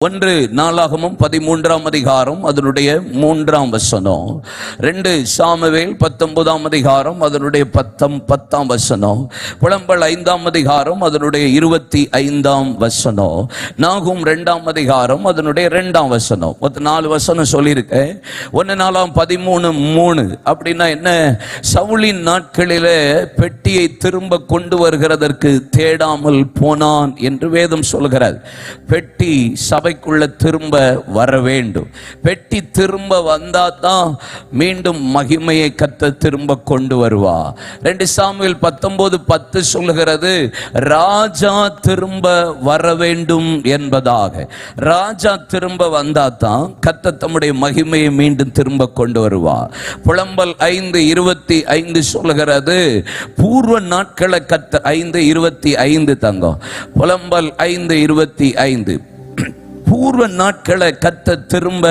ஒன்று நாளாகமம் 13ஆம் அதிகாரம் அதனுடைய 3ஆம் வசனம். 2 சாமுவேல் 19ஆம் அதிகாரம் அதனுடைய 10ஆம் வசனம். புலம்பல் 5ஆம் அதிகாரம் அதனுடைய 25ஆம் வசனம். நாகும் 2ஆம் அதிகாரம் அதனுடைய 2ஆம் வசனம். மொத்தம் 4 வசனம் சொல்லியிருக்கேன். 1 நாளாம் 13:3 அப்படின்னா என்ன? சவுலின் நாட்களிலே பெட்டியை திரும்ப கொண்டு வருகிறதற்கு தேடாமல் போனான் என்று வேதம் சொல்கிறது. பெட்டி சபைக்குள்ள திரும்ப வர வேண்டும். பெட்டி திரும்ப வந்தா தான் மீண்டும் மகிமையை கர்த்தர் திரும்ப கொண்டு வருவா. 2 சாமுவேல் 19:10 சொல்லுகிறது, ராஜா திரும்ப வர வேண்டும் என்பதாக. ராஜா திரும்ப வந்தா தான் கர்த்தர் தம்முடைய மகிமையை மீண்டும் திரும்ப கொண்டு வருவா. புலம்பல் 5:25 சொல்லுகிறது, பூர்வ நாட்களை கர்த்தர் 5:25 தங்கம். புலம்பல் 5:25 பூர்வ நாட்களை கர்த்தர் திரும்ப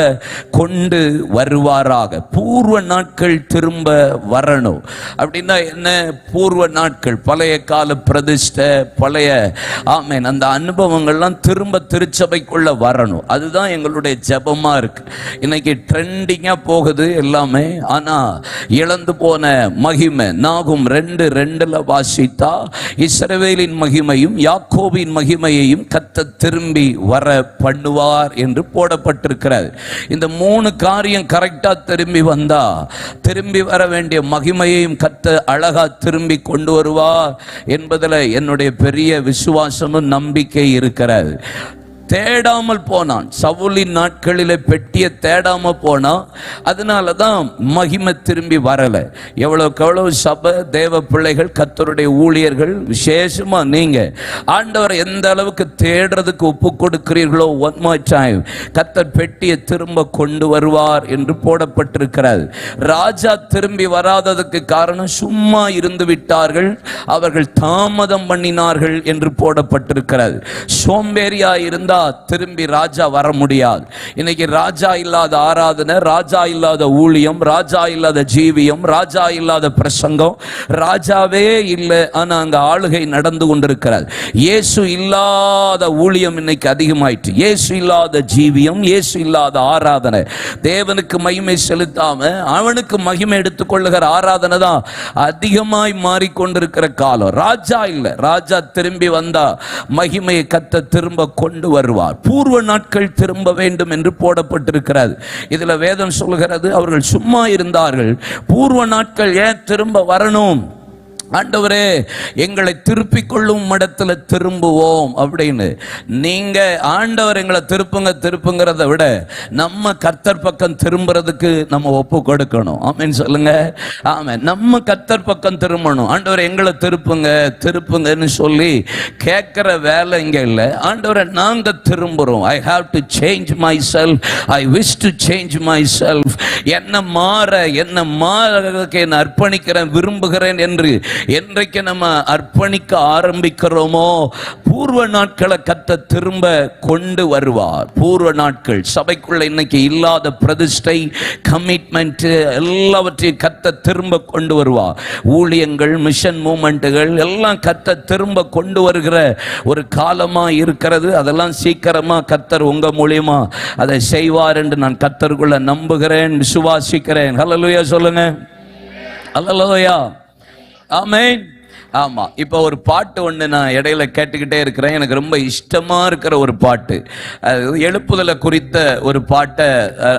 கொண்டு வருவாராக. பூர்வ நாட்கள் திரும்ப வரணும் அப்படின்னா என்ன? பூர்வ நாட்கள், பழைய கால பிரதிஷ்டை, பழைய ஆமென், அந்த அனுபவங்கள்லாம் திரும்ப திருச்சபைக்குள்ள வரணும். அதுதான் எங்களுடைய ஜெபமா இருக்கு. இன்னைக்கு ட்ரெண்டிங்கா போகுது எல்லாமே. ஆனா இழந்து போன மகிமை நாகும் 2:2 வாசித்தா, இஸ்ரவேலின் மகிமையும் யாக்கோபின் மகிமையையும் கர்த்தர் திரும்பி வர பண்ணுவார் என்று போடப்பட்டிருக்கிறது. இந்த 3 காரியம் கரெக்டா திரும்பி வந்தா, திரும்பி வர வேண்டிய மகிமையையும் கர்த்தர் அழகா திரும்பி கொண்டு வருவார் என்பதில் என்னுடைய பெரிய விசுவாசமும் நம்பிக்கை இருக்கிறது. தேடாமல் போனான். சவுலின் நாட்களிலே பெட்டியை தேடாம போனான். அதனால தான் மகிமை திரும்பி வரல. எவ்வளவுக்கு எவ்வளவு சபை தேவ பிள்ளைகள், கர்த்தருடைய ஊழியர்கள், விசேஷமா நீங்க ஆண்டவரை எந்த அளவுக்கு தேடுறதுக்கு ஒப்பு கொடுக்கிறீர்களோ, ஒன் மோர் டைம் கர்த்தர் பெட்டியை திரும்ப கொண்டு வருவார் என்று போடப்பட்டிருக்கிறது. ராஜா திரும்பி வராததுக்கு காரணம் சும்மா இருந்து விட்டார்கள், அவர்கள் தாமதம் பண்ணினார்கள் என்று போடப்பட்டிருக்கிறது. சோம்பேறியா இருந்தா திரும்பி ராஜா வர முடியாது. இன்னைக்கு ராஜா இல்லாத ஆராதனை, ராஜா இல்லாத ஊழியம், ராஜா இல்லாத ஜீவியம், ராஜா இல்லாத பிரசங்கம், ராஜாவே இல்லை. ஆனா அங்க ஆளுகை நடந்து கொண்டிருக்கிறது. இயேசு இல்லாத ஊழியம் இன்னைக்கு அதிகமாயிற்று. இயேசு இல்லாத ஜீவியம், இயேசு இல்லாத ஆராதனை, தேவனுக்கு மகிமை செலுத்தாம அவனுக்கு மகிமை எடுத்துக்கொள்ளுகிற ஆராதனை தான் அதிகமாய் மாறிக்கொண்டிருக்கிற காலம். ராஜா இல்லை. ராஜா திரும்பி வந்தா மகிமையை கர்த்தர் திரும்ப கொண்டு வருவார். பூர்வ நாட்கள் திரும்ப வேண்டும் என்று போடப்பட்டிருக்கிறது. இதுல வேதம் சொல்கிறது, அவர்கள் சும்மா இருந்தார்கள். பூர்வ நாட்கள் ஏன் திரும்ப வரணும்? ஆண்டவரே, எங்களை திருப்பிக் கொள்ளும் இடத்துல திரும்புவோம் அப்படின்னு. நீங்க ஆண்டவர் எங்களை திருப்புங்கிறத விட நம்ம கர்த்தர் பக்கம் திரும்புறதுக்கு நம்ம ஒப்பு கொடுக்கணும். ஆமென் சொல்லுங்க. ஆமென். நம்ம கர்த்தர் பக்கம் திரும்பணும். ஆண்டவர் எங்களை திருப்புங்கன்னு சொல்லி கேட்கிற வேலை இங்க இல்லை. ஆண்டவரை நாங்க திரும்புறோம். I have to change myself, I wish to change myself. என்ன மாறதுக்கு என்ன அர்ப்பணிக்கிறேன், விரும்புகிறேன் என்று என்றைக்கு நம்ம அர்ப்பணிக்க ஆரம்பிக்கிறோமோ, பூர்வ நாட்களை கர்த்தர் திரும்ப கொண்டு வருவார். பூர்வ நாட்கள் சபைக்குள்ள இன்னைக்கு இல்லாத பிரதிஷ்டை, கமிட்மெண்ட் எல்லாவற்றையும் கர்த்தர் திரும்ப கொண்டு வருவார். ஊழியங்கள், மிஷன் மூமெண்ட்டுகள் எல்லாம் கர்த்தர் திரும்ப கொண்டு வருகிற ஒரு காலமா இருக்கிறது. அதெல்லாம் சீக்கிரமா கர்த்தர் உங்க மூலியமா அதை செய்வார் என்று நான் கர்த்தருக்குள்ள நம்புகிறேன், விசுவாசிக்கிறேன். ஹல்லேலூயா சொல்லுங்க. ஹல்லேலூயா. ஆமென். ஆமா. இப்போ ஒரு பாட்டு ஒன்று நான் இடையில கேட்டுக்கிட்டே இருக்கிறேன். எனக்கு ரொம்ப இஷ்டமா இருக்கிற ஒரு பாட்டு, எழுப்புதலை குறித்த ஒரு பாட்டை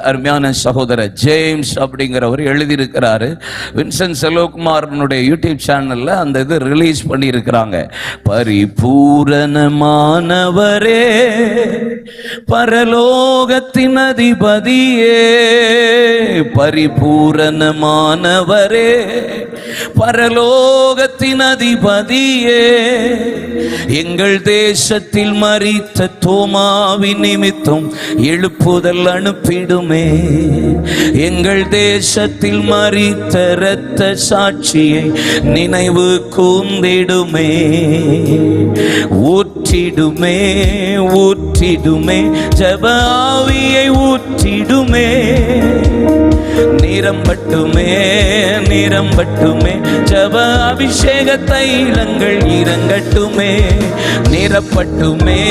அருமையான சகோதரர் ஜேம்ஸ் அப்படிங்கிறவர் எழுதியிருக்கிறாரு. வின்சென்ட் செல்வகுமாரனுடைய யூடியூப் சேனல்ல அந்த இது ரிலீஸ் பண்ணி இருக்கிறாங்க. பரிபூரணமானவரே, பரலோகத்தின் அதிபதியே, பரிபூரணமானவரே, பரலோகத்தின் அதிபதியே, எங்கள் தேசத்தில் மரித்த தோமாவின் நிமித்தம் எழுப்புதல் அனுப்பிடுமே. எங்கள் தேசத்தில் மரித்த இரத்த சாட்சியை நினைவு கூர்ந்திடுமே. ஊற்றிடுமே, ஊற்றி ஊற்றிடுமே, ஜப ஆவியை ஊற்றிடுமே. நிரம்பட்டுமே நிரம்பட்டுமே, ஜப அபிஷேக தைலங்கள் இறங்கட்டுமே. நிரப்பட்டுமே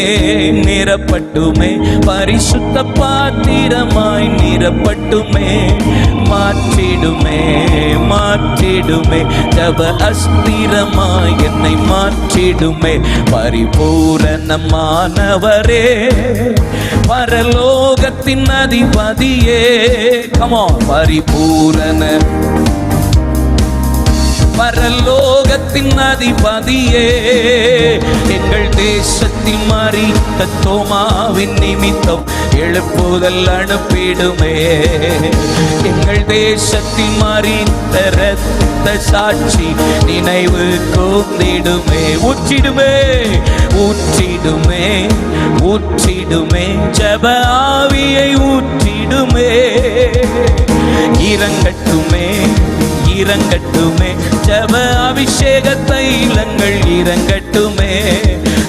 நிரப்பட்டுமே, பரிசுத்த பாத்திரமாய் நிரப்பட்டுமே. மாற்றிடுமே மாற்றிடுமே, ஜப அஸ்திரமாய் என்னை மாற்றிடுமே. பரிபூரணமானவரே, பரலோகத்தின் அதிபதியே, கமோ பரிபூரண பரலோகத்தின் அதிபதியே, எங்கள் தேசத்தில் மரித்த தோமாவின் நிமித்தம் எழுப்புதல் அனுப்பிடுமே. எங்கள் தேசத்தில் மரித்த இரத்த சாட்சி நினைவு கூர்ந்திடுமே. ஊற்றிடுமே ஊற்றிடுமே ஊற்றிடுமே, ஜப ஆவியை ஊற்றிடுமே. இறங்கட்டுமே இறங்கட்டுமே, ஜப அபிஷேக தைலங்கள் இறங்கட்டுமே.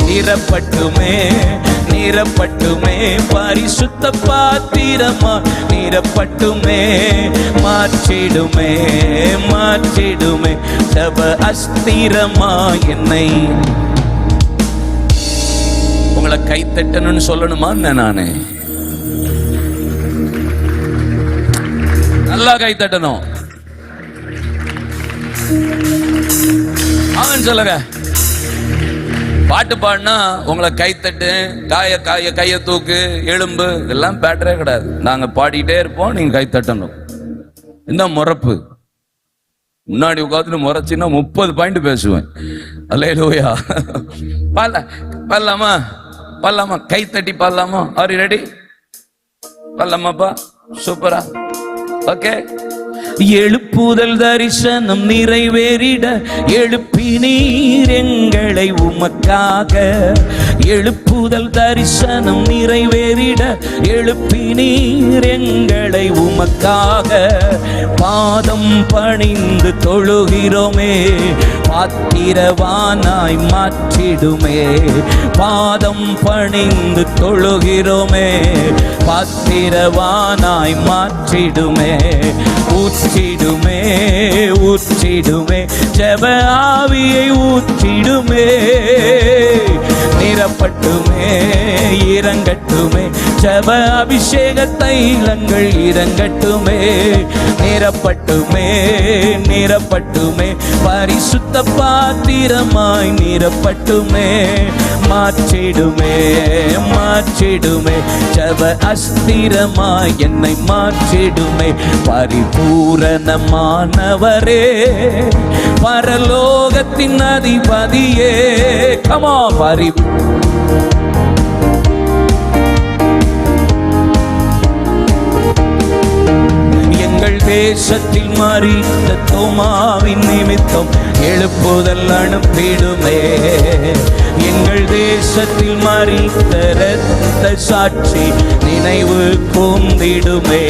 நிரப்பட்டுமே நிரப்பட்டுமே, பரிசுத்த பாத்திரமா நிரப்பட்டுமே. மாற்றிடுமே மாற்றிடுமே, ஜப அஸ்திரமா என்னை. உங்களை கைத்தட்டணும்னு சொல்லணுமா? நானு நல்லா கைத்தட்டணும். அவன் சொல்லுங்க. பாட்டு பாடினா உங்களை கைத்தட்டு, கைய தூக்கு, எலும்பு எல்லாம் பேட்டரே கிடையாது. நாங்க பாடிட்டே இருப்போம், நீங்க கைத்தட்டணும். என்ன முறப்பு? முன்னாடி உட்காந்து முறைச்சின்னா 30 பாயிண்ட் பேசுவேன். அல்லேலூயா. பாடலாமா பாடலாமா? கைத்தட்டி பாடலாமா? Are you ready? பாடலாமாப்பா? சூப்பரா. ஓகே. எழுப்புதல் தரிசனம் நிறைவேறிட எழுப்பினீர் எங்களை உமக்காக. எழுப்புதல் தரிசனம் நிறைவேறிட எழுப்பினீர் எங்களை உமக்காக. பாதம் பணிந்து தொழுகிறோமே, பாத்திரவானாய் மாற்றிடுமே. பாதம் பணிந்து தொழுகிறோமே, பாத்திரவானாய் மாற்றிடுமே. ஊற்றிடுமே ஊற்றிடுமே, ஜப ஆவியை ஊற்றிடுமே. நிரப்பட்டுமே இறங்கட்டுமே, ஜப அபிஷேக தைலங்கள் இறங்கட்டுமே. நிரப்பட்டுமே நிரப்பட்டுமே, பரிசுத்த பாத்திரமாய் நிரப்பட்டுமே. மாற்றிடுமே மாற்றிடுமே, ஜப அஸ்திரமாய் என்னை மாற்றிடுமே. பரிபூரணமானவரே, பரலோகத்தின் அதிபதியே, கமா எங்கள் தேசத்தில் மரித்த தோமாவின் நிமித்தம் எழுப்புதல் அனுப்பிடுமே. எங்கள் தேசத்தில் மரித்த இரத்த சாட்சி நினைவு கூர்ந்திடுமே.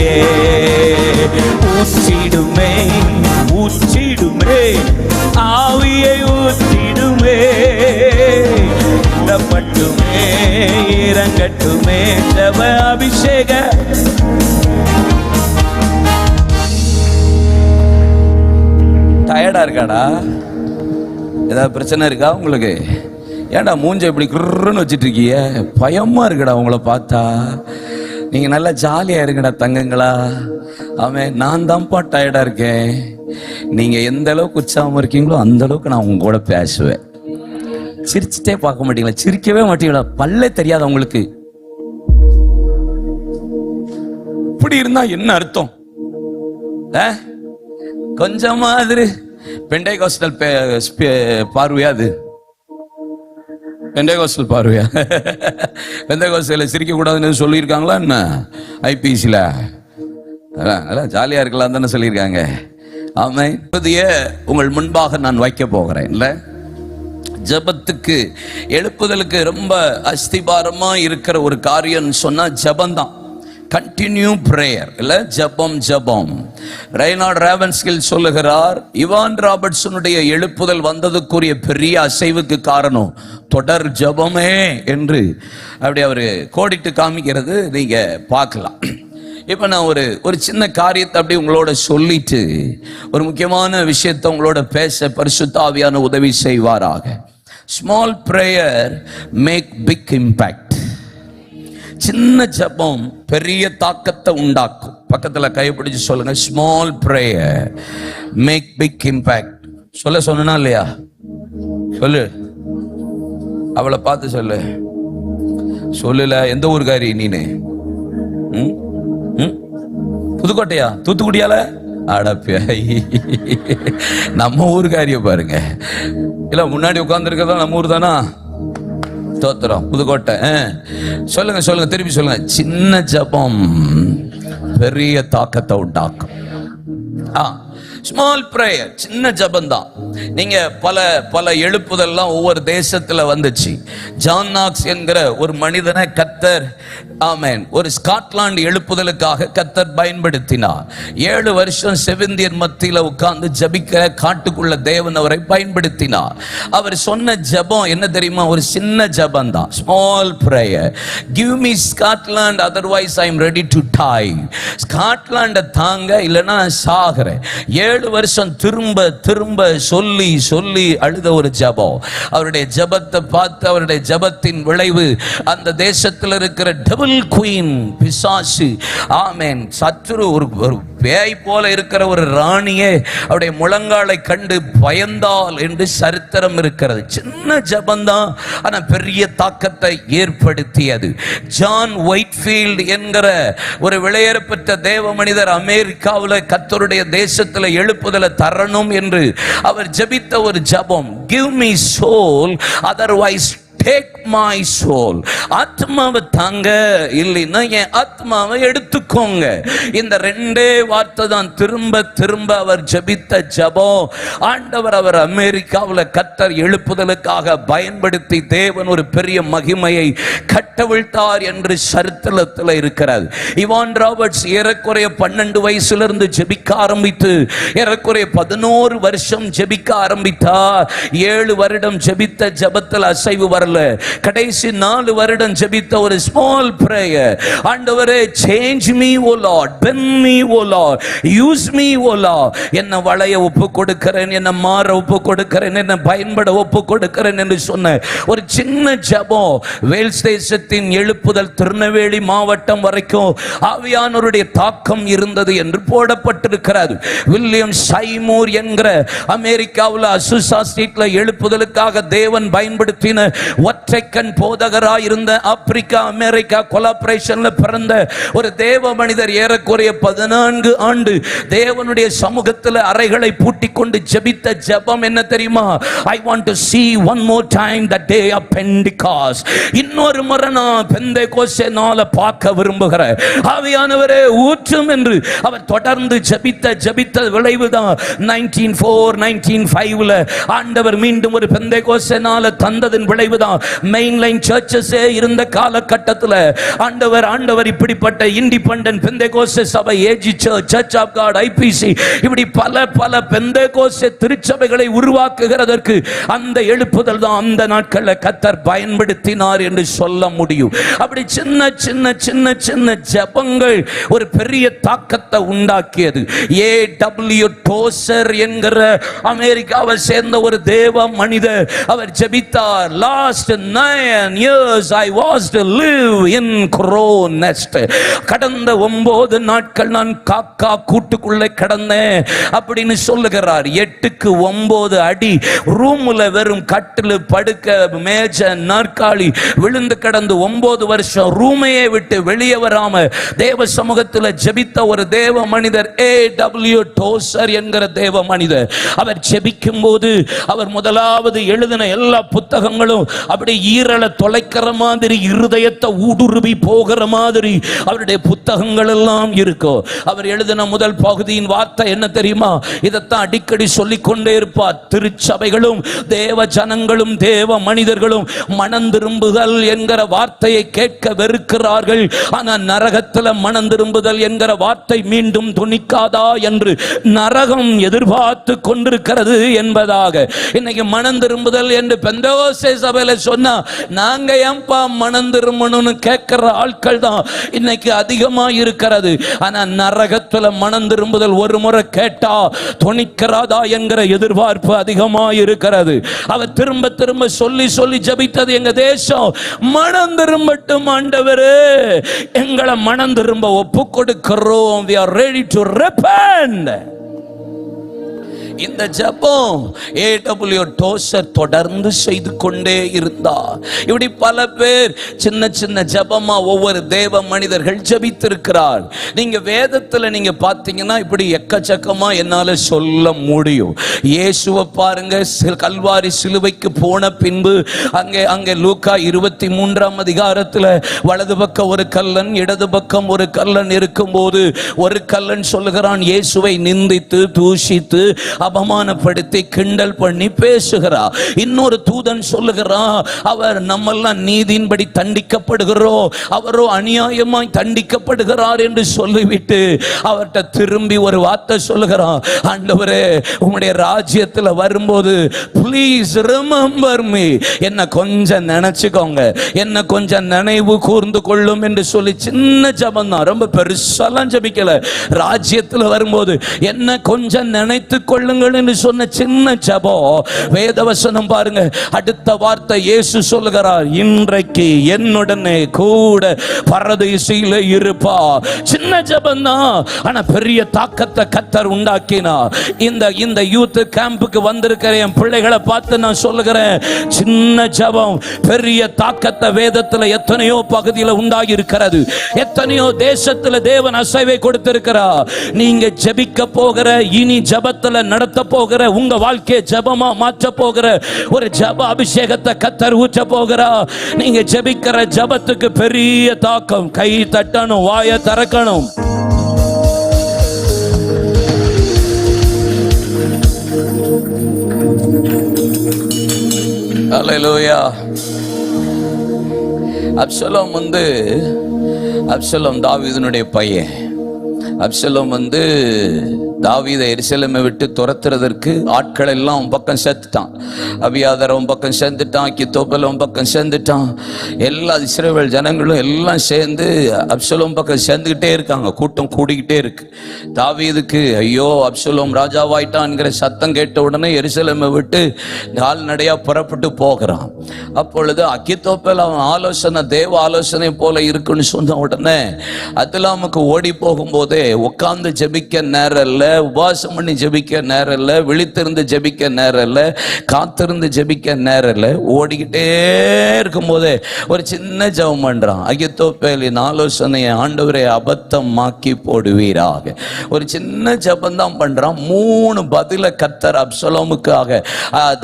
ஊற்றிடுமே ஊற்றிடுமே, ஆவியை ஊற்றிடுமே. இடப்பட்டுமே இறங்கட்டுமே, ஜப அபிஷேக. டயர்டா இருக்காடா? ஏதாவது பிரச்சனை இருக்கா உங்களுக்கு? ஏன்டா மூஞ்ச இப்படி குருன்னு வச்சுட்டு இருக்கீங்க? பயமா இருக்குடா உங்களை பார்த்தா. நீங்க நல்லா ஜாலியா இருங்கடா தங்கங்களா. அவன் நான் தான்ப்பா டயர்டா இருக்கேன். நீங்க எந்த அளவுக்கு உற்சாகமா இருக்கீங்களோ அந்த அளவுக்கு நான் உங்க கூட பேசுவேன். சிரிச்சுட்டே பார்க்க மாட்டீங்களா? சிரிக்கவே மாட்டீங்களா? பல்லே தெரியாத உங்களுக்கு? இப்படி இருந்தா என்ன அர்த்தம்? கொஞ்சமாதிரி பெண்டேகோஸ்டல் பார்வையா? அது பெண்டேகோஸ்டல் பார்வையா? பெண்டேகோஸ்டல்ல சிரிக்க கூடாதுன்னு சொல்லியிருக்காங்களா என்ன? ஐபிசில அதான் ஜாலியா இருக்கலாம் தானே சொல்லியிருக்காங்க. ஆமென். உங்கள் முன்பாக நான் வைக்க போகிறேன். இல்ல, ஜபத்துக்கு எழுப்புதலுக்கு ரொம்ப அஸ்திபாரமா இருக்கிற ஒரு காரியம் சொன்னா ஜபந்தான். கண்டினியூ பிரேயர் இல்ல, ஜபம் ஜபம். ரெய்னார்ட் ராவன்ஸ்கில் சொல்லுகிறார், இவான் ராபர்ட்சனுடைய எழுப்புதல் வந்ததுக்குரிய பெரிய அசைவுக்கு காரணம் தொடர் ஜபமே என்று அப்படி அவரு கோடிட்டு காமிக்கிறது நீங்க பார்க்கலாம். இப்ப நான் ஒரு சின்ன காரியத்தை அப்படி உங்களோட சொல்லிட்டு ஒரு முக்கியமான விஷயத்தை உங்களோட பேச பரிசுத்த ஆவியான உதவி செய்வாராக. Small prayer make big impact. சின்ன ஜபம் பெரிய தாக்கத்தை உண்டாக்கும். பக்கத்துல கைப்பிடிச்சு சொல்லுங்க, small prayer make big impact. சொன்னா இல்லையா? சொல்லு, அவளை பார்த்து சொல்லு. சொல்லல, எந்த ஊருக்காரி நீனு? புதுக்கோட்டையா, தூத்துக்குடியால? அடப்பே, நம்ம ஊருக்காரிய பாருங்க. இல்ல முன்னாடி உட்கார்ந்துருக்கதான் நம்ம ஊர் தானா? தோத்திரம், புதுக்கோட்டை. சொல்லுங்க சொல்லுங்க, திருப்பி சொல்லுங்க. சின்ன ஜபம் பெரிய தாக்கத்தை உண்டாக்கும். ஸ்மால் பிரேயர், சின்ன ஜபந்தான். நீங்க பல எழுப்புதெல்லாம் ஒவ்வொரு தேசத்துல வந்துச்சு. ஜான் நாக்ஸ் என்கிற ஒரு மனிதனை கர்த்தர் ஆமென் ஒரு ஸ்காட்லாந்து எழுப்புதலுக்காக கர்த்தர் பயன்படுத்தினார். 7 வருஷம் செவிந்தியர் மத்தியில உட்கார்ந்து ஜபிக்கிற காட்டுக்குள்ள தேவன் அவரை பயன்படுத்தினார். அவர் சொன்ன ஜபம் என்ன தெரியுமா? ஒரு சின்ன ஜபம் தான், small prayer. Give me Scotland, otherwise I am ready to die. ஸ்காட்லாண்ட தாங்க, இல்லைன்னா சாகிறேன். 7 வருஷம் திரும்ப திரும்ப சொல்லி சொல்லி அழுத ஒரு ஜபம். அவருடைய ஜபத்தை பார்த்து, அவருடைய ஜபத்தின் விளைவு அந்த தேசத்தில் இருக்கிற டபுள் குயின் பிசாசு, ஆமென், சத்துரு, ஒரு பேய் போல இருக்கிற ஒரு ராணியே அவருடைய முழங்காலை கண்டு பயந்தால் என்று சரித்திரம் இருக்கிறது. சின்ன ஜபந்தான், ஆனா பெரிய தாக்கத்தை ஏற்படுத்தியது. ஜான் ஒயிட்ஃபீல்ட் என்கிற ஒரு விலையேறப்பட்ட தேவ மனிதர் அமெரிக்காவில் கர்த்தருடைய தேசத்தில் எழுப்புதலை தரணும் என்று அவர் ஜபித்த ஒரு ஜபம், give me soul, otherwise take my soul. ஆத்மாவை தாங்க, இல்லைன்னா என் ஆத்மாவை எடுத்துக்கோங்க. இந்த 2 வார்த்தை தான் திரும்ப திரும்ப அவர் ஜபித்த ஜபம். ஆண்டவர் அவர் அமெரிக்காவில் கர்த்தர் எழுப்புதலுக்காக பயன்படுத்தி தேவன் ஒரு பெரிய மகிமையை கட்டவிழ்த்தார் என்று சரித்திரத்தில் இருக்கிறது. இவான் ராபர்ட்ஸ் ஏறக்குறைய 12 வயசிலிருந்து ஜெபிக்க ஆரம்பித்து ஏறக்குறைய 11 வருஷம் ஜெபிக்க ஆரம்பித்தார். 7 வருடம் ஜெபித்த ஜபத்தில் அசைவு வரல. கடைசி 4 வருடம் ஜெபித்த ஒரு ஸ்மால் பிரேயர், ஆண்டவரே சேஞ்ச் மீ ஓ லார்ட், பென் மீ ஓ லார்ட், யூஸ் மீ ஓ லார்ட். என்ன வளைய ஒப்பு கொடுக்கிறேன், என்ன மாற ஒப்பு கொடுக்கிறேன், என்ன பயன்பட ஒப்பு கொடுக்கிறேன் என்று சொன்ன ஒரு சின்ன ஜபம் வேல்ஸ் தேசத்தின் எழுப்புதல் திருநெல்வேலி மாவட்டம் வரைக்கும் ஆவியானவருடைய தாக்கம் இருந்தது என்று போடப்பட்டிருக்கிறது. வில்லியம் சைமூர் என்கிற அமெரிக்காவில் அசுசா ஸ்ட்ரீட்ல எழுப்புதலுக்காக தேவன் பயன்படுத்தின ஒற்றைக்கண் போதகராய் இருந்த ஆப்பிரிக்கா அமெரிக்கா கொலாபரேஷன்ல பிறந்த ஒரு தேவ மனிதர் ஏறக்குறைய 14 ஆண்டு தேவனுடைய சமூகத்தில் அறைகளை பூட்டிக் கொண்டு ஜெபித்த ஜெபம் என்ன தெரியுமா? I want to see one more time the day of Pentecost. இன்னொரு முறை நான் பெந்தேகோஸ்தே நாளை பார்க்க விரும்புகிறேன். ஆவியானவரே ஊற்றும் என்று அவர் தொடர்ந்து ஜெபித்த விளைவுதான் 1904 1905ல ஆண்டவர் மீண்டும் ஒரு பெந்தேகோஸ்தே நாளை தந்ததின் விளைவுதான் மெயின்லைன் சர்ச்சஸே இருந்த காலகட்டத்தில் ஆண்டவர் இப்படிப்பட்ட இண்டிபெண்டன்ட் பெந்தேகோஸ்தே சபை, AG church of God, IPC, இப்படி பல பெந்தேகோஸ்தே திருச்சபைகளை உருவாக்குகிறதற்கு அந்த எழுப்புதல் தான் அந்த நாட்களில் கர்த்தர் பயன்படுத்தினார் என்று சொல்ல முடியும். அப்படி சின்ன சின்ன சின்ன சின்ன ஜபங்கள் ஒரு பெரிய தாக்கத்தை உண்டாக்கியது. ஏ.டபிள்யூ டோசர் என்கிற அமெரிக்காவை சேர்ந்த ஒரு தேவ மனிதர் அவர் ஜெபித்தார். Last 9 years I was to live in crow nest. கடந்த 9 நாட்கள் நான் காக்கா கூட்டுக்குள்ளே கடந்தேன் அப்படின்னு சொல்லுகிறார். 8க்கு 9 அடி ரூம்ல வெறும் கட்டில், படுக்க, மேஜ, நாற்காலி விழுந்து கடந்து 9 வருஷம் ரூமையே விட்டு வெளியே வராம தேவ சமூகத்தில் ஜெபித்த ஒரு தேவ மனிதர் ஏ.டபிள்யூ டோசர் என்கிற தேவ மனிதர். அவர் ஜெபிக்கும் போது அவர் முதலாவது எழுதின எல்லா புத்தகங்களும் அப்படி ஈரலை தொலைக்கிற மாதிரி, இருதயத்தை ஊடுருவி போகிற மாதிரி அவருடைய புத்தகங்கள் எல்லாம் இருக்கும். அவர் எழுதின முதல் பகுதியின் வார்த்தை என்ன தெரியுமா? இதைத்தான் அடிக்கடி சொல்லிக் கொண்டே இருப்பார். திருச்சபைகளும் தேவ ஜனங்களும் தேவ மனிதர்களும் மனம் திரும்புதல் என்கிற வார்த்தையை கேட்க வெறுக்கிறார்கள். ஆனால் நரகத்தில் மனம் திரும்புதல் என்கிற வார்த்தை மீண்டும் துணிக்காதா என்று நரகம் எதிர்பார்த்து கொண்டிருக்கிறது என்பதாக. இன்னைக்கு மனம் திரும்புதல் என்று பெந்தகோஸ்தே சபையில சொன்னா நாங்க ஏன்பா மனம் திரும்பணும்னு கேட்கிற ஆட்கள் தான் இன்னைக்கு அதிகமா இருக்கிறது. ஆனா நரகத்துல மனம் திரும்புதல் ஒரு முறை கேட்டா துணிக்கிறதா என்கிற எதிர்பார்ப்பு அதிகமா இருக்கிறது. அவர் திரும்ப திரும்ப சொல்லி சொல்லி ஜபித்தது, எங்க தேசம் மனம் திரும்பட்டும் ஆண்டவரே, எங்களை மனம் திரும்ப ஒப்பு கொடுக்கிறோம். we are ready to repent. இந்த ஜெபம் ஏடபிள்யூ டோசர் தொடர்ந்து செய்து கொண்டே இருந்தார். இப்படி பல பேர் சின்ன சின்ன ஜெபமா ஒவ்வொரு தேவ மனிதர்கள் ஜெபித்திருக்கிறார். நீங்க வேதத்துல நீங்க பாத்தீங்கன்னா இப்படி எக்கச்சக்கமா என்னால சொல்ல முடியும். இயேசுவை பாருங்க, கல்வாரி சிலுவைக்கு போன பின்பு அங்கே லூக்கா 23ஆம் அதிகாரத்துல வலது பக்கம் ஒரு கல்லன், இடது பக்கம் ஒரு கல்லன் இருக்கும்போது ஒரு கல்லன் சொல்லுகிறான், இயேசுவை நிந்தித்து தூஷித்து அவமானப்படுத்தி கிண்டல் பண்ணி பேசுகிறார். இன்னொரு தூதன் சொல்லுகிறான், அவர் நம்மெல்லாம் நீதியின்படி தண்டிக்கப்படுகிறோம், அவரோ அநியாயமாய் தண்டிக்கப்படுகிறார் என்று சொல்லிவிட்டு அவர்கிட்ட திரும்பி ஒரு வார்த்தை சொல்லுகிறான், ஆண்டவரே உம்முடைய ராஜ்யத்தில் வரும்போது ப்ளீஸ் ரிமெம்பர் மீ, என்ன கொஞ்சம் நினைச்சுக்கோங்க, என்ன கொஞ்சம் நினைவு கூர்ந்து கொள்ளும் என்று சொல்லி சின்ன ஜபம் தான், ரொம்ப பெருசாலாம் ஜபிக்கல. ராஜ்யத்தில் வரும்போது என்ன கொஞ்சம் நினைத்து கொள்ளுங்க என்று சொன்ன சின்ன ஜெபம். வேதவசனம் பாருங்க, அடுத்த வார்த்தை இயேசு சொல்லுகிறார், இன்றைக்கு என்னுடனே கூட பரதீசில இருப்பா. சின்ன ஜெபம் தான், ஆனா பெரிய தாக்கத்தை கர்த்தர் உண்டாக்கினார். இந்த யூத் கேம்புக்கு வந்திருக்கிற என் பிள்ளைகளை பார்த்து நான் சொல்லுகிறேன், சின்ன ஜெபம் பெரிய தாக்கத்தை வேதத்தில் எத்தனையோ பகுதியில் உண்டாகி இருக்கிறது. எத்தனையோ தேசத்தில் தேவன் அசைவை கொடுத்திருக்கிறார். நீங்க ஜெபிக்க போகிற, இனி ஜெபத்தில் நடத்த போகிற, உங்க வாழ்க்கையை ஜெபமா மாற்ற போகிற ஒரு ஜெப அபிஷேகத்தை கர்த்தர் ஊற்ற போகிறார். நீங்க ஜெபிக்கிற ஜெபத்துக்கு பெரிய தாக்கம். கை தட்டணும், வாயை திறக்கணும். ஹல்லேலூயா. அப்சலோம் தாவீதுனுடைய பையன். அப்சலோம் தாவீதை எருசலேமை விட்டு துரத்துறதற்கு ஆட்கள் எல்லாம் பக்கம் சேர்த்துட்டான். அபியாதர் பக்கம் சேர்ந்துட்டான், அகித்தோப்பேல் பக்கம் சேர்ந்துட்டான். எல்லா இஸ்ரவேல் ஜனங்களும் எல்லாம் சேர்ந்து அப்சலோம் பக்கம் சேர்ந்துக்கிட்டே இருக்காங்க. கூட்டம் கூடிக்கிட்டே இருக்கு. தாவீதுக்கு ஐயோ அப்சலோம் ராஜாவாயிட்டான்ங்கிற சத்தம் கேட்ட உடனே எருசலேமை விட்டு கால்நடையா புறப்பட்டு போகிறான். அப்பொழுது அகித்தோப்பேல் அவன் ஆலோசனை தேவ ஆலோசனை போல இருக்குன்னு சொன்ன உடனே அதுலாமுக்கு ஓடி போகும்போதே உட்கார்ந்து ஜெபிக்க நேரம் இல்லை, உபவாசம் பண்ணி ஜெபிக்க நேரம் இல்லை, விழித்திருந்து ஜெபிக்க நேரம் இல்லை, காத்திருந்து ஜெபிக்க நேரம் இல்லை. ஓடிக்கிட்டே இருக்கும் போதே ஒரு சின்ன ஜெபம் பண்றான். அகித்தோப்பேலின் ஆலோசனையை ஆண்டவரை அபத்தமாக்கி போடுவீராக. ஒரு சின்ன ஜெபம் தான் பண்றான். 3 பதில கர்த்தர் அப்சலோமுக்காக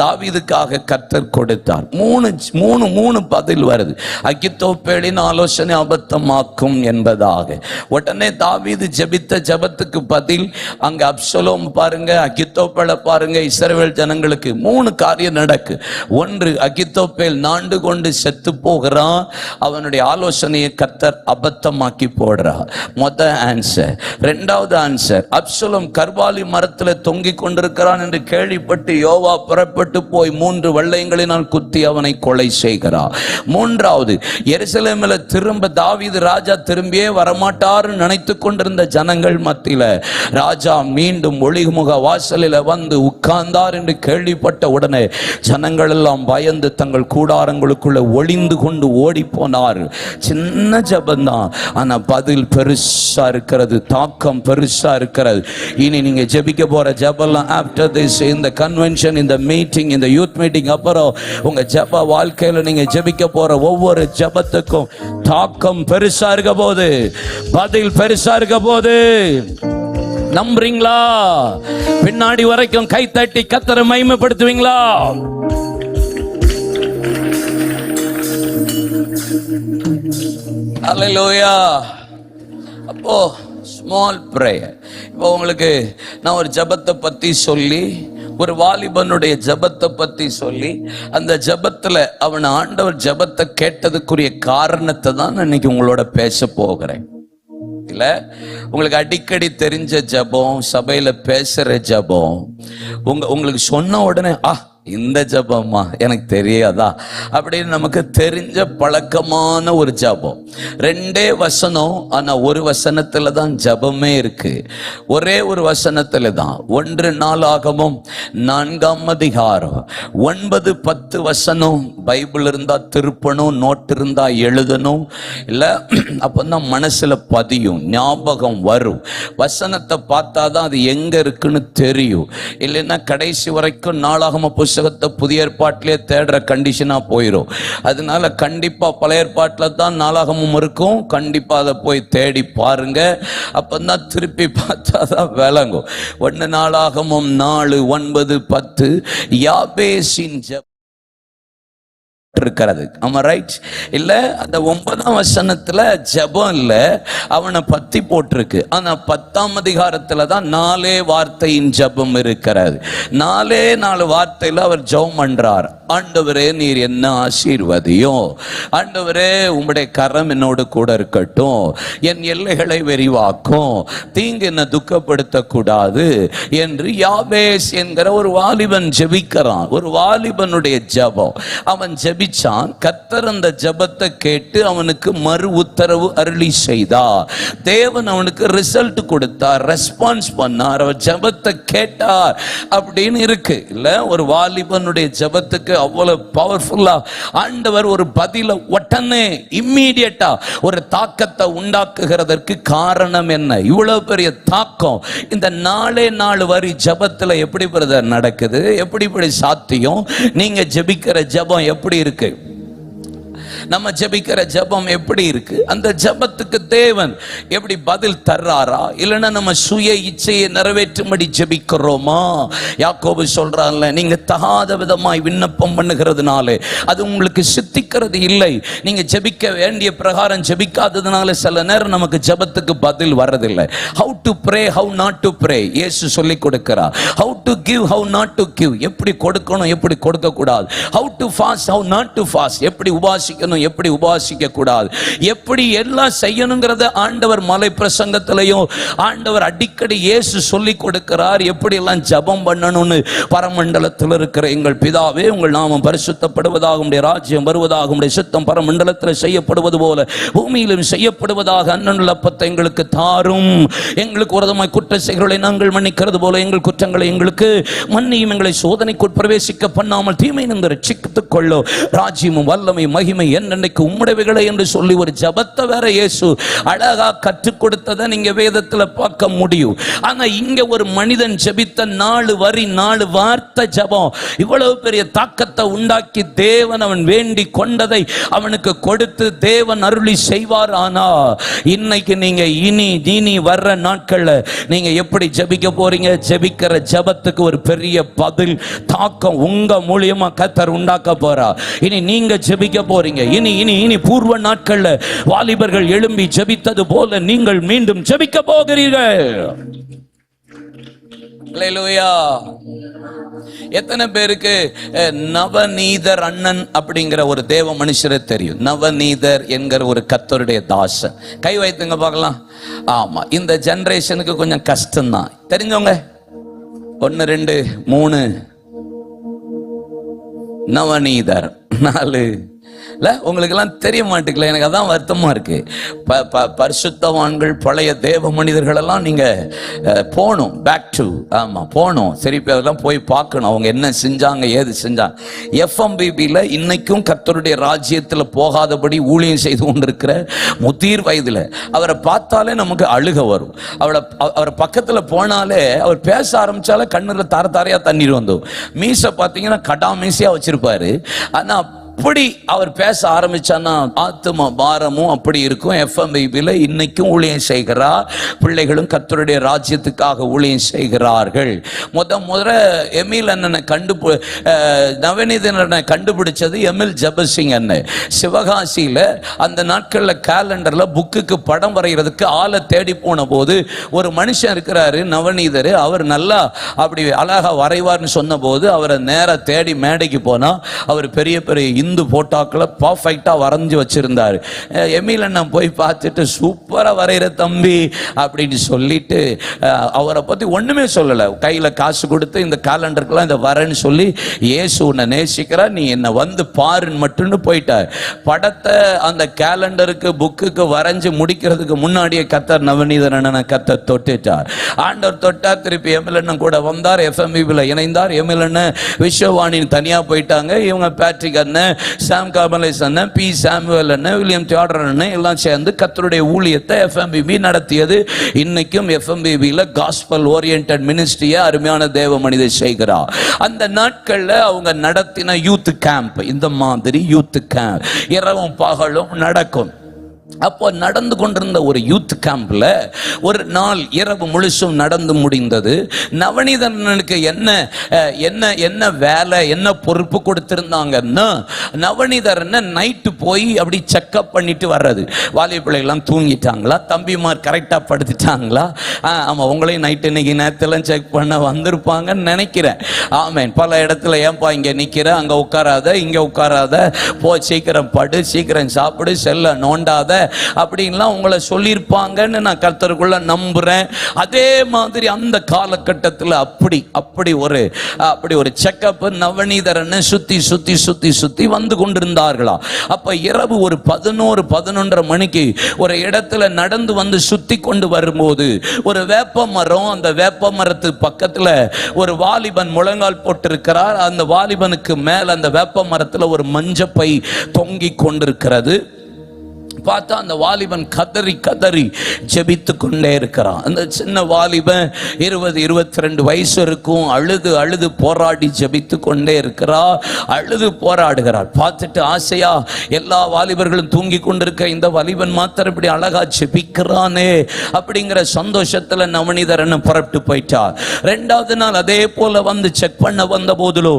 தாவீதுக்காக கர்த்தர் கொடுத்தார். 3 பதில் வருது. அகித்தோப்பேலின் ஆலோசனை அபத்தமாக்கும் என்பதாக. உடனே தாவீது ஜெபித்த ஜெபத்துக்கு பதில் அங்க அப்சலோம் பாருங்க, அகித்தோப்பேலை பாருங்க. இஸ்ரவேல் ஜனங்களுக்கு 3 காரியம் நடக்கு. 1, அகித்தோப்பேல் நாண்டு கொண்டு செத்து போகிறான். அவனுடைய ஆலோசனையை கர்த்தர் அபத்தமாக்கி போடுறார். முதல் ஆன்சர். 2வது ஆன்சர், அப்சலோம் கர்வாலி மரத்தில் தொங்கிக் கொண்டிருக்கிறான் என்று கேள்விப்பட்டு யோவா புறப்பட்டு போய் 3 வெள்ளையங்களினால் குத்தி அவனை கொலை செய்கிறார். 3வது, எருசலேமில் திரும்ப தாவீது ராஜா திரும்பியே வரமாட்டார் நினைத்து கொண்டிருந்த ஜனங்கள் மத்தியில ராஜா மீண்டும் ஒளிமுக வாசலில் வந்து உட்கார்ந்தார் என்று கேள்விப்பட்ட உடனே ஜனங்கள் எல்லாம் பயந்து தங்கள் கூடாரங்களுக்குள்ள ஒளிந்து கொண்டு ஓடி போனார். சின்ன ஜெபந்தான், ஆனா பதில் பெருசா இருக்கிறது, தாக்கம் பெருசா இருக்கிறது. இனி நீங்க ஜெபிக்க போற ஜெபம்லாம் ஆஃப்டர் திஸ், இந்த கன்வென்ஷன், இந்த மீட்டிங், இந்த யூத் மீட்டிங் அப்புறம் உங்க ஜெப வாழ்க்கையில நீங்க ஜெபிக்க போற ஒவ்வொரு ஜெபத்துக்கும் தாக்கம் பெருசா இருக்க போது, பதில் பெருசா இருக்க போது. நம்புறீங்களா? பின்னாடி வரைக்கும் கை தட்டி கர்த்தரை மகிமைப்படுத்துவீங்களா? அல்லேலூயா. அப்போ ஸ்மால் பிரேயர். இப்போ உங்களுக்கு நான் ஒரு ஜெபத்தை பத்தி சொல்லி, ஒரு வாலிபனுடைய ஜெபத்தை பத்தி சொல்லி, அந்த ஜெபத்துல அவன் ஆண்டவர் ஜெபத்தை கேட்டதுக்குரிய காரணத்தை தான் இன்னைக்கு உங்களோட பேச போகிறேன். இல்ல உங்களுக்கு அடிக்கடி தெரிஞ்ச ஜெபம், சபையில பேசுற ஜெபம், உங்களுக்கு சொன்ன உடனே இந்த ஜபமா எனக்கு தெரியாதா அப்படின்னு நமக்கு தெரிஞ்ச பழக்கமான ஒரு ஜபம். 2 வசனம், ஆனா ஒரு வசனத்துல தான் ஜபமே இருக்கு. ஒரே ஒரு வசனத்துல தான். 1 நாளாகமம் 4ஆம் அதிகாரம் 9-10 வசனம். பைபிள் இருந்தா திருப்பணும், நோட் இருந்தா எழுதணும். இல்ல அப்பதான் மனசுல பதியும், ஞாபகம் வரும். வசனத்தை பார்த்தாதான் அது எங்க இருக்குன்னு தெரியும். இல்லைன்னா கடைசி வரைக்கும் நாளாகம புத்தகத்தை புதிய ஏற்பாட்டிலே தேடுற கண்டிஷனா போயிடும். அதனால கண்டிப்பா பழைய ஏற்பாட்டில தான் நாளாகமும் இருக்கும். கண்டிப்பா அதை போய் தேடி பாருங்க. அப்பதான் திருப்பி பார்த்தாதான் விளங்கும். 1 நாளாகமும் 4:9-10 யாபேசின் ஜெபம் இருக்கிறது. ஆமா, ரைட்? இல்ல அந்த 9ஆம் வசனத்துல ஜெபம் இல்ல, அவனை பத்தி போட்டிருக்கு. ஆனா 10ஆம் அதிகாரத்துல தான் 4 வார்த்தையின் ஜெபம் இருக்கிறது. 4 வார்த்தையில அவர் ஜெபம் பண்றார். ஆண்டவரே நீர் என்ன ஆசீர்வதியும், ஆண்டவரே உம்முடைய கரம் என்னோடு கூட இருக்கட்டும், என் எல்லைகளை விரிவாக்கும், தீங்கு என்ன துக்கப்படுத்த கூடாது என்று யாபேஸ் என்கிற ஒரு வாலிபன் ஜெபிக்கிறான். ஒரு வாலிபனுடைய ஜெபம். அவன் ஜெபிச்சான். கர்த்தர் அந்த ஜெபத்தை கேட்டு அவனுக்கு மறு உத்தரவு அருளி செய்தார். தேவன் அவனுக்கு ரிசல்ட் கொடுத்தார், ரெஸ்பான்ஸ் பண்ணார், அவர் ஜெபத்தை கேட்டார் அப்படின்னு இருக்கு. இல்ல ஒரு வாலிபனுடைய ஜெபத்துக்கு அவ்வளவு பவர்ஃபுல்லா ஆண்டவர் ஒரு பதில உடனே இம்மீடியட்டா ஒரு தாக்கத்தை உண்டாக்குகிறதற்கு காரணம் என்ன? இவ்வளவு பெரிய தாக்கம் இந்த 4 வரி ஜெபத்துல எப்படி பிரதர் நடக்குது? எப்படி சாத்தியம்? நீங்க ஜெபிக்கிற ஜெபம் எப்படி இருக்கு? நம்ம ஜெபிக்கிற ஜெபம் எப்படி இருக்கு? அந்த ஜெபத்துக்கு தேவன் எப்படி பதில் தர்றாரா? இல்லைன்னா நம்ம சுய இச்சையை நிறைவேற்றும்படி ஜெபிக்கிறோமா? யாக்கோபு சொல்றான்ல, நீங்க தகாத விதமாய் விண்ணப்பம் பண்ணுகிறதுனால அது உங்களுக்கு சித்திக்கிறது இல்லை. நீங்க ஜெபிக்க வேண்டிய பிரகாரம் ஜெபிக்காததுனால சில நேரம் நமக்கு ஜெபத்துக்கு பதில் வரதில்லை. how to pray, how not to pray இயேசு சொல்லி கொடுக்கிறார். how to give, how not to give எப்படி கொடுக்கணும், எப்படி கொடுக்க கூடாது. how to fast, how not to fast எப்படி உபாசிக்கணும், எப்படி உபாசிக்க கூடாது, எப்படி எல்லாம் செய்யணுங்கிறத ஆண்டவர் மலை பிரசங்கத்திலையும் ஆண்டவர் அடிக்கடி இயேசு சொல்லி கொடுக்கிறார். எப்படி எல்லாம் ஜெபம் பண்ணணும்னு. பரமண்டலத்தில் இருக்கிற எங்கள் பிதாவே, உங்கள் நாமம் பரிசுத்தப்படுவதாக, உம்முடைய ராஜ்யம் வருவதாக, உம்முடைய சித்தம் பரமண்டலத்தில் செய்யப்படுவது போல பூமியிலும் செய்யப்படுவதாக. அன்னன்னுள்ள அப்பத்தை எங்களுக்கு தாரும், எங்களுக்கு விரோதமாய் குற்ற செயல்களை நாங்கள் மன்னிக்கிறது போல எங்கள் குற்றங்களை எங்களுக்கு மன்னியும், எங்களை சோதனைக்குள் பிரவேசிக்க பண்ணாமல் தீமை நின்று ரட்சித்துக் கொள்ளோ, ராஜ்யமும் வல்லமை மகிமை என்னன்னைக்கு உம்முடையவைகளை என்று சொல்லி ஒரு ஜபத்தை வேற இயேசு அழகா கற்றுக் கொடுத்ததை நீங்க வேதத்துல பார்க்க முடியும். ஆனா இங்க ஒரு மனிதன் ஜெபித்த 4 வரி 4 வார்த்தை ஜபம் இவ்வளவு பெரிய தாக்கத்தை உண்டாக்கி தேவன் அவன் வேண்டி கொண்டதை அவனுக்கு கொடுத்து தேவன் அருளி செய்வார். ஆனா இன்னைக்கு நீங்க இனி வர்ற நாட்கள்ல நீங்க எப்படி ஜெபிக்க போறீங்க? ஜெபிக்கிற ஜபத்துக்கு ஒரு பெரிய பதில் தாக்கம் உங்க மூலியமா கர்த்தர் உண்டாக்க போறா. இனி நீங்க ஜெபிக்க போறீங்க. இனி பூர்வ நாட்கள்ல வாலிபர்கள் எழும்பி ஜெபித்தது போல நீங்கள் மீண்டும் ஜெபிக்க போகிறீர்கள். அல்லேலூயா. எத்தனை பேருக்கு நவநீதர் அண்ணன் அப்படிங்கிற ஒரு தேவ மனுஷரை தெரியும்? நவநீதர் என்கிற ஒரு கர்த்தருடைய தாசன். கை வைத்துங்க பார்க்கலாம். ஆமா, இந்த ஜெனரேஷனுக்கு கொஞ்சம் கஷ்டம்தான். தெரிஞ்சவங்க 1 2 3 நவநீதர் 4 உங்களுக்கு எல்லாம் தெரிய மாட்டேங்கல. எனக்கு அதான் வருத்தமா இருக்கு. பரிசுத்தவான்கள் பழைய தேவ மனிதர்கள் எல்லாம் நீங்க போகணும், பேக் டு போகணும், திருப்பி அதெல்லாம் போய் பார்க்கணும் அவங்க என்ன செஞ்சாங்க, ஏது செஞ்சாங்க. FMBBல இன்னைக்கும் கர்த்தருடைய ராஜ்யத்தில் போகாதபடி ஊழியம் செய்து கொண்டிருக்கிற முதிர் வயதுல அவரை பார்த்தாலே நமக்கு அழுக வரும். அவர் பக்கத்துல போனாலே அவர் பேச ஆரம்பிச்சாலே கண்ணுல தார தாரையா தண்ணீர் வந்தோம். மீசை பார்த்தீங்கன்னா கடா மீசையா வச்சிருப்பாரு. ஆனா அப்படி அவர் பேச ஆரம்பிச்சான்னா ஆத்தும பாரமும் அப்படி இருக்கும். FMBல இன்னைக்கும் ஊழியம் செய்கிறார். பிள்ளைகளும் கர்த்தருடைய ராஜ்யத்துக்காக ஊழியம் செய்கிறார்கள். முத எமில் அண்ணனை நவநீதனை கண்டுபிடிச்சது எமில் ஜபசிங் அண்ணன். சிவகாசியில அந்த நாட்கள்ல கேலண்டர்ல புக்குக்கு படம் வரைகிறதுக்கு ஆளை தேடி போன போது ஒரு மனுஷன் இருக்கிறாரு நவநீதர், அவர் நல்லா அப்படி அழகா வரைவார்னு சொன்ன போது அவரை நேரா தேடி மேடைக்கு போனா அவர் பெரிய பெரிய இந்து போட்டோக்களை பர்ஃபெக்டா வரைஞ்சு வச்சிருந்தாரு. எமில் அண்ணன் போய் பார்த்துட்டு சூப்பரா வரைகிற தம்பி அப்படின்னு சொல்லிட்டு அவரை பத்தி ஒண்ணுமே சொல்லல. கையில காசு கொடுத்து இந்த கேலண்டருக்குலாம் இந்த வரேன்னு சொல்லி இயேசு உன்னை நேசிக்கிறா நீ என்ன வந்து பாருன்னு மட்டும்னு போயிட்டார். படத்தை அந்த கேலண்டருக்கு புக்குக்கு வரைஞ்சு முடிக்கிறதுக்கு முன்னாடியே கர்த்தர் நவநீதன் அண்ணனை கர்த்தர் தொட்டுட்டார். ஆண்டவர் தொட்டார். திருப்பி எமில் அண்ணன் கூட வந்தார். FMBல இணைந்தார். எமில் அண்ணன் விஸ்வவாணின்னு தனியா போயிட்டாங்க. இவங்க பேட்ரிக் அண்ணன், சாம் கார்மலைஸ் அண்ணன், பி சாமுவேல் அண்ணன், வில்லியம் தியோடர் அண்ணன் எல்லாம் சேர்ந்து கர்த்தருடைய ஊழியத்தை FMBB நடத்தியது. இன்னைக்கும் FMBBல காஸ்பல் ஓரியன்டட் மினிஸ்ட்ரியை அருமையான தேவ மனிதர் செய்கிறார். அந்த நாட்கள்ல அவங்க நடத்தின யூத் கேம்ப், இந்த மாதிரி யூத் கேம்ப் இரவும் பகலும் நடக்கும். அப்போ நடந்து கொண்டிருந்த ஒரு யூத் கேம்ப்ல ஒரு நாள் இரவு முழுசும் நடந்து முடிந்தது. நவநீதனுக்கு என்ன வேலை, என்ன பொறுப்பு கொடுத்திருந்தாங்கன்னா, நவநீதரனை நைட்டு போய் அப்படி செக்அப் பண்ணிட்டு வர்றது. வாலிப பிள்ளைகள்லாம் தூங்கிட்டாங்களா, தம்பிமார் கரெக்டா படுத்துட்டாங்களா, ஆமா உங்களையும் நைட்டு இன்னைக்கு நேரத்தெல்லாம் செக் பண்ண வந்திருப்பாங்கன்னு நினைக்கிறேன். ஆமேன். பல இடத்துல ஏன்பா இங்க நிக்கிற, அங்க உட்காராத, இங்க உட்காராத, போ சீக்கிரம் படு, சீக்கிரம் சாப்பிடு, செல்ல நோண்டாத அப்படின்லாம் உங்களை சொல்லியிருப்பாங்கன்னு நான் கர்த்தருக்குள்ள நம்புறேன். அதே மாதிரி அந்த காலகட்டத்தில் அப்படி ஒரு செக்கப் நவநீதரனை சுத்தி வந்து கொண்டிருந்தார்களா. அப்ப இரவு ஒரு 11-11:30 மணிக்கு ஒரு இடத்துல நடந்து வந்து சுத்தி கொண்டு வரும்போது ஒரு வேப்ப மரம், அந்த வேப்ப மரத்து பக்கத்துல ஒரு வாலிபன் முழங்கால் போட்டிருக்கிறார். அந்த வாலிபனுக்கு மேல அந்த வேப்ப மரத்துல ஒரு மஞ்சப்பை தொங்கி கொண்டிருக்கிறது. பார்த்தா அந்த வாலிபன் கதறி ஜெபித்து கொண்டே இருக்கிறான். அந்த சின்ன வாலிபன் 20-22 வயசு இருக்கும். அழுது போராடி ஜெபித்து கொண்டே இருக்கிறார். அழுது போராடுகிறார். பார்த்துட்டு ஆசையா எல்லா வாலிபர்களும் தூங்கி கொண்டிருக்க இந்த வாலிபன் மாத்திரம் இப்படி அழகா ஜெபிக்கிறானே அப்படிங்கிற சந்தோஷத்துல நவநீதரன் புறப்பட்டு போயிட்டார். 2வது நாள் அதே போல வந்து செக் பண்ண வந்த போதிலோ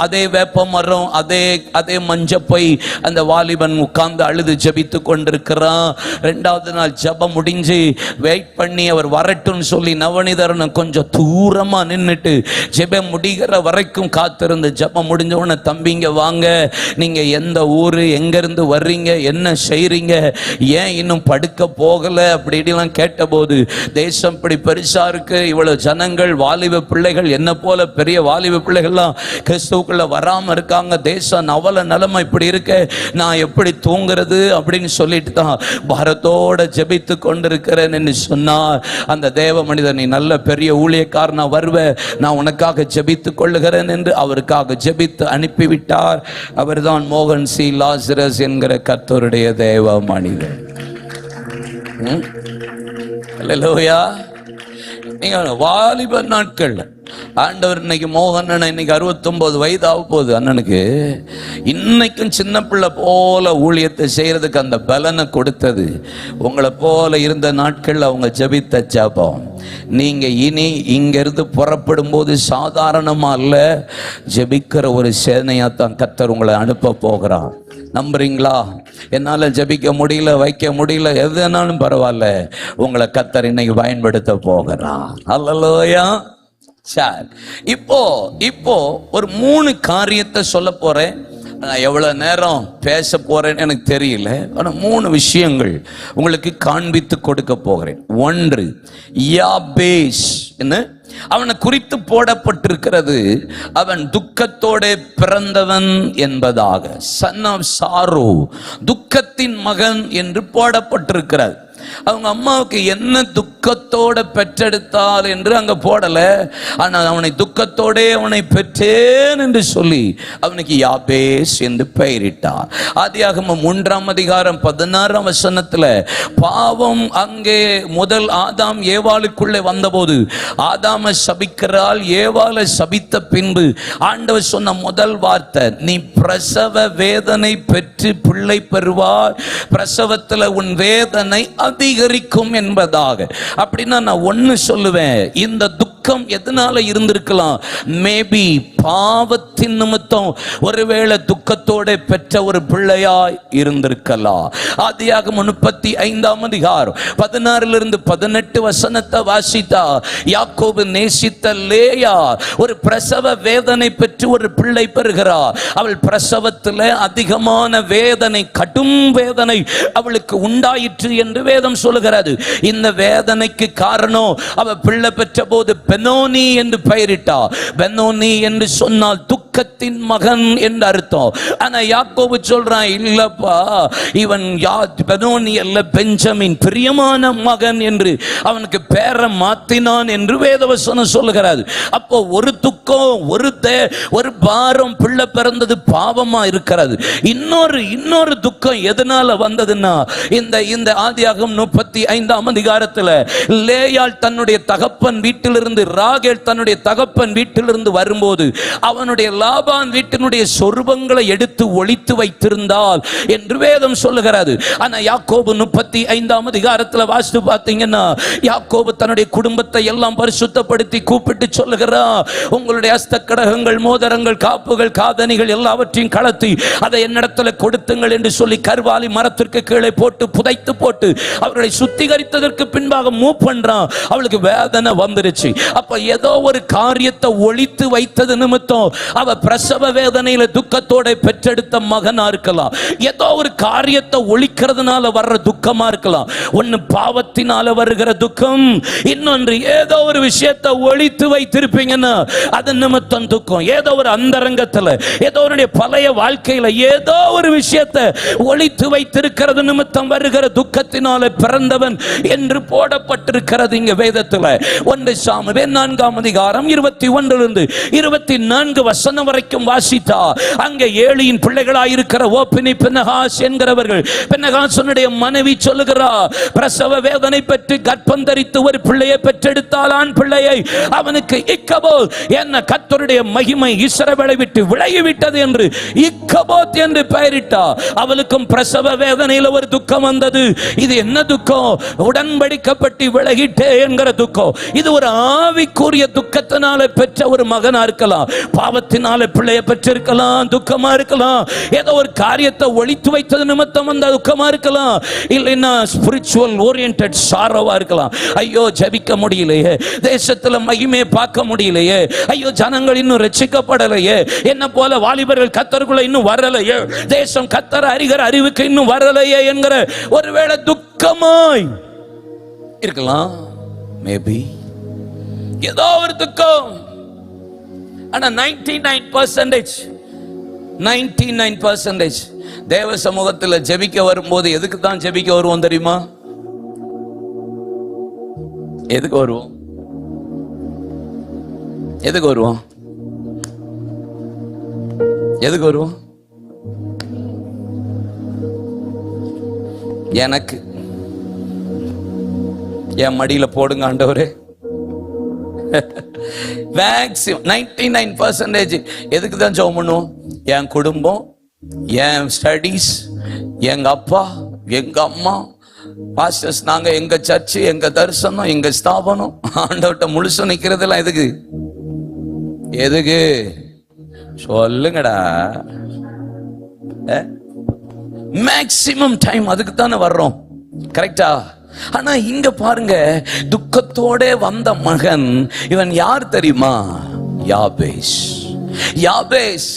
அதே வேப்ப மரம், அதே மஞ்சப்பை, அந்த வாலிபன் உட்கார்ந்து அழுது ஜெபித்து கொண்டிருக்கிறான். 2வது நாள் ஜெபம் முடிஞ்சு வெயிட் பண்ணி அவர் வரட்டும்னு சொல்லி நவநீதரன் கொஞ்சம் தூரமா நின்னுட்டு ஜெபம் முடிகிற வரைக்கும் காத்திருந்து, ஜெபம் முடிஞ்ச உடனே தம்பிங்க வாங்க, நீங்க எந்த ஊரு, எங்க இருந்து வர்றீங்க, என்ன செய்றீங்க, ஏன் இன்னும் படுக்க போகல அப்படிலாம் கேட்டபோது, தேசம் இப்படி பெருசா இருக்கு, இவ்வளவு ஜனங்கள், வாலிப பிள்ளைகள், என்ன போல பெரிய வாலிப பிள்ளைகள்லாம் கிறிஸ்துவுக்குள்ள வராம இருக்காங்க, தேசம் அவல நிலைமை இப்படி இருக்கு, நான் எப்படி தூங்குறது அப்படின்னு சொல்லிட்டு தான் பாரத்தோட ஜெபித்து கொண்டிருக்கிறேன் என்று சொன்னார். அந்த தேவ மனிதன், நீ நல்ல பெரிய ஊழியக்காரனா வருவ, நான் உனக்காக ஜெபித்துக் கொள்ளுகிறேன் என்று அவருக்காக ஜெபித்து அனுப்பிவிட்டார். அவர்தான் மோகன் சி லாசரஸ் என்கிற கர்த்தருடைய தேவ மனிதன். அல்லேலூயா. நீங்க வாலிப நாட்கள் ஆண்டவர் இன்னைக்கு மோகன் இன்னைக்கு 69 வயது ஆக போகுது அண்ணனுக்கு. இன்னைக்கும் சின்ன பிள்ளை போல ஊழியத்தை செய்யறதுக்கு அந்த பலனை கொடுத்தது உங்களை போல இருந்த நாட்கள் அவங்க ஜெபித்த ஜெபம். நீங்க இனி இங்க இருந்து புறப்படும் போது சாதாரணமா அல்ல, ஜெபிக்கிற ஒரு சேனையாத்தான் கர்த்தர் உங்களை அனுப்ப போகிறான். நம்புறீங்களா? என்னால ஜெபிக்க முடியல, வைக்க முடியல, எதுனாலும் பரவாயில்ல, உங்களை கர்த்தர் இன்னைக்கு பயன்படுத்த போகிறான். அல்லேலூயா. சரி, இப்போ ஒரு 3 காரியத்தை சொல்ல போறேன். நான் எவ்வளவு நேரம் பேச போறேன்னு எனக்கு தெரியல. ஆனா 3 விஷயங்கள் உங்களுக்கு காண்பித்து கொடுக்க போகிறேன். 1, யாபேஸ் என்ன அவனை குறித்து போடப்பட்டிருக்கிறது, அவன் துக்கத்தோட பிறந்தவன் என்பதாக. சன் ஆஃப் சாரோ, துக்கத்தின் மகன் என்று போடப்பட்டிருக்கிறது. அவங்க அம்மாவுக்கு என்ன துக்கம் துக்கத்தோட பெற்றெடுத்தால் என்று அங்க போடல. ஆனால் அவனை துக்கத்தோடே அவனை பெற்றேன் என்று சொல்லி அவனுக்கு யாபேஸ் என்று பெயரிட்டார். ஆதியாகமம் 3:16 பாவம் அங்கே முதல் ஆதாம் ஏவாளுக்குள்ளே வந்தபோது ஆதாமை சபிக்கிறாள். ஏவாளை சபித்த பின்பு ஆண்டவர் சொன்ன முதல் வார்த்தை, நீ பிரசவ வேதனை பெற்று பிள்ளை பெறுவாய், பிரசவத்தில் உன் வேதனை அதிகரிக்கும் என்பதாக. அப்படின்னா நான் ஒன்னு சொல்லுவேன், இந்த துக்கம் எதனால இருந்திருக்கலாம்? மேபி பாவத்தின் நிமித்தம் ஒருவேளை துக்கத்தோட பெற்ற ஒரு பிள்ளையாய் இருந்திருக்கலாம். ஆதியாகமம் 35:16 வாசித்தா, யாக்கோபு நேசித்த லேயா ஒரு பிரசவ வேதனை பெற்று ஒரு பிள்ளை பெறுகிறார். அவள் பிரசவத்தில் அதிகமான வேதனை, கடும் வேதனை அவளுக்கு உண்டாயிற்று என்று வேதம் சொல்லுகிறது. இந்த வேதனைக்கு காரணம் அவள் பிள்ளை பெற்ற போது பெனோனி என்று பெயரிட்டார். பெனோனி என்று சொன்னால் துக்கத்தின் மகன் என்று அர்த்தம். ஆனா யாக்கோபு சொல்றான், இல்லப்பா இவன் பெனோனி அல்ல, பெஞ்சமின், பிரியமான மகன் என்று அவனுக்கு பேரை மாத்தினான் என்று வேதவசனம் சொல்லுகிறது. அப்போ ஒரு துக்கம், ஒரு பாரம், பிள்ளை பிறந்தது பாவமா இருக்கிறது. இன்னொரு துக்கம் எதனால வந்ததுன்னா, இந்த ஆதியாகமம் 35 லேயாள் தன்னுடைய தகப்பன் வீட்டிலிருந்து, ராகேல் தன்னுடைய தகப்பன் வீட்டிலிருந்து வரும்போது அவனுடைய லாபான் வீட்டினுடைய சொருபங்களை எடுத்து ஒளித்து வைத்திருந்தால் என்று வேதம் சொல்லுகிறது. ஆனா யாக்கோபு 35 வாசித்து பார்த்தீங்கன்னா, யாக்கோபு தன்னுடைய குடும்பத்தை எல்லாம் பரிசுத்தப்படுத்தி கூப்பிட்டு சொல்லுகிறான், உங்களுடைய அஸ்த கடகங்கள், மோதிரங்கள், காப்புகள், காதணிகள் எல்லாவற்றையும் கலத்தி அதை என்னிடத்தில் கொடுத்துங்கள் என்று சொல்லி கர்வாலி மரத்திற்கு கீழே போட்டு புதைத்து போட்டு அவர்களை சுத்திகரித்ததற்கு பின்பாக மூவ் பண்றான். அவளுக்கு வேதனை வந்துருச்சு. அப்ப ஏதோ ஒரு காரியத்தை ஒளித்து வைத்தது நிமித்தம் அவ பிரசவ வேதனையில துக்கத்தோட பெற்றெடுத்த மகனா இருக்கலாம். ஏதோ ஒரு காரியத்தை ஒளிக்கிறதுனால வர்ற துக்கமா இருக்கலாம். ஒன்னு பாவத்தினால வருகிற துக்கம், இன்னொன்று ஏதோ ஒரு விஷயத்தை ஒளித்து வைத்திருப்பீங்கன்னா அது நிமித்தம் துக்கம். ஏதோ ஒரு அந்தரங்கத்துல, ஏதோ ஒரு பழைய வாழ்க்கையில ஏதோ ஒரு விஷயத்தை ஒளித்து வைத்திருக்கிறது நிமித்தம் வருகிற துக்கத்தினால பிறந்தவன் என்று போடப்பட்டிருக்கிறது இங்க வேதத்துல. 1 சாமுவேல் 4:21-24 வரைக்கும் வாசித்தா, அங்கே ஏலியின் பிள்ளைகளாயிருக்கிற ஓப்னி, பினெகாஸ் என்கிறவர்கள், பினெகாசனுடைய மனைவி சொல்லுகிறார், பிரசவ வேதனை பெற்று கர்ப்பம் தரித்து ஒரு பிள்ளையை பெற்றெடுத்தால், ஆண் பிள்ளையை, அவனுக்கு இக்கபோத் என்ன கர்த்தருடைய மகிமை இஸ்ரவேலை விட்டு விலகிவிட்டது என்று இக்கபோத் என்று பெயரிட்டார். அவளுக்கும் பிரசவ வேதனையில் ஒரு துக்கம் வந்தது. இது என்ன துக்கம்? உடன்படிக்கப்பட்டு விலகிட்டே என்கிற துக்கம். இது ஒரு ஆவிக்குரிய துக்கத்தினால பெற்ற ஒரு மகனா இருக்கலாம், பாவத்தினால பிள்ளைய பெற்றிருக்கலாம், துக்கமா இருக்கலாம். ஏதோ ஒரு காரியத்தை ஒளித்து வைத்தது நிமித்தம் வந்த துக்கமா இருக்கலாம். இல்லைன்னா ஸ்பிரிச்சுவல் ஓரியன்டட் சாரோவா இருக்கலாம். ஐயோ ஜெபிக்க முடியலையே, தேசத்துல மகிமையை பார்க்க முடியலையே, ஐயோ ஜனங்கள் இன்னும் ரட்சிக்கப்படலையே, என்ன போல வாலிபர்கள் கர்த்தருக்குள்ள இன்னும் வரலையே, தேசம் கர்த்தரை அறிகிற அறிவுக்கு இன்னும் வரலையே என்கிற ஒருவேளை துக்கமாய் இருக்கலாம். மேபி ஏதோ ஒரு துக்கம். ஆனா 99% தேவ சமூகத்தில் ஜெபிக்க வரும்போது எதுக்கு தான் ஜெபிக்க வருவோம் தெரியுமா? எதுக்கு வருவோம்? எதுக்கு வருவோம்? எதுக்கு வருவோம்? எனக்கு என் மடியில போடுங்க ஆண்டவரே. மேக்ஸிமம் 99% எதுக்கு தான் ஜெபம் பண்ணுவோம்? என் குடும்பம், என் ஸ்டடீஸ், எங்க அப்பா, எங்க அம்மா, பாஸ்டர்ஸ், நாங்க, எங்க சர்ச்சு, எங்க தரிசனம், எங்க ஸ்தாபனம், ஆண்டவர்கிட்ட முழுசு நிக்கிறதெல்லாம் எதுக்கு? எதுக்கு சொல்லுங்கடா. மேக்சிமம் டைம் அதுக்கு தானே வர்றோம், கரெக்டா? ஆனா இங்க பாருங்க, துக்கத்தோட வந்த மகன் இவன் யார் தெரியுமா? யாபேஸ். யாபேஸ்.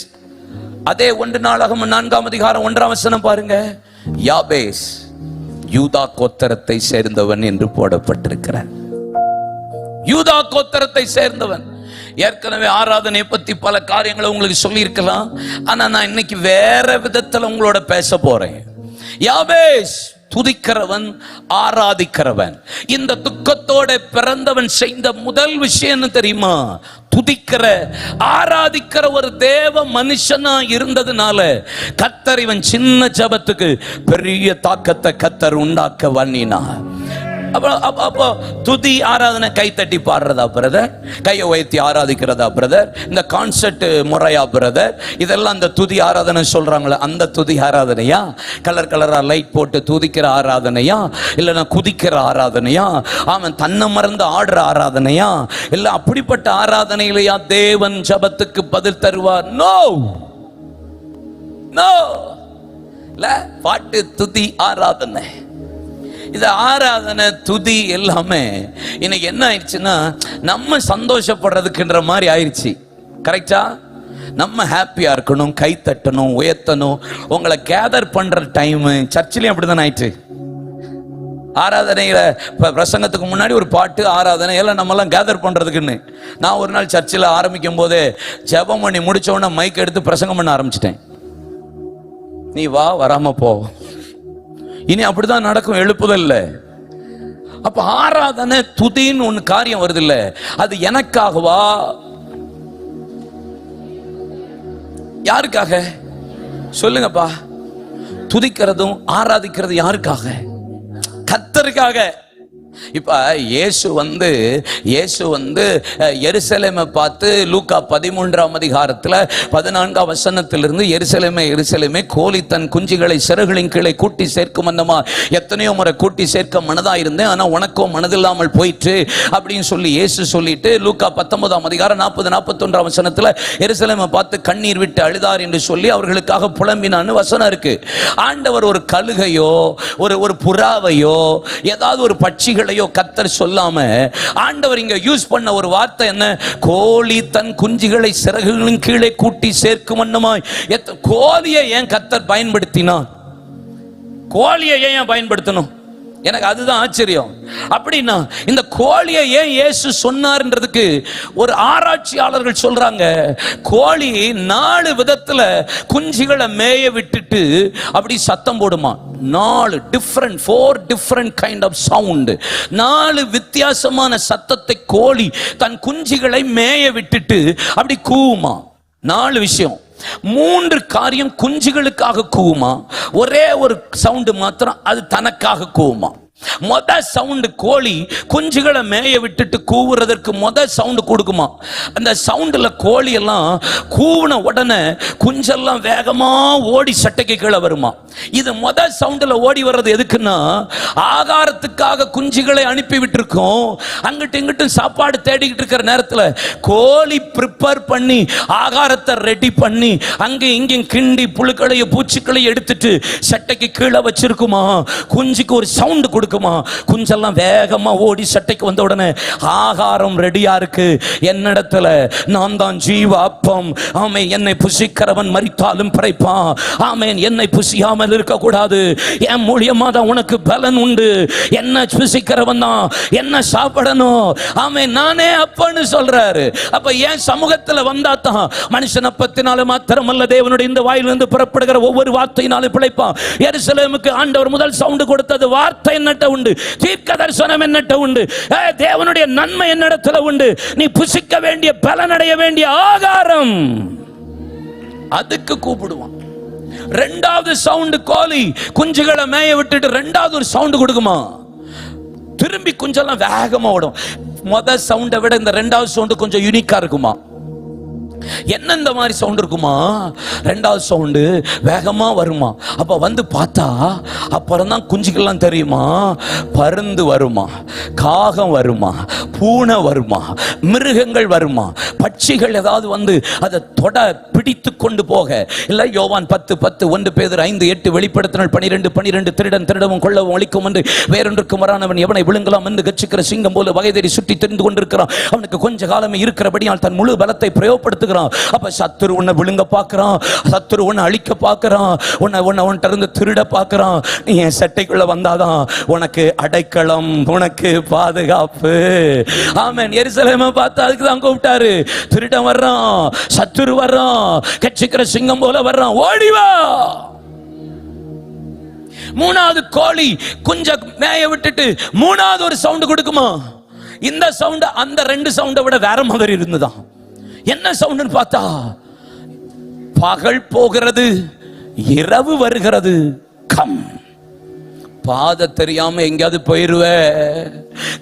அதே 1 நாளாகமம் 4:1 பாருங்க. யாபேஸ் யூதா கோத்திரத்தை சேர்ந்தவன் என்று போடப்பட்டிருக்கிறார். யூதா கோத்திரத்தை சேர்ந்தவன். ஏற்கனவே ஆராதனை பத்தி பல காரியங்களை உங்களுக்கு சொல்லி இருக்கலாம். ஆனா நான் இன்னைக்கு வேற விதத்துல உங்களோட பேச போறேன். யாபேஸ் துதிக்கிறவன், ஆராதிக்கிறவன். இந்த துக்கத்தோட பிறந்தவன் செய்த முதல் விஷயம் என்ன தெரியுமா? துதிக்கிற, ஆராதிக்கிற ஒரு தேவ மனுஷனா இருந்ததுனால கர்த்தர் இவன் சின்ன ஜெபத்துக்கு பெரிய தாக்கத்தை கர்த்தர் உண்டாக்க வண்ணினார். அப்போ துதி ஆராதனை கை தட்டி பாடுறதா பிரதர்? கையை உயர்த்தி ஆராதிக்கிறதா பிரதர்? இந்த கான்சர்ட் முறையா பிரதர்? இதெல்லாம் அந்த துதி ஆராதனை சொல்றாங்களே, அந்த துதி ஆராதனையா? கலர் கலரா லைட் போட்டு துதிக்கிற ஆராதனையா? இல்லைன்னா குதிக்கிற ஆராதனையா? அவன் தன்னை மறந்து ஆடுற ஆராதனையா? இல்ல அப்படிப்பட்ட ஆராதனையிலையா தேவன் ஜெபத்துக்கு பதில் தருவார்? No no. இல்ல பாட்டு, துதி, ஆராதனை. இது ஆராதனை, துதி எல்லாமே இன்னைக்கு என்ன ஆயிடுச்சுன்னா நம்ம சந்தோஷப்படுறதுக்குன்ற மாதிரி ஆயிடுச்சு. கரெக்டா? நம்ம ஹாப்பியா இருக்கணும், கை தட்டணும், உயர்த்தணும். உங்களை கேதர் பண்ற டைம் சர்ச்சிலையும் அப்படிதான் ஆயிடுச்சு. ஆராதனையில பிரசங்கத்துக்கு முன்னாடி ஒரு பாட்டு, ஆராதனை எல்லாம் நம்ம எல்லாம் கேதர் பண்றதுக்குன்னு. நான் ஒரு நாள் சர்ச்சில் ஆரம்பிக்கும் போதே ஜெபம் பண்ணி முடிச்ச உடனே மைக் எடுத்து பிரசங்கம் பண்ண ஆரம்பிச்சிட்டேன். நீ வா, வராம போ. இனி அப்படிதான் நடக்கும் எழுப்புதல்ல. அப்ப ஆராதனை, துதின்னு ஒண்ணு காரியம் வருது இல்ல, அது எனக்காகவா? யாருக்காக சொல்லுங்கப்பா? துதிக்கிறதும் ஆராதிக்கிறது யாருக்காக? கர்த்தருக்காக. இப்ப இயேசு வந்து எருசலேமை பார்த்து லூக்கா 13ஆம் அதிகாரத்துல 14ஆம் வசனத்திலிருந்து, எருசலேமே எருசலேமே, கோழி தன் குஞ்சுகளை சிறகுகளின் கீழே கூட்டி சேர்க்கும் அந்தமா எத்தனையோ முறை கூட்டி சேர்க்க மனதா இருந்தேன், ஆனா உனக்கோ மனதில்லாமல் போயிற்று அப்படின்னு சொல்லி இயேசு சொல்லிட்டு லூக்கா 19ஆம் அதிகாரம் 40-41ஆம் வசனத்துல எருசலேமை பார்த்து கண்ணீர் விட்டு அழுதார் என்று சொல்லி அவர்களுக்காக புலம்பினான்னு வசனம் இருக்கு. ஆண்டவர் ஒரு கழுகையோ ஒரு புறாவையோ ஏதாவது ஒரு பட்சிகள் கர்த்தர் சொல்லாம ஆண்டவர் இங்க யூஸ் பண்ண ஒரு வார்த்தை என்ன? கோழி தன் குஞ்சுகளை சிறகுகளின் கீழே கூட்டி சேர்க்கும் வண்ணமாய். கோழியை ஏன் கர்த்தர் பயன்படுத்தினார்? கோழியை ஏன் பயன்படுத்தணும்? எனக்கு அதுதான் ஆச்சரியம். அப்படின்னா இந்த கோழியை ஏன் இயேசு சொன்னார்ன்றதுக்கு ஒரு ஆராய்ச்சியாளர்கள் சொல்றாங்க, கோழி 4 விதத்துல குஞ்சுகளை மேய விட்டுட்டு அப்படி சத்தம் போடுமா. 4 different kind of sound. 4 வித்தியாசமான சத்தத்தை கோழி தன் குஞ்சுகளை மேய விட்டுட்டு அப்படி கூவுமா. 4 விஷயம். 3 காரியம் குஞ்சுகளுக்காக கூவுமா, ஒரே ஒரு சவுண்டு மாத்திரம் அது தனக்காக கூவுமா. மொத சவுண்ட் கோழி குஞ்சுகளை மேய விட்டுட்டு கூவுறதற்கு மொத சவுண்ட் கொடுக்குமா. அந்த சவுண்ட்ல கோழி எல்லாம் கூவுன உடனே குஞ்செல்லாம் வேகமா ஓடி சட்டைக்கு கீழே வருமா. இது மொத சவுண்ட்ல ஓடி வர்றது எதுக்குன்னா, ஆகாரத்துக்காக குஞ்சுகளை அனுப்பி விட்டுருக்கோம். அங்கிட்டு இங்கிட்டு சாப்பாடு தேடிக்கிட்டு இருக்கிற நேரத்துல கோழி ப்ரிப்பேர் பண்ணி ஆகாரத்தை ரெடி பண்ணி அங்கே இங்கேயும் கிண்டி புழுக்களையும் பூச்சிக்களையும் எடுத்துட்டு சட்டைக்கு கீழே வச்சிருக்குமா. குஞ்சுக்கு ஒரு சவுண்ட் கொடுக்குமா. குஞ்செல்லாம் வேகமா ஓடி சட்டைக்கு வந்த உடனே ஆகாரம் ரெடியா இருக்கு. என்னிடத்துல நான் தான் ஜீவ அப்பம். ஆமென். என்னை புசிக்கிறவன் மரித்தாலும் பிழைப்பான். ஆமென். என்னை புசியாமல் இருக்க கூடாது. என் மூலியமா தான் உனக்கு பலன் உண்டு. என்ன புசிக்கிறவன் தான் என்ன சாப்பிடணும். ஆமென். நானே அப்பன்னு சொல்றாரு. அப்ப என் சமூகத்துல வந்தா தான் மனுஷன் அப்பத்தினால மாத்திரமல்ல தேவனுடைய இந்த வாயிலிருந்து புறப்படுகிற ஒவ்வொரு வார்த்தையினாலும் பிழைப்பான். எருசலேமுக்கு ஆண்டவர் முதல் சவுண்ட் கொடுத்தது வார்த்தை என்னட்ட உண்டு, தீர்க்க தரிசனம் என்னட்ட உண்டு, தேவனுடைய நன்மை என்னிடத்துல உண்டு. நீ புசிக்க வேண்டிய பலன் அடைய வேண்டிய ஆகாரம், அதுக்கு கூப்பிடுவான். 2வது சவுண்ட் கோழி குஞ்சுகளை மேய விட்டுட்டு 2வது ஒரு சவுண்ட் கொடுக்குமா. திரும்பி குஞ்செல்லாம் வேகமா ஓடும். மொத சவுண்டை விட இந்த 2வது சவுண்ட் கொஞ்சம் யூனிக்கா இருக்குமா. என்ன இந்த மாதிரி சவுண்ட் இருக்குமா. 2வது சவுண்டு வேகமா வருமா. அப்ப வந்து பார்த்தா அப்புறம் தான் குஞ்சுக்கெல்லாம் தெரியுமா, பருந்து வருமா, காகம் வருமா, பூனை வருமா, மிருகங்கள் வருமா, பட்சிகள் ஏதாவது வந்து அதை தொட பிடித்து கொண்டு போக. இல்ல யோவான் 10:10, 1 பேதுரு 5:8, வெளிப்படுத்தினால் 12:12, திருடன் திருடவும் கொள்ளவும் ஒழிக்கும் என்று வேறொன்றுக்கும் வரானவன் எவனை விழுங்கலாம் என்று கட்சிக்கிற சிங்கம் போல வகை தேடி சுற்றி தெரிந்து கொண்டிருக்கிறான். அவனுக்கு கொஞ்ச காலமே இருக்கிறபடியால் தன் முழு பலத்தை பிரயோகப்படுத்துகிறான். அப்ப சத்துரு உன்னை விழுங்க பார்க்கிறான், சத்துரு உன்னை அழிக்க பார்க்கிறான், உன்கிட்ட இருந்து திருட பார்க்கிறான். நீ என் சட்டைக்குள்ள வந்தாதான் உனக்கு அடைக்கலம், உனக்கு பாதுகாப்பு. ஆமென். எருசலேமை பார்த்து அதுக்கு தான் கூப்பிட்டாரு. திருடன் வர்றான், சத்துரு வர்றான், கட்சிக்கிற சிங்கம் போல வர்றான், ஓடிவா. மூணாவது கோழி குஞ்ச மேய விட்டுட்டு மூணாவது ஒரு சவுண்ட் கொடுக்குமா? இந்த சவுண்ட் அந்த ரெண்டு சவுண்டை விட வேற மாதிரி இருந்துதான். என்ன சவுண்டுன்னு பார்த்தா, பகல் போகிறது, இரவு வருகிறது, கம். பாத தெரியாம எங்கேயாவது போயிருவ,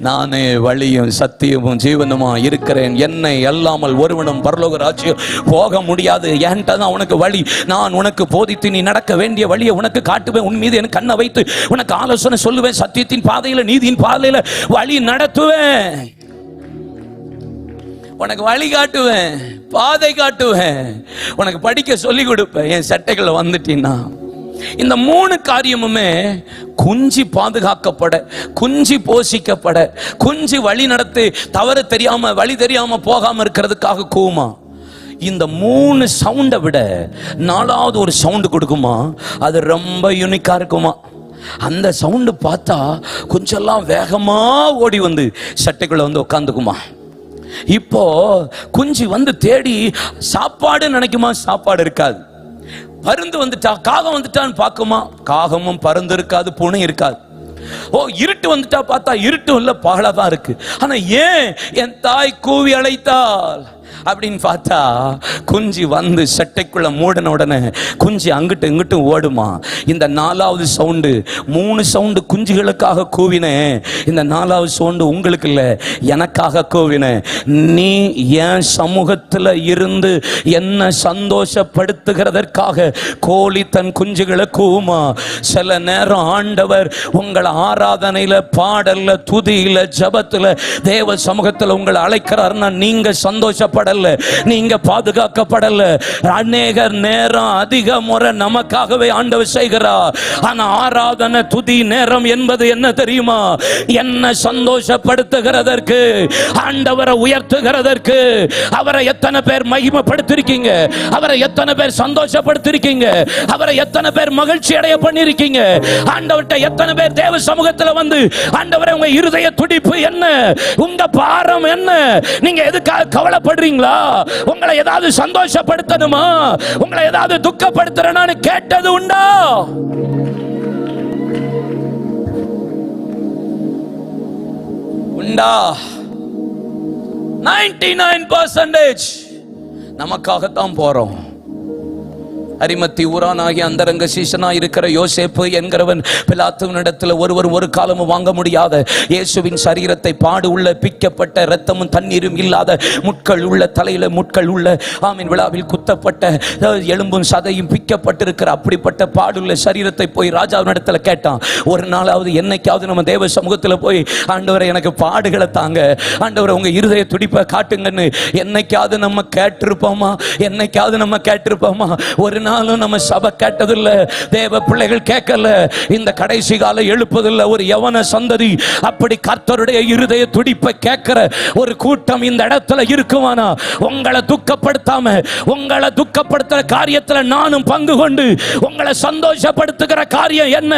நானே வழியும் சத்தியமும் ஜீவனுமா இருக்கிறேன், என்னை அல்லாமல் ஒருவனும் பரலோக ராஜ்யம் போக முடியாது, என்கிட்ட தான் உனக்கு வழி, நான் உனக்கு போதித்து நீ நடக்க வேண்டிய வழியை உனக்கு காட்டுவேன், உன் மீது என் கண்ணை வைத்து உனக்கு ஆலோசனை சொல்லுவேன், சத்தியத்தின் பாதையில நீதியின் பாதையில வழி நடத்துவேன், உனக்கு வழி காட்டுவேன், பாதை காட்டுவேன், உனக்கு படிக்க சொல்லி கொடுப்பேன், என் சட்டைகளை வந்துட்டீன்னா. இந்த மூணு காரியமுமே குஞ்சு பாதுகாக்கப்பட, குஞ்சு போஷிக்கப்பட, குஞ்சு வழி நடத்தி தவறு தெரியாம வழி தெரியாம போகாம இருக்கிறதுக்காக கூமா. இந்த மூணு சவுண்டை விட நாலாவது ஒரு சவுண்டு கொடுக்குமா, அது ரொம்ப யூனிக்கா இருக்குமா. அந்த சவுண்டு பார்த்தா கொஞ்சம் வேகமா ஓடி வந்து சட்டைக்குள்ள வந்து உட்காந்துக்குமா. இப்போ குஞ்சு வந்து தேடி சாப்பாடு நினைக்குமா, சாப்பாடு இருக்காது. பருந்து வந்துட்டா, காகம் வந்துட்டான்னு பார்க்குமா, காகமும் பருந்து இருக்காது, பூனை இருக்காது. ஓ, இருட்டு வந்துட்டா பார்த்தா இருட்டும் இல்ல, பகலா தான் இருக்கு. ஆனா ஏன் என் தாய் கூவி அழைத்தாள் அப்படின்னு பார்த்தா, குஞ்சு வந்து சட்டைக்குள்ள மூடின உடனே குஞ்சு அங்கிட்டு இங்கிட்டு ஓடுமா. இந்த நாலாவது சவுண்டு, மூணு சவுண்டு குஞ்சுகளுக்காக கூவினேன், இந்த நாலாவது சவுண்டு உங்களுக்கு இல்லை, எனக்காக கூவினேன். நீ என் சமூகத்தில் இருந்து என்ன சந்தோஷப்படுத்துகிறதற்காக கோழி தன் குஞ்சுகளை கூவுமா. சில நேரம் ஆண்டவர் உங்களை ஆராதனையில, பாடல்ல, துதியில, ஜபத்துல, தேவ சமூகத்தில் உங்களை அழைக்கிறார்னா நீங்க சந்தோஷப்பட, நீங்க பாதுகாக்கப்படல. அநேக நேரம் அதிக முறை நமக்காகவே ஆண்டவர் செய்கிறார். ஆனா ஆராதனை, துதி நேரம் என்பது என்ன தெரியுமா? என்ன சந்தோஷப்படுத்துகிறதற்கு, ஆண்டவரை உயர்த்துகிறதற்கு. அவரை எத்தனை பேர் மகிமைப்படுத்திருக்கீங்க? அவரை எத்தனை பேர் சந்தோஷப்படுத்திருக்கீங்க? அவரை எத்தனை பேர் மகிழ்ச்சி அடைய பண்ணிருக்கீங்க? ஆண்டவர்கிட்ட எத்தனை பேர் தேவ சமூகத்தில் வந்து, ஆண்டவரை உங்க இருதய துடிப்பு என்ன, உங்க பாரம் என்ன, நீங்க எதுக்காக கவலைப்படுறீங்க? உங்களை ஏதாவது சந்தோஷப்படுத்தணுமா, உங்களை ஏதாவது துக்கப்படுத்துறேன்னு கேட்டது உண்டா? உண்டா? 99% நமக்காகத்தான் போறோம். அரிமத்தி ஊரானாகி அந்தரங்க சீசனாய் இருக்கிற யோசேப்பு என்கிறவன் பிலாத்துவினிடத்தில் ஒரு காலமும் வாங்க முடியாத இயேசுவின் சரீரத்தை, பாடு உள்ள, பிக்கப்பட்ட, இரத்தமும் தண்ணீரும் இல்லாத, முட்கள் உள்ள, தலையில முட்கள் உள்ள, ஆமீன், விழாவில் குத்தப்பட்ட, எலும்பும் சதையும் பிக்கப்பட்டிருக்கிற அப்படிப்பட்ட பாடுள்ள சரீரத்தை போய் ராஜாவினிடத்துல கேட்டான். ஒரு நாளாவது, என்னைக்காவது நம்ம தேவ சமூகத்தில் போய், ஆண்டவரை எனக்கு பாடுகளை தாங்க, ஆண்டவரை உங்க இருதய துடிப்பை காட்டுங்கன்னு என்னைக்காவது நம்ம கேட்டிருப்போமா? என்னைக்காவது நம்ம கேட்டிருப்போமா? ஒரு நாளும் நம்ம சபை கேட்டதில்லை, தேவ பிள்ளைகள் கேட்கல, இந்த கடைசி கால எழுப்பதில்லை. ஒரு யவன சந்ததி அப்படி கர்த்தருடைய இருதய துடிப்பை கேட்கிற ஒரு கூட்டம் இந்த இடத்துல இருக்குமானா, உங்களை துக்கப்படுத்தாம, உங்களை துக்கப்படுத்துற காரியத்துல நானும் பங்கு கொண்டு உங்களை சந்தோஷப்படுத்துகிற காரியம் என்ன,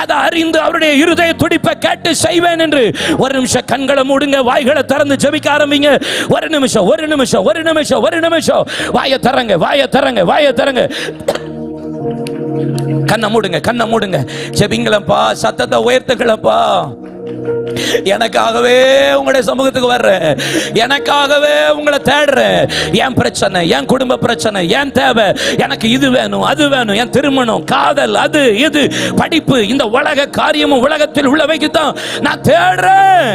அதை அறிந்து அவருடைய இருதய துடிப்பை கேட்டு செய்வேன் என்று. ஒரு நிமிஷம் கண்களை மூடுங்க, வாய்களை திறந்து ஜெபிக்க ஆரம்பிங்க. ஒரு நிமிஷம், ஒரு நிமிஷம், ஒரு நிமிஷம், ஒரு நிமிஷம். வாயை திறங்க, வாயை திறங்க, வாயை திறங்க. கண்ணை மூடுங்க, கண்ணை மூடுங்க. ஜெபிங்களப்பா, சத்தத்தை உயர்த்துங்களப்பா. எனக்காகவே உங்களுடைய சமூகத்துக்கு வர்றேன், எனக்காகவே உங்களை தேடுறேன். என் பிரச்சனை, என் குடும்ப பிரச்சனை, என் தேவை, எனக்கு இது வேணும், அது வேணும், என் திருமணம், காதல், அது இது, படிப்பு, இந்த உலக காரியமும் உலகத்தில் உள்ளவைக்கு தான் நான் தேடுறேன்.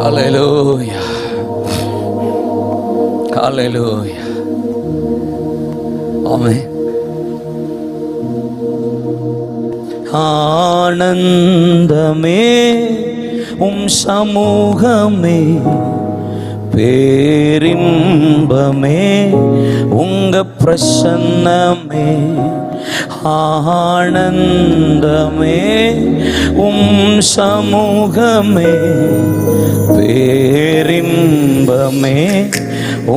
Hallelujah. Hallelujah. Amen. ஆனந்தமே சமூகமே, பேரின்பமே உங்க பிரசன்னமே. ஆனந்தமே சமூகமே, பேரின்பமே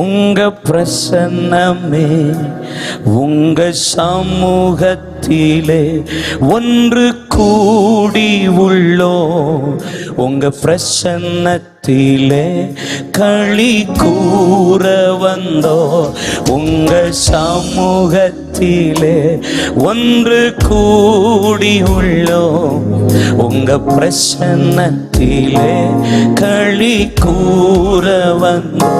உங்க பிரசன்னமே. உங்க சமூகத்தில் சமூகத்திலே ஒன்று கூடி உள்ளோ, உங்க பிரசன்னத்திலே களி கூற வந்தோ, உங்க சமூகத்திலே ஒன்று கூடி உள்ளோ, உங்க பிரசன்னத்திலே களி கூற வந்தோ,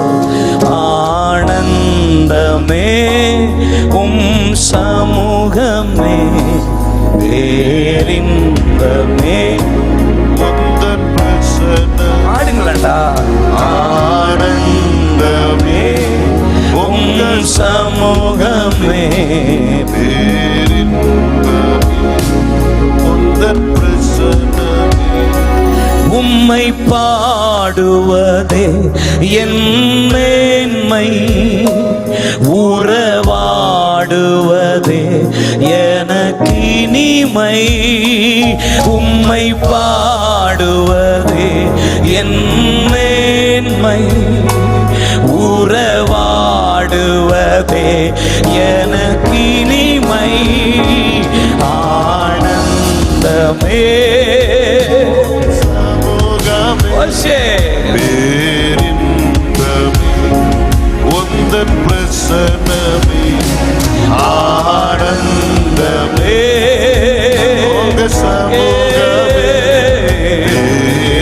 ஆனந்தமே சமூகமே பேரின்பமே. ஆடுங்களா, ஆனந்தமே சமூகமே உம்மை பாடுவதே என் மேன்மை, உறவாடுவதே எனக்கு இனிமை. உம்மை பாடுவதே என் மேன்மை, உறவாடுவதே எனக்கு இனிமை. ஆனந்தமே பேரின்பமே உந்தன் பிரசன்னமே. ஆனந்தமே சமூகமே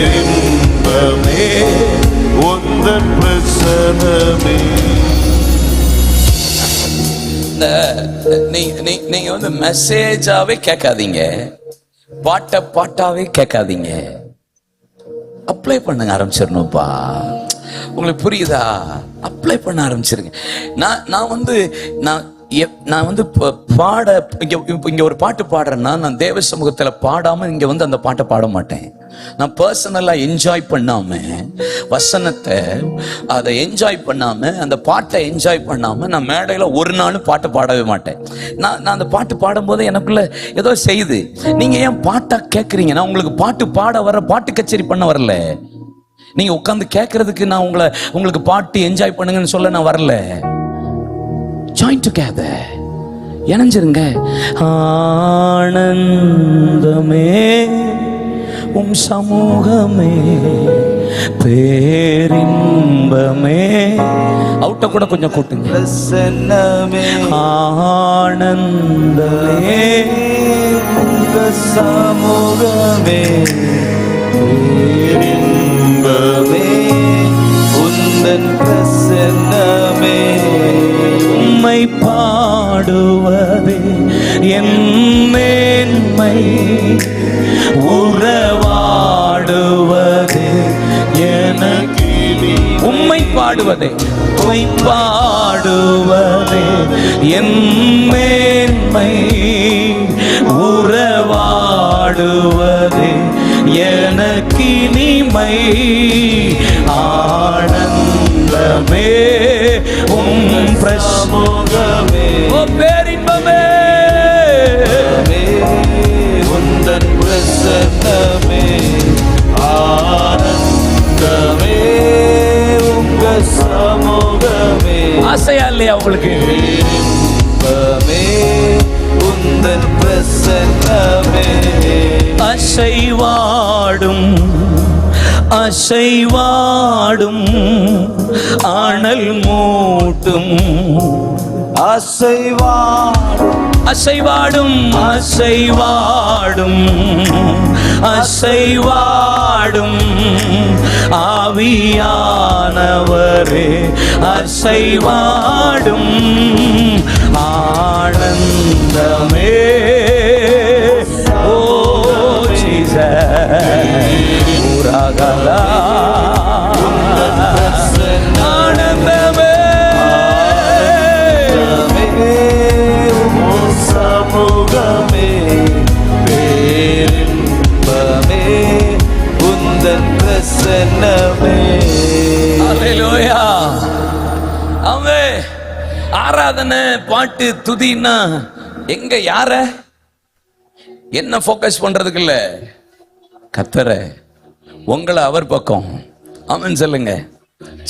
பேரின்பமே உந்தன் பிரசன்னமே. நீங்க வந்து மெசேஜாவே கேட்காதீங்க, பாட்டாவே கேட்காதீங்க, அப்ளை பண்ணுங்க ஆரம்பிச்சிடணும்ப்பா. உங்களுக்கு புரியுதா? அப்ளை பண்ண ஆரம்பிச்சிருங்க. நான் வந்து பாட இங்க ஒரு பாட்டு பாடுறேன்னா, நான் தேவ சமூகத்துல பாடாம இங்க வந்து அந்த பாட்டை பாட மாட்டேன். நான் பர்சனலா என்ஜாய் பண்ணாம, வசனத்தை அதை என்ஜாய் பண்ணாம, அந்த பாட்டை என்ஜாய் பண்ணாம நான் மேடையில ஒரு நாளும் பாட்டை பாடவே மாட்டேன். நான் அந்த பாட்டு பாடும்போது எனக்குள்ள ஏதோ செய்யுது. நீங்க ஏன் பாட்டா கேட்குறீங்க? நான் உங்களுக்கு பாட்டு பாட வர, பாட்டு கச்சேரி பண்ண வரல. நீங்க உட்காந்து கேட்கறதுக்கு நான் உங்களுக்கு பாட்டு என்ஜாய் பண்ணுங்கன்னு சொல்ல நான் வரல. ஜாயின் டுகெதர், இணைஞ்சிருங்க. ஆனந்தமே சமூகமே பேரின்பமே. அவுட்ட கூட கொஞ்சம் கூட்டுங்க. ஆனந்தமே சமூகமே பேரின்பமே உந்தன் பிரசன்னமே. உம்மை பாடுவதே என் மேன்மை, உறவாடுவதே எனக்கு. உம்மை பாடுவதே, உம்மை பாடுவதே என் மேன்மை, உறவாடுவதே எனக்கு இனிமை. ஆனந்தமே பிரசமுகமே பேரின்பமே உந்தன் பிரசன்னமே. ஆனந்தமே உங்க சமூகமே. ஆசையா இல்லையா உங்களுக்கு? பேரின்பமே உந்தன் பிரசன்னமே. அசைவாடும் அசைவாடும் அனல் மூட்டும், அசைவாடும் அசைவாடும் அசைவாடும் ஆவியானவரே அசைவாடும். ஆனந்தமே ஓ ஜீசஸ் உரகலா. ஆனந்தமே சமூகமே பேரின்பமே உந்தன் பிரசன்னமே. அல்லேலூயா. ஆமென். ஆராதனை, பாட்டு, துதினா எங்க யார என்ன ஃபோக்கஸ் பண்றதுக்கு இல்ல, கர்த்தரை, உங்களை அவர் பக்கம். ஆமென் சொல்லுங்க.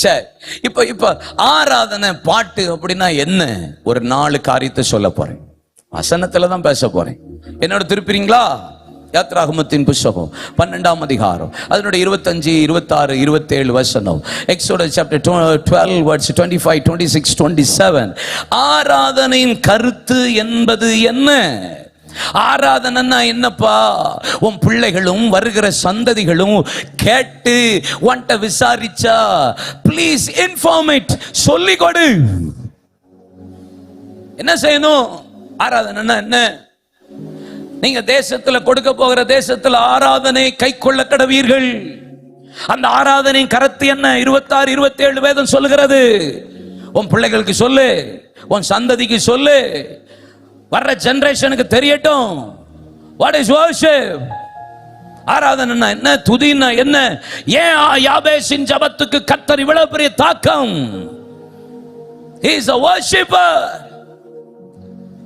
சரி, இப்ப ஆராதனை பாட்டு அப்படின்னா என்ன? ஒரு 4 காரியத்தை சொல்ல போறேன். வசனத்துல தான் பேச போறேன். என்னோட திருப்பிறீங்களா? யாத்ராகமத்தின் புஸ்தகம் 12ஆம் அதிகாரம் அதனுடைய 25, 26, 27 வசனம். Exodus chapter 12 verse 25, 26, 27. ஆராதனையின் கருத்து என்பது என்ன? ஆராதனைன்னா என்னப்பா? உன் பிள்ளைகளும் வருகிற சந்ததிகளும் கேட்டு உன்கிட்ட விசாரிச்சா ப்ளீஸ் இன்ஃபார்மேட், சொல்லி கொடு. என்ன செய்யணும்? ஆராதனைன்னா என்ன? நீங்க தேசத்துல கொடுக்க போகிற தேசத்துல ஆராதனை கை கொள்ள கடவீர்கள். அந்த ஆராதனை கருத்து என்ன? 26, 27 வேதம் சொல்லுகிறது. உன் பிள்ளைகளுக்கு சொல்லு, உன் சந்ததிக்கு சொல்லு, வர்ற ஜெனரேஷனுக்கு தெரியட்டும். What is worship? ஆராதனைன்னா என்ன? துதினா என்ன? ஏன் யாபேசின் ஜபத்துக்கு கர்த்தர் இவ்வளவு பெரிய தாக்கம்? He is a worshipper.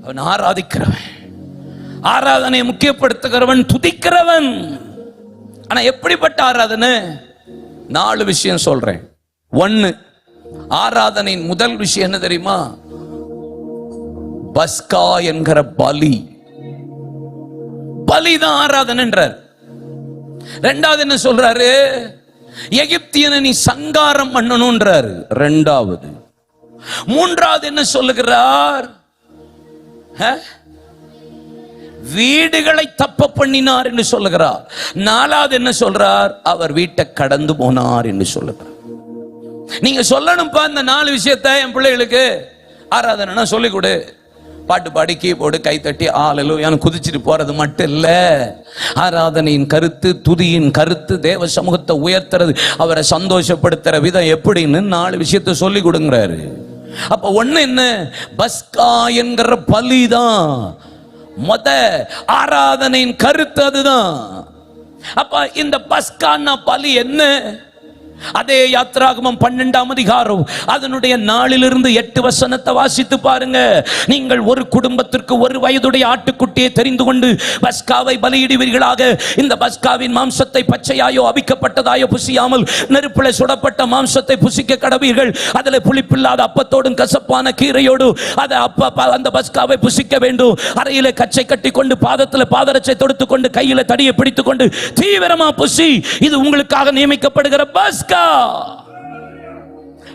அவன் ஆராதிக்கிறவன், ஆராதனையை முக்கியப்படுத்துகிறவன், துதிக்கிறவன். ஆனா எப்படிப்பட்ட ஆராதனை? 4 விஷயம் சொல்றேன். 1, ஆராதனையின் முதல் விஷயம் என்ன தெரியுமா? பஸ்கா என்கிற பலி. பலிதான் ஆராதனைன்றார். 2வது என்ன சொல்றாரு? எகிப்தியனை நீ சங்காரம் பண்ணணும்ன்றாரு 2வது. 3வது என்ன சொல்லுகிறார்? வீடுகளை தப்ப பண்ணினார் என்று சொல்லுகிறார். 4வது என்ன சொல்றார்? அவர் வீட்டை கடந்து போனார் என்று சொல்லுகிறார். நீங்க சொல்லணும்ப்பா இந்த 4 விஷயத்தை என் பிள்ளைகளுக்கு. ஆராதனைனா சொல்லிக் கொடு. பாட்டு பாடி கீபோர்டு கை தட்டி ஹல்லேலூயான்னு குதிச்சிட்டு போறது மட்டும் இல்ல. ஆராதனையின் கருத்து, துதியின் கருத்து, தேவ சமூகத்தை உயர்த்துறது, அவரை சந்தோஷப்படுத்துற விதம் எப்படின்னு 4 விஷயத்தை சொல்லி கொடுங்கிறாரு. அப்ப 1 என்ன? பஸ்கா என்கிற பலிதான் மொத ஆராதனையின் கருத்து, அதுதான். அப்ப இந்த பஸ்கான்னா பலி என்ன? அதே யாத்ராகமம் 12ஆம் அதிகாரம் அதனுடைய 4 8 வசனத்தை வாசித்து பாருங்க. நீங்கள் ஒரு குடும்பத்திற்கு ஒரு வயதுடைய ஆட்டுக்குட்டியை தெரிந்து கொண்டு பஸ்காவை பலியிடுவீர்களாக. இந்த பஸ்காவின் மாம்சத்தை பச்சையாயோ அவிக்கப்பட்டதாயோ புசியாமல் நெருப்பில் சுடப்பட்ட மாம்சத்தை புசிக்க கடவீர்கள். அதில் புளிப்பில்லாத அப்பத்தோடும் கசப்பான கீரையோடு அந்த பஸ்காவை புசிக்க வேண்டும். அறையில கச்சை கட்டி கொண்டு பாதத்தில் பாதரட்சை தொடுத்து கொண்டு கையில தடியை பிடித்துக் கொண்டு தீவிரமா புசி. இது உங்களுக்காக நியமிக்கப்படுகிற பஸ்கா.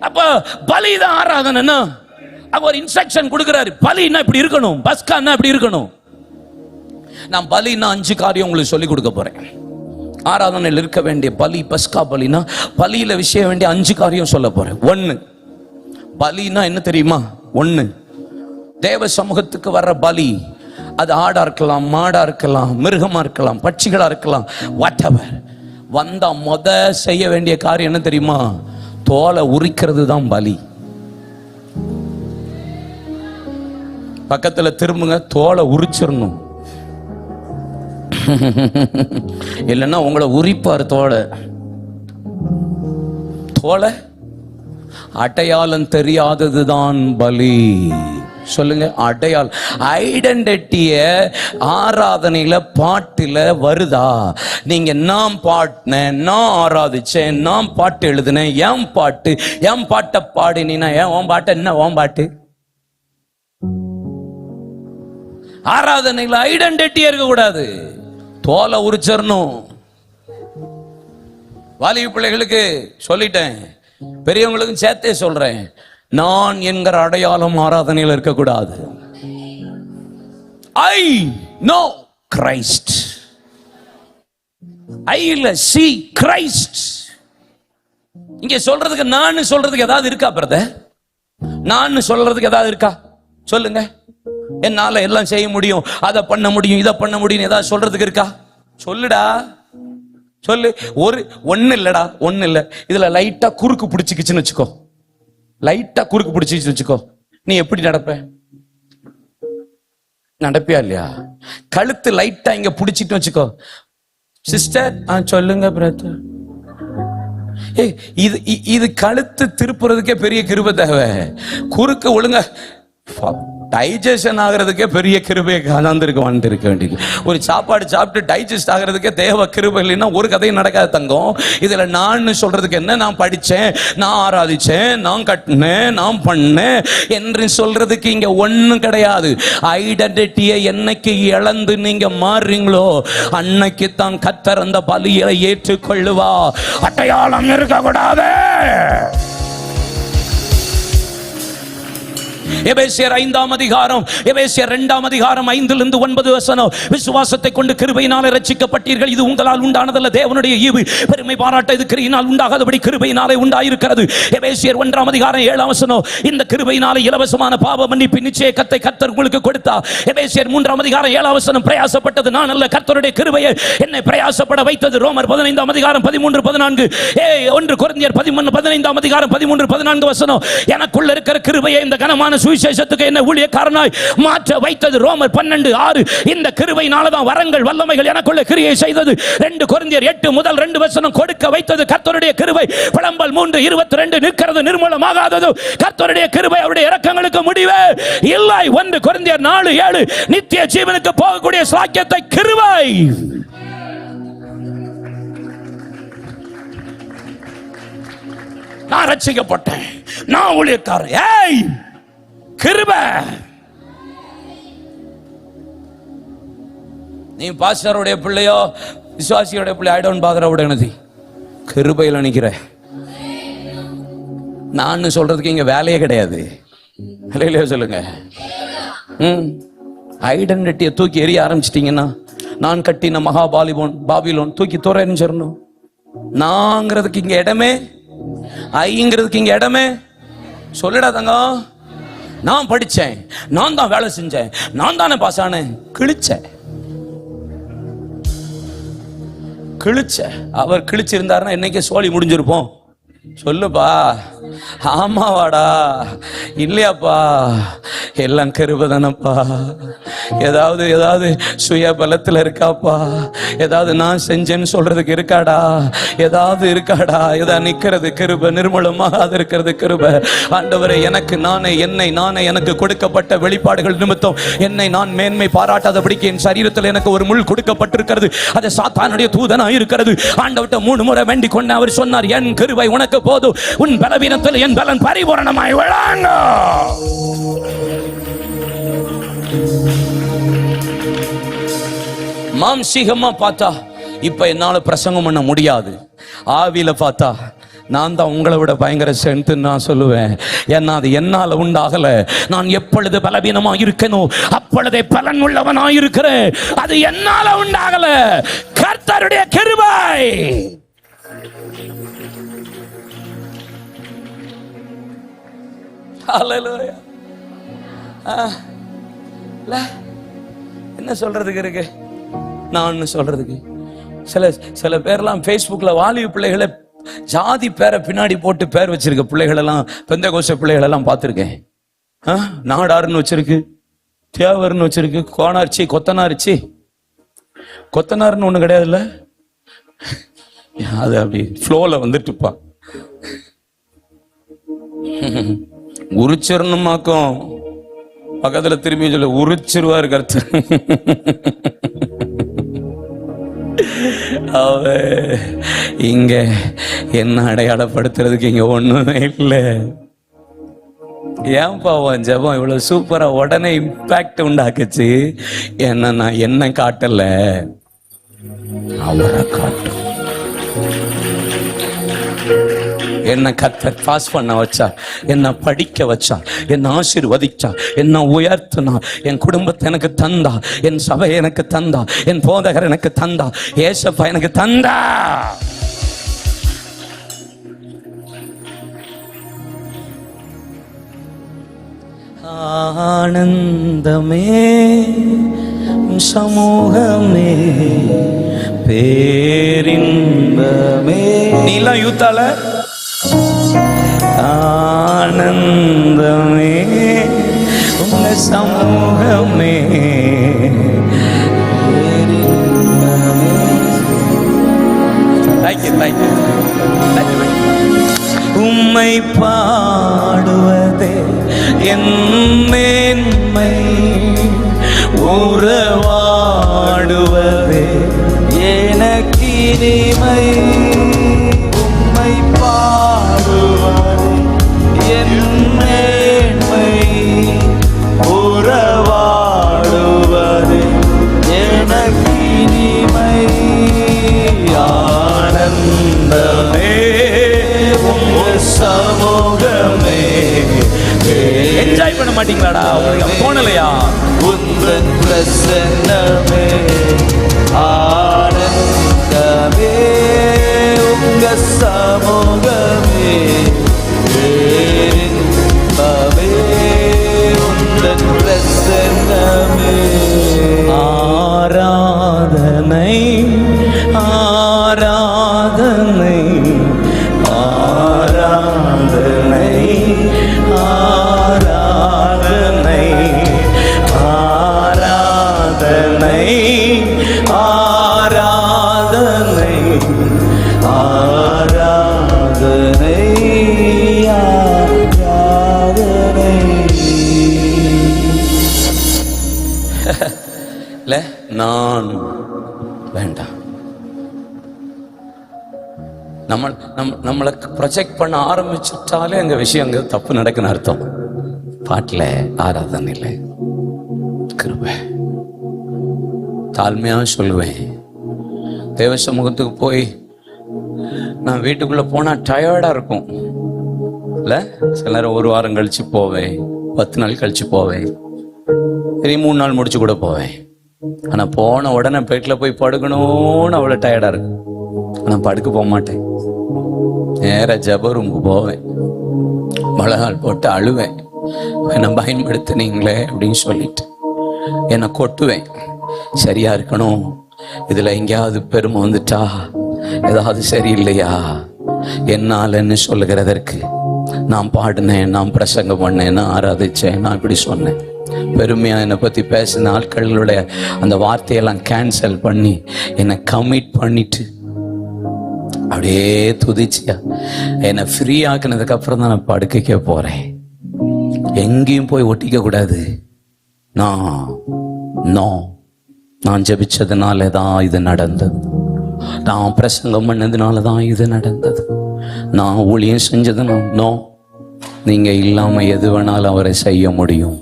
அப்ப பலிதான் ஆராதனைனா அவர் இன்ஸ்ட்ரக்ஷன் கொடுக்கிறாரு. பலினா இப்படி இருக்கணும், பஸ்கானா இப்படி இருக்கணும். நான் பலினா 5 காரியம் உங்களுக்கு சொல்லி கொடுக்க போறேன். ஆராதனையில் இருக்க வேண்டிய பலி, பஸ்கா பலினா பலியில விஷயம் வேண்டிய 5 காரியம் சொல்ல போறேன். 1, பலினா என்ன தெரியுமா? 1, தேவ சமூகத்துக்கு வர்ற பலி. அது ஆடா இருக்கலாம், மாடா இருக்கலாம், மிருகமா இருக்கலாம், பட்சிகளா இருக்கலாம், whatever. வந்தா முத செய்ய வேண்டிய காரியம் என்ன தெரியுமா? தோலை உரிக்கிறது தான் பலி. பக்கத்துல திரும்புங்க, தோலை உரிச்சிடணும். இல்லைன்னா உங்களை உரிப்பார் தோலை. தோலை அடையாளம் தெரியாததுதான் பலி. சொல்லுங்க, அடையாளம். ஐடென்டிட்டிய ஆராதனையில பாட்டுல வருதா? நீங்க நான் பாடினேன், நான் ஆராதிச்சேன், நான் பாட்டு எழுதினேன், என் பாட்டை பாடினா ஏன் உன் பாட்டு என்ன? உன் பாட்டு. ஆராதனையில ஐடென்டிட்டியா இருக்க கூடாது, தோலை உரிச்சிடணும். வாலிப பிள்ளைகளுக்கு சொல்லிட்டேன், பெரியவங்களுக்கும் சேர்த்தே சொல்றேன். நான் என்கிற அடையாளம் ஆராதனையில் இருக்கக்கூடாது. I know Christ. ஐ இல்ல, சி கிரைஸ்ட். இங்க சொல்றதுக்கு நான் சொல்றதுக்கு ஏதாவது இருக்கா பிரதர்? நான் சொல்றதுக்கு ஏதாவது இருக்கா? சொல்லுங்க. என்னால எல்லாம் செய்ய முடியும், அதை பண்ண முடியும், இதை பண்ண முடியும், ஏதாவது சொல்றதுக்கு இருக்கா? சொல்லுடா, சொல்லு. ஒன்னு இல்லடா, ஒன்னு இல்ல. இதுல லைட்டா குறுக்கு பிடிச்சிக்கிச்சுன்னு வச்சுக்கோ, லைட்டா குறுக்கு பிடிச்சிச்சு வச்சுக்கோ, நீ எப்படி நடப்பியா இல்லையா? கழுத்து லைட்டா இங்க பிடிச்சிட்டு வச்சுக்கோ, சிஸ்டர் சொல்லுங்க பிரதர். இது கழுத்து திருப்புறதுக்கே பெரிய கிருபை தேவை. குறுக்கு ஒழுங்க டைஜஷன் ஆகிறதுக்கே பெரிய கிருபையை கலந்துருக்க வேண்டியது. ஒரு சாப்பாடு சாப்பிட்டு டைஜஸ்ட் ஆகிறதுக்கே தேவ கிருபை இல்லைன்னா ஒரு கதையும் நடக்காது தங்கம். இதுல நான் சொல்றதுக்கு என்ன, நான் படிச்சேன், நான் ஆராதிச்சேன், நான் கட்டினேன், நான் பண்ணேன் என்று சொல்றதுக்கு இங்க ஒண்ணும் கிடையாது. ஐடென்டிட்டியை என்னைக்கு இழந்து நீங்க மாறுறீங்களோ அன்னைக்கு தான் கர்த்தர் அந்த பலியை ஏற்றுக்கொள்ளுவா. அடையாளம் இருக்கக்கூடாது. எபேசியர் 5ஆம் அதிகாரம், எபேசியர் 2ஆம் அதிகாரம் 5 to 9 விசுவாசத்தை கொண்டு கிருபையினாலே ரட்சிக்கப்பட்டீர்கள், இது உங்களால் உண்டானதல்ல, தேவனுடைய ஈவு, பெருமை பாராட்ட இது கிருபையினால் உண்டாகாதபடி கிருபையினாலே உண்டாயிருக்கிறது. எபேசியர் 1ஆம் அதிகாரம் 7 இந்த கிருபையினாலே இலவசமான பாவ மன்னிப்பு நிச்சயத்தை கர்த்தர் உங்களுக்கு கொடுத்தார். எபேசியர் 3ஆம் அதிகாரம் 7 பிரயாசப்பட்டது நான் அல்ல, கர்த்தருடைய கிருபையை என்னை பிரயாசப்பட வைத்தது. ரோமர் 15ஆம் அதிகாரம் 13-14, 1 கொரிந்தியர் 15ஆம் அதிகாரம் 13-14 எனக்குள்ள இருக்கிற கிருபையை இந்த கனமான சுவிசேஷத்துக்கு என்ன ஊழியக்காரனாய் மாற்ற வைத்தது. ரோமர் 12:6 இந்த கிருபையினால தான் வரங்கள் வல்லமைகள் எனக்குள்ள கிரியை செய்தது. 2 கொரிந்தியர் 8-2 கொடுக்க வைத்தது கர்த்தருடைய கிருபை. புலம்பல் 3:22 நிற்கிறது நிர்மூலமாகாதது கர்த்தருடைய கிருபை, அவருடைய இரக்கங்களுக்கு முடிவே இல்லை. 1 கொரிந்தியர் 4:7 நித்திய ஜீவனுக்கு போகக்கூடிய சாக்கியத்தை கிருபை. நான் ரட்சிக்கப்பட்டேன், நான் ஊழியக்காரன், ஏய் கிருபை. நீ பாஸ்டருடைய பிள்ளையோ விசுவாசியோட பிள்ளை ஆயிடும் பாக்குறவுடனே கிருபையில் நிக்கிற. நான் சொல்றதுக்கு இங்க வேலையே கிடையாது. சொல்லுங்க. ஐடென்டிட்டியை தூக்கி எறிய ஆரம்பிச்சிட்டீங்கன்னா நான் கட்டின பாபிலோன் தூக்கி தூர எறிஞ்சிடணும். நாங்கிறதுக்கு இங்க இடமே, ஐங்கிறதுக்கு இங்க இடமே சொல்லிடா தங்கம். நான் படிச்சேன், நான் தான் வேலை செஞ்சேன், நான் தானே பாஸ் ஆனேன். கிழிச்ச அவர் கிழிச்சிருந்தாருன்னா இன்னைக்கு சோழி முடிஞ்சிருப்போம். சொல்லுப்பா. ஆமாவாடா, இல்லையாப்பா, எல்லாம் கிருபைதானப்பா. ஏதாவது சுய பலத்தில் இருக்காப்பா, ஏதாவது நான் செஞ்சேன்னு சொல்றதுக்கு இருக்காடா, ஏதாவது இருக்காடா, ஏதாவது நிக்கிறது கிருபை, நிர்மூலமாக இருக்கிறது கிருபை. ஆண்டவரே, எனக்கு எனக்கு கொடுக்கப்பட்ட வெளிப்பாடுகள் நிமித்தம் என்னை நான் மேன்மை பாராட்டாதபடிக்கு என் சரீரத்தில் எனக்கு ஒரு முள் கொடுக்கப்பட்டிருக்கிறது. அது சாத்தானுடைய தூதனா இருக்கிறது. ஆண்டவர்ட்ட 3 முறை வேண்டிக் கொண்டு அவர் சொன்னார், என் கிருபை உனக்கு போதும், உன் பலவீனத்தில் என் பலன் பரிபூரணமாய் விளங்க. மாம்சீகமா பார்த்தா இப்ப என்னால பிரசங்கம் பண்ண முடியாது. ஆவியில பார்த்தா நான் தான் உங்களை விட பயங்கர ஸ்ட்ரென்த் நான் சொல்லுவேன். ஏன்னா அது என்னால உண்டாகல. நான் எப்பொழுது பலவீனமா இருக்கணும் அப்பொழுதே பலன் உள்ளவனா இருக்கிறேன். அது என்னால உண்டாகல, கர்த்தருடைய கிருபை. ஹல்லேலூயா. என்ன சொல்றதுக்கு இருக்கு, நான் சொல்றதுக்கு சில பேர்லாம் ஃபேஸ்புக்ல வாலிப பிள்ளைகளை ஜாதி பேரை பின்னாடி போட்டு பேர் வச்சிருக்க பிள்ளைகள் எல்லாம், பெந்தகோஸ்தே பிள்ளைகள் எல்லாம் பார்த்திருக்கேன். நாடாருன்னு வச்சிருக்கு, தேவர்னு வச்சிருக்கு, கோணார்ச்சி, கொத்தனார்னு ஒண்ணு கிடையாதுல்ல. அது அப்படி ஃப்ளோல வந்துட்டுப்பா. உரிச்சிடணுமாக்கும் பக்கத்துல திரும்பி சொல்ல உரிச்சிருவாரு கர்த்தர். இங்க என்ன அடையாளப்படுத்துறதுக்கு இங்க ஒண்ணுமே இல்லை. ஏன் பாவம் ஜெபம் இவ்வளவு சூப்பரா உடனே இம்பாக்ட் உண்டாக்குச்சு? என்ன நான் என்ன காட்டல, அவரை காட்டும். என்ன கர்த்தர் பாஸ் பண்ண வச்சா, என்ன படிக்க வச்சா, என்ன ஆசீர்வதிச்சா, என்ன உயர்த்தினா, என் குடும்பத்தை எனக்கு தந்தா, என் சபை எனக்கு தந்தா, என் போதகர் எனக்கு தந்தா, ஏசப்பா எனக்கு தந்தா. ஆனந்தமே சமூகமே பேரின்பமே. நீலாம் யூத்தால ஆனந்தமே உங்க சமூகமே. உம்மை பாடுவதே என் மேன்மை, உறவாடுவதே எனக்கு இனிமை. உம்மை பாடுவதே என் மேன்மை, உறவாடுவதே எனக்கு இனிமை. ஆனந்தமே உங்க சமூகமே. என்ஜாய் பண்ண மாட்டீங்களாடா? போனலையா? உந்தன் பிரசன்னமே, ஆனந்தமே உங்க சமூகமே. இன்பமே உந்தன் பிரசன்னமே. ஆராதனை ஆராதனை ஆராதனை ஆராதனை ஆராதனை ஆராதனை ஆராதனை ஆராதனை. இல்ல நான் வேண்டாம். நம்மளை ப்ரொஜெக்ட் பண்ண ஆரம்பிச்சுட்டாலே அங்க விஷயம் அங்க தப்பு நடக்குன்னு அர்த்தம். பாட்டுல ஆராதனை இல்லை, கிருபை. தாழ்மையா சொல்லுவேன், தேவ சமூகத்துக்கு போய் நான் வீட்டுக்குள்ள போனா டயர்டா இருக்கும் இல்ல. சில நேரம் 1 வாரம் கழிச்சு போவேன், 10 நாள் கழிச்சு போவேன், 3 நாள் முடிச்சு கூட போவேன். ஆனா போன உடனே பெட்ல போய் படுக்கணும்னு அவ்வளவு டயர்டா இருக்கு. ஆனா படுக்க போக மாட்டேன், நேர ஜெப ரூமுக்கு போவேன், மழைநாள் போட்டு அழுவேன், என்னை பயன்படுத்தினீங்களே அப்படின்னு சொல்லிட்டு என்னை கொட்டுவேன். சரியா இருக்கணும், இதுல எங்கேயாவது பெருமை வந்துட்டா, ஏதாவது சரியில்லையா என்னாலன்னு சொல்லுகிறதற்கு நான் பாடினேன், நான் பிரசங்கம் பண்ணேன், நான் ஆராதிச்சேன், நான் இப்படி சொன்னேன். பெருமையா என்னை பத்தி பேசின ஆட்களுடைய அந்த வார்த்தையெல்லாம் கேன்சல் பண்ணி என்னை கமிட் பண்ணிட்டு அப்படியே துதிச்சியா என்னை ஃப்ரீ ஆக்குனதுக்கு அப்புறம் தான் நான் படுக்கைக்க போறேன். எங்கேயும் போய் ஒட்டிக்க கூடாது. நான் ஜெபிச்சதுனால தான் இது நடந்தது, நான் பிரசங்கம் பண்ணதுனால தான் இது நடந்தது, நான் ஊழியம் செஞ்சதுனா நீங்க இல்லாம எது வேணாலும் அவரை செய்ய முடியும்.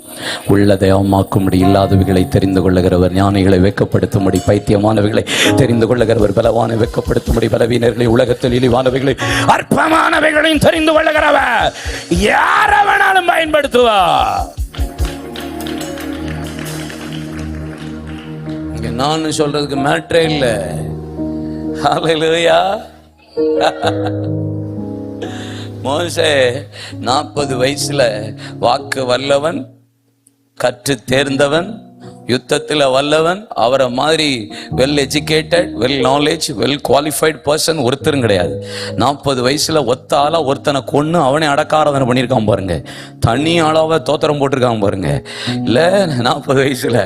உள்ளதை அவமாக்கும்படி இல்லாதவைகளை தெரிந்து கொள்ளுகிறவர், ஞானிகளை வெட்கப்படுத்தும்படி பைத்தியமானவைகளை தெரிந்து கொள்ளுகிறவர், பலவான வெட்கப்படுத்தும்படி பலவீனர்களை, உலகத்தில் இழிவானவைகளை அற்பமானவைகளையும் தெரிந்து கொள்ளுகிறவர், யார வேணாலும் பயன்படுத்துவார். இங்க நான் சொல்றதுக்கு மேட்டரே இல்லை. ஹல்லேலூயா. மோசே 40 வயசுல வாக்கு வல்லவன், கற்று தேர்ந்தவன், யுத்தத்தில் வல்லவன், அவரை மாதிரி well educated, well knowledge, well qualified person ஒருத்தரும் கிடையாது. 40 வயசுல ஒத்த ஆளா ஒருத்தனை கொன்னு அவனே அடக்காரதனை பண்ணியிருக்கான் பாருங்க, தனி ஆளாவ தோத்திரம் போட்டிருக்கான் பாருங்க. இல்ல 40 வயசுல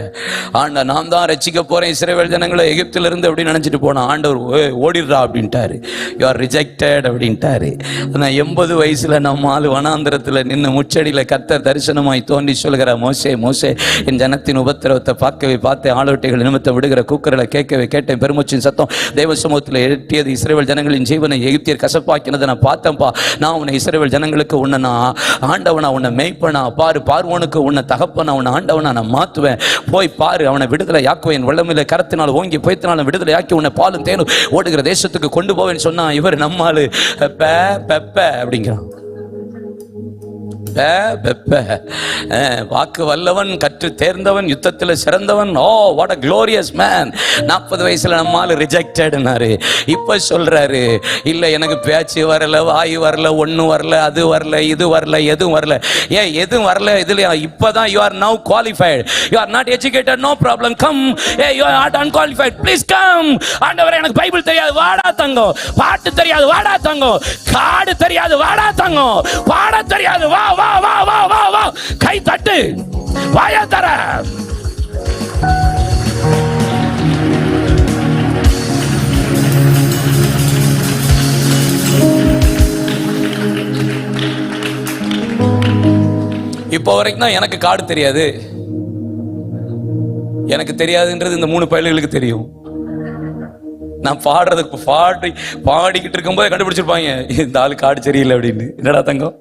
ஆண்ட நான் தான் ரட்சிக்க போறேன் இஸ்ரவேல் ஜனங்களை எகிப்தில இருந்து அப்படின்னு நினைச்சிட்டு போன ஆண்டவர் ஓடிடுறா அப்படின்ட்டாரு, யூ ஆர் ரிஜெக்டட் அப்படின்ட்டாரு. ஆனா 80 வயசுல நம்ம ஆளு வனாந்திரத்துல நின்று முச்சடியில கர்த்தர் தரிசனமாய் தோன்றி சொல்கிற, மோசே மோசே என் ஜனத்தின் உபத்திரவத்தை பார்க்கவே பார்த்தேன், ஆளோட்டைகள் நிமித்தம் விடுகிற கூக்குரலை கேட்கவே கேட்டேன், பெருமூச்சின் சத்தம் தேவ சமூகத்தில் எட்டியது, இஸ்ரவேல் ஜனங்களின் ஜீவனை எகிப்தியர் கசப்பாக்கினதை நான் பார்த்தேன்ப்பா. நான் உன்னை இஸ்ரவேல் ஜனங்களுக்கு உன்னை நான் ஆண்டவனா, உன்னை மேய்ப்பனா, பாரு பார்வோனுக்கு உன்னை தகப்பனா, உன்னை ஆண்டவனா நான் மாத்துவேன், போய் பாரு, அவனை விடுதலை யாக்குவேன், வெள்ளமில்லை கரத்தினால் ஓங்கி போய்த்தினாலும் விடுதலை யாக்கி உன்னை பாலும் தேனும் ஓடுகிற தேசத்துக்கு கொண்டு போவேன்னு சொன்னா, இவர் நம்மாலு பெப்ப அப்படிங்கிறான். வாக்கு வல்லவன், கற்று தேர்ந்தவன், யுத்தத்தில் சிறந்தவன். Oh what a glorious man. 40 வயசுல நம்மால ரிஜெக்டட்னாரு. இப்ப சொல்றாரு, இல்ல எனக்கு பேச்சு வரல, வாய் வரல, ஒண்ணு வரல, அது வரல, இது வரல, எதுவும் வரல. ஏன் எதுவும் வரல இதுலயா? இப்பதான் you are now qualified, you are not educated, no problem, come. hey you are not unqualified, please come. ஆண்டவரே எனக்கு பைபிள் தெரியாது, வாடா தங்கம். பாட்டு தெரியாது, வாடா தங்கம். காடு தெரியாது, வாடா தங்கம். பாட தெரியாது, வா வா வா வா வா வா. கை தட்டு, வாயா தர. இப்போ வரைக்கும் தான் எனக்கு காடு தெரியாது. எனக்கு தெரியாதுன்றது இந்த 3 பயல்களுக்கு தெரியும். நான் பாடிக்கிட்டு இருக்கும்போது கண்டுபிடிச்சிருப்பாங்க, இந்த ஆளு காடு சரியில்லை அப்படின்னு. என்னடா தங்கம்,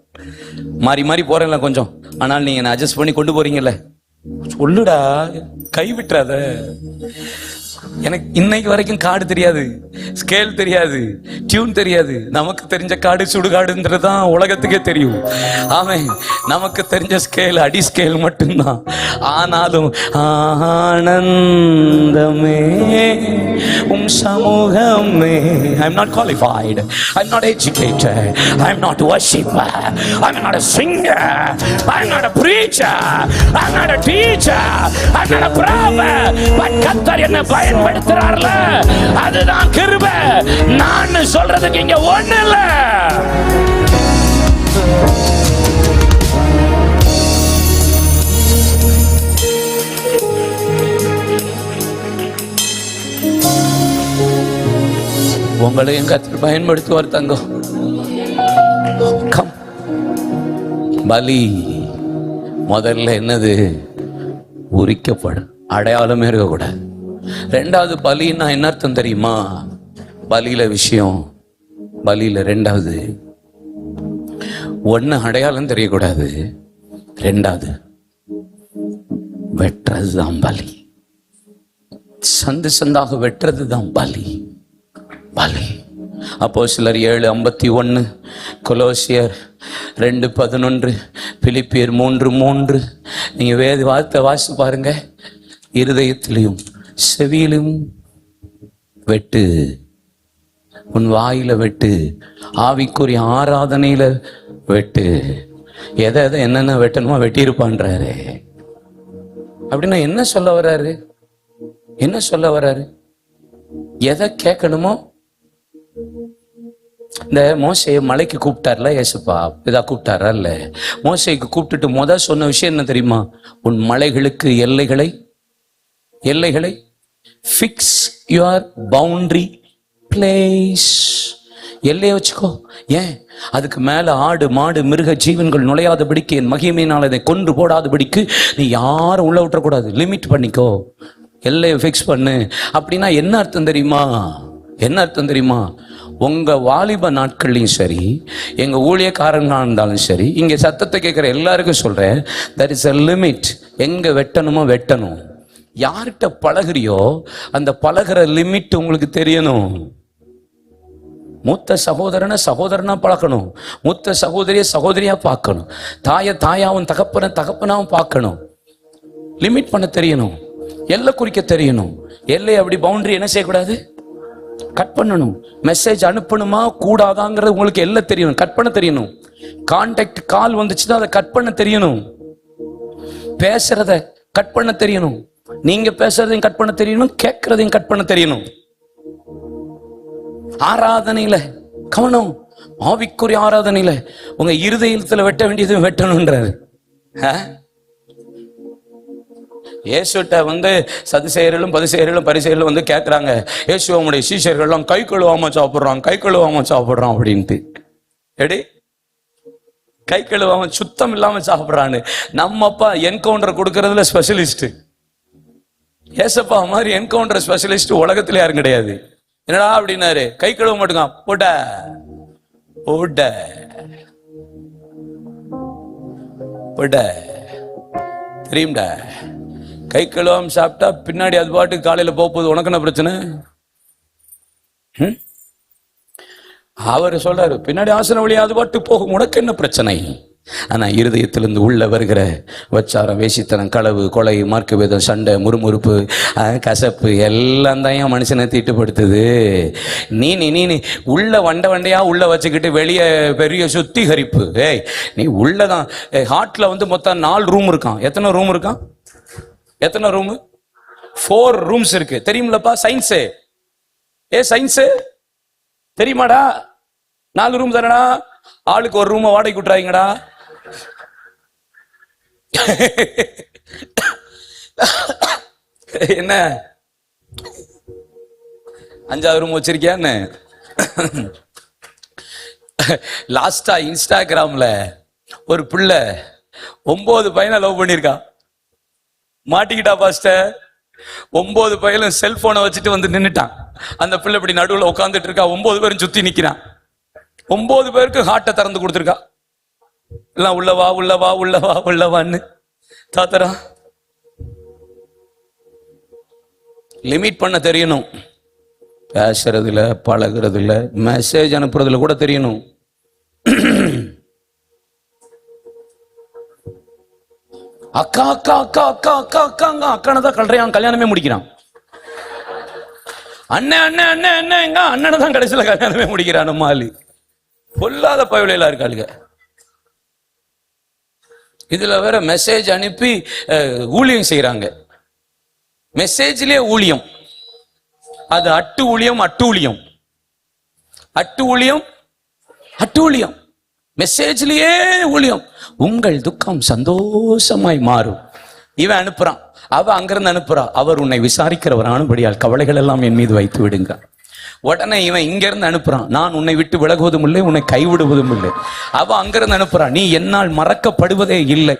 மாறி மாறி போறேன்ல கொஞ்சம், ஆனால் நீங்க என்ன அட்ஜஸ்ட் பண்ணி கொண்டு போறீங்கல்ல, சொல்லுடா, கை விட்டுறாத. எனக்கு இன்னைக்கு வரைக்கும் காடு தெரியாது, ஸ்கேல் தெரியாது, டியூன் தெரியாது. நமக்கு தெரிஞ்ச காடு சுடுகாடுன்றது தான் உலகத்துக்கே தெரியும். ஆமென். நமக்கு தெரிஞ்ச ஸ்கேல் அடி ஸ்கேல் மட்டும்தான். ஆனாலும் ஆனந்தமே உம் சமூகமே. I'm not qualified, I'm not educated, I'm not worshiper, I'm not a singer, I'm not a preacher, I'm not a teacher, I'm not a prophet. But கர்த்தர் என்ன பயன்படுத்துறார்ல, அதுதான் கிருபை. நான் சொல்றதுக்கு இங்க ஒண்ணு இல்ல. உங்களையும் கர்த்தர் பயன்படுத்துவார் தங்கம். பலி முதல்ல என்னது? உரிக்கப்படும், அடையாளமே இருக்கக்கூடாது. 2வது பலின்னா என்ன அர்த்தம் தெரியுமா? பலியில விஷயம், பலியில 2வது ஒண்ணு அடையாளம் தெரியக்கூடாது, 2வது வெட்டுறது தான் பலி. சந்து சந்தாக வெட்டுறது தான் பலி. பலி அப்போஸ்தலர் 7:51, கொலோசியர் 2:11, பிலிப்பியர் 3:3. நீங்க வேத வார்த்தை வாசித்து பாருங்க. இருதயத்திலையும் செவியிலும் வெட்டு, உன் வாயில வெட்டு, ஆவிக்குரிய ஆராதனையில வெட்டு. எதை என்னென்ன வெட்டணுமா வெட்டியிருப்பான்றாரு. அப்படின்னா என்ன சொல்ல வர்றாரு? என்ன சொல்ல வர்றாரு? எதை கேட்கணுமோ. இந்த மோசையை மலைக்கு கூப்பிட்டார்ல ஏசப்பா, இதா கூப்பிட்டாரா இல்ல? மோசைக்கு கூப்பிட்டுட்டு சொன்ன விஷயம் என்ன தெரியுமா? உன் மலைகளுக்கு எல்லைகளை ஃபிக்ஸ் யுவர் பவுண்டரி பிளேஸ். எல்லையை வச்சுக்கோ. ஏன்? அதுக்கு மேல ஆடு மாடு மிருக ஜீவன்கள் நுழையாதபடிக்கு, என் மகிமையினால் அதை கொன்று போடாதபடிக்கு நீ யாரும் உள்ள விட்டுறக்கூடாது. லிமிட் பண்ணிக்கோ, எல்லையை ஃபிக்ஸ் பண்ணு. அப்படின்னா என்ன அர்த்தம் தெரியுமா? என்ன அர்த்தம் தெரியுமா? உங்க வாலிப நாட்கள்லையும் சரி, எங்க ஊழியக்காரங்களா இருந்தாலும் சரி, இங்க சத்தத்தை கேட்கிற எல்லாருக்கும் சொல்றேன், there is a limit. எங்க வெட்டணுமோ வெட்டணும். யார்கிட்ட பழகுறியோ அந்த பழகுற லிமிட் உங்களுக்கு தெரியணும். மூத்த சகோதரனை சகோதரனா பழக்கணும், மூத்த சகோதரிய சகோதரியா பார்க்கணும், தாயாவும் தகப்பனாவும் பார்க்கணும். லிமிட் பண்ண தெரியணும், எல்லை குறிக்க தெரியணும். எல்லை அப்படி பவுண்டரி என்ன செய்யக்கூடாது? கட் பண்ணணும். மெசேஜ் அனுப்பணுமா கூடாதாங்கிறது உங்களுக்கு எல்லாம் தெரியணும், கட் பண்ண தெரியணும். கான்டாக்ட் கால் வந்துச்சுன்னா அதை கட் பண்ண தெரியணும். பேசுறத கட் பண்ண தெரியணும். நீங்க பேசுறதையும் கட் பண்ண தெரியணும், கேட்கறதையும் கட் பண்ண தெரியணும். ஆராதனையில கவனம், ஆவிக்குரிய ஆராதனையில உங்க இருதயத்துல வெட்ட வேண்டியது வெட்டணும்ன்றாரு. இயேசுட்ட சதுசேயர்களும் பரிசேயர்களும் கேட்கிறாங்க, இயேசு உங்களுடைய சீஷர்கள்லாம் கை கழுவாம சாப்பிடுறான் அப்படின்ட்டு. எடி கை கழுவாம சுத்தம் இல்லாம சாப்பிடுறான்னு. நம்ம அப்பா என்கவுண்டர் கொடுக்கறதுல ஸ்பெஷலிஸ்ட். ஏசப்பா மாதிரி என்கவுண்டர் ஸ்பெஷலிஸ்ட் உலகத்துல யாரும் கிடையாது. என்னடா அப்படின்னாரு, கை கழுவ மாட்டுங்க, போட தெரியும்டா. கை கழுவாம சாப்பிட்டா பின்னாடி அது பாட்டுக்கு காலையில போகுது, உனக்கு என்ன பிரச்சனை? அவர் சொல்றாரு, பின்னாடி ஆசன வழியா அது பாட்டு போகும், உனக்கு என்ன பிரச்சனை? ஆனா இருதயத்திலிருந்து உள்ள வருகிற வச்சாரம், வேசித்தனம், களவு, கொலை, மார்க்க வேதம், சண்டை, முறுமுறுப்பு, கசப்பு எல்லாம் தான் என் மனுஷனை தீட்டுப்படுத்துது. நீ உள்ள வண்டையா உள்ள வச்சுக்கிட்டு வெளியே பெரிய சுத்திகரிப்பு. நீ உள்ளதான். ஹார்ட்ல மொத்தம் 4 ரூம் இருக்கான். எத்தனை ரூம் இருக்கான்? எத்தனை ரூம்? 4 ரூம்ஸ் இருக்கு. தெரியுமில்லப்பா சயின்ஸு? சயின்ஸு தெரியுமாடா? 4 ரூம் தானடா. ஆளுக்கு ஒரு ரூம் வாடகை விட்டுறாங்கடா. என்ன 5வது ரூம் வச்சிருக்கியான்னு? லாஸ்டா இன்ஸ்டாகிராம்ல ஒரு பிள்ளை 9 பையனை லவ் பண்ணிருக்கா. மாட்டிக்கிட்டா பாஸ்டர். 9 பையனும் செல்போனை வச்சுட்டு வந்து நின்னுட்டான். அந்த பிள்ளை இப்படி நடுவுல உட்காந்துட்டு இருக்கா. 9 பேரும் சுத்தி நிக்கிறான். 9 பேருக்கு ஹார்ட்டை திறந்து கொடுத்துருக்கா. எல்லாம் உள்ளவா உள்ளவா உள்ளவா உள்ளவான்னு தாத்தரா. லிமிட் பண்ண தெரியணும். பேசுறதுல, பழகுறதுல, மெசேஜ் அனுப்புறதுல கூட தெரியணும். அக்கா அக்கா அக்கா அக்கா அக்கா அக்காங்க அக்கான தான் கல்றையான் கல்யாணமே முடிக்கிறான். அண்ணன் அண்ணன் அண்ணன் அண்ணன் எங்க அண்ணனை தான் கடைசியில கல்யாணமே முடிக்கிறான். நம்மாலி பொல்லாத பயவிலையில இருக்காளுங்க. இதுல வேற மெசேஜ் அனுப்பி ஊழியம் செய்யறாங்க. மெசேஜ்லயே ஊழியம். அது அட்டு ஊழியம், அட்டு ஊழியம், அட்டு ஊழியம், அட்டு ஊழியம். மெசேஜ்லயே ஊழியம். உங்கள் துக்கம் சந்தோஷமாய் மாறும். இவன் அனுப்புறான், அவ அங்கிருந்து அனுப்புறா. அவர் உன்னை விசாரிக்கிறவரானபடியால் கவலைகள் எல்லாம் என் மீது வைத்து விடுங்க. உடனே இவன் இங்க இருந்து அனுப்புறான், நான் உன்னை விட்டு விலகுவதும் இல்லை, உன்னை கைவிடுவதும் இல்லை. அவ அங்கிருந்து அனுப்புறான், நீ என்னால் மறக்கப்படுவதே இல்லை.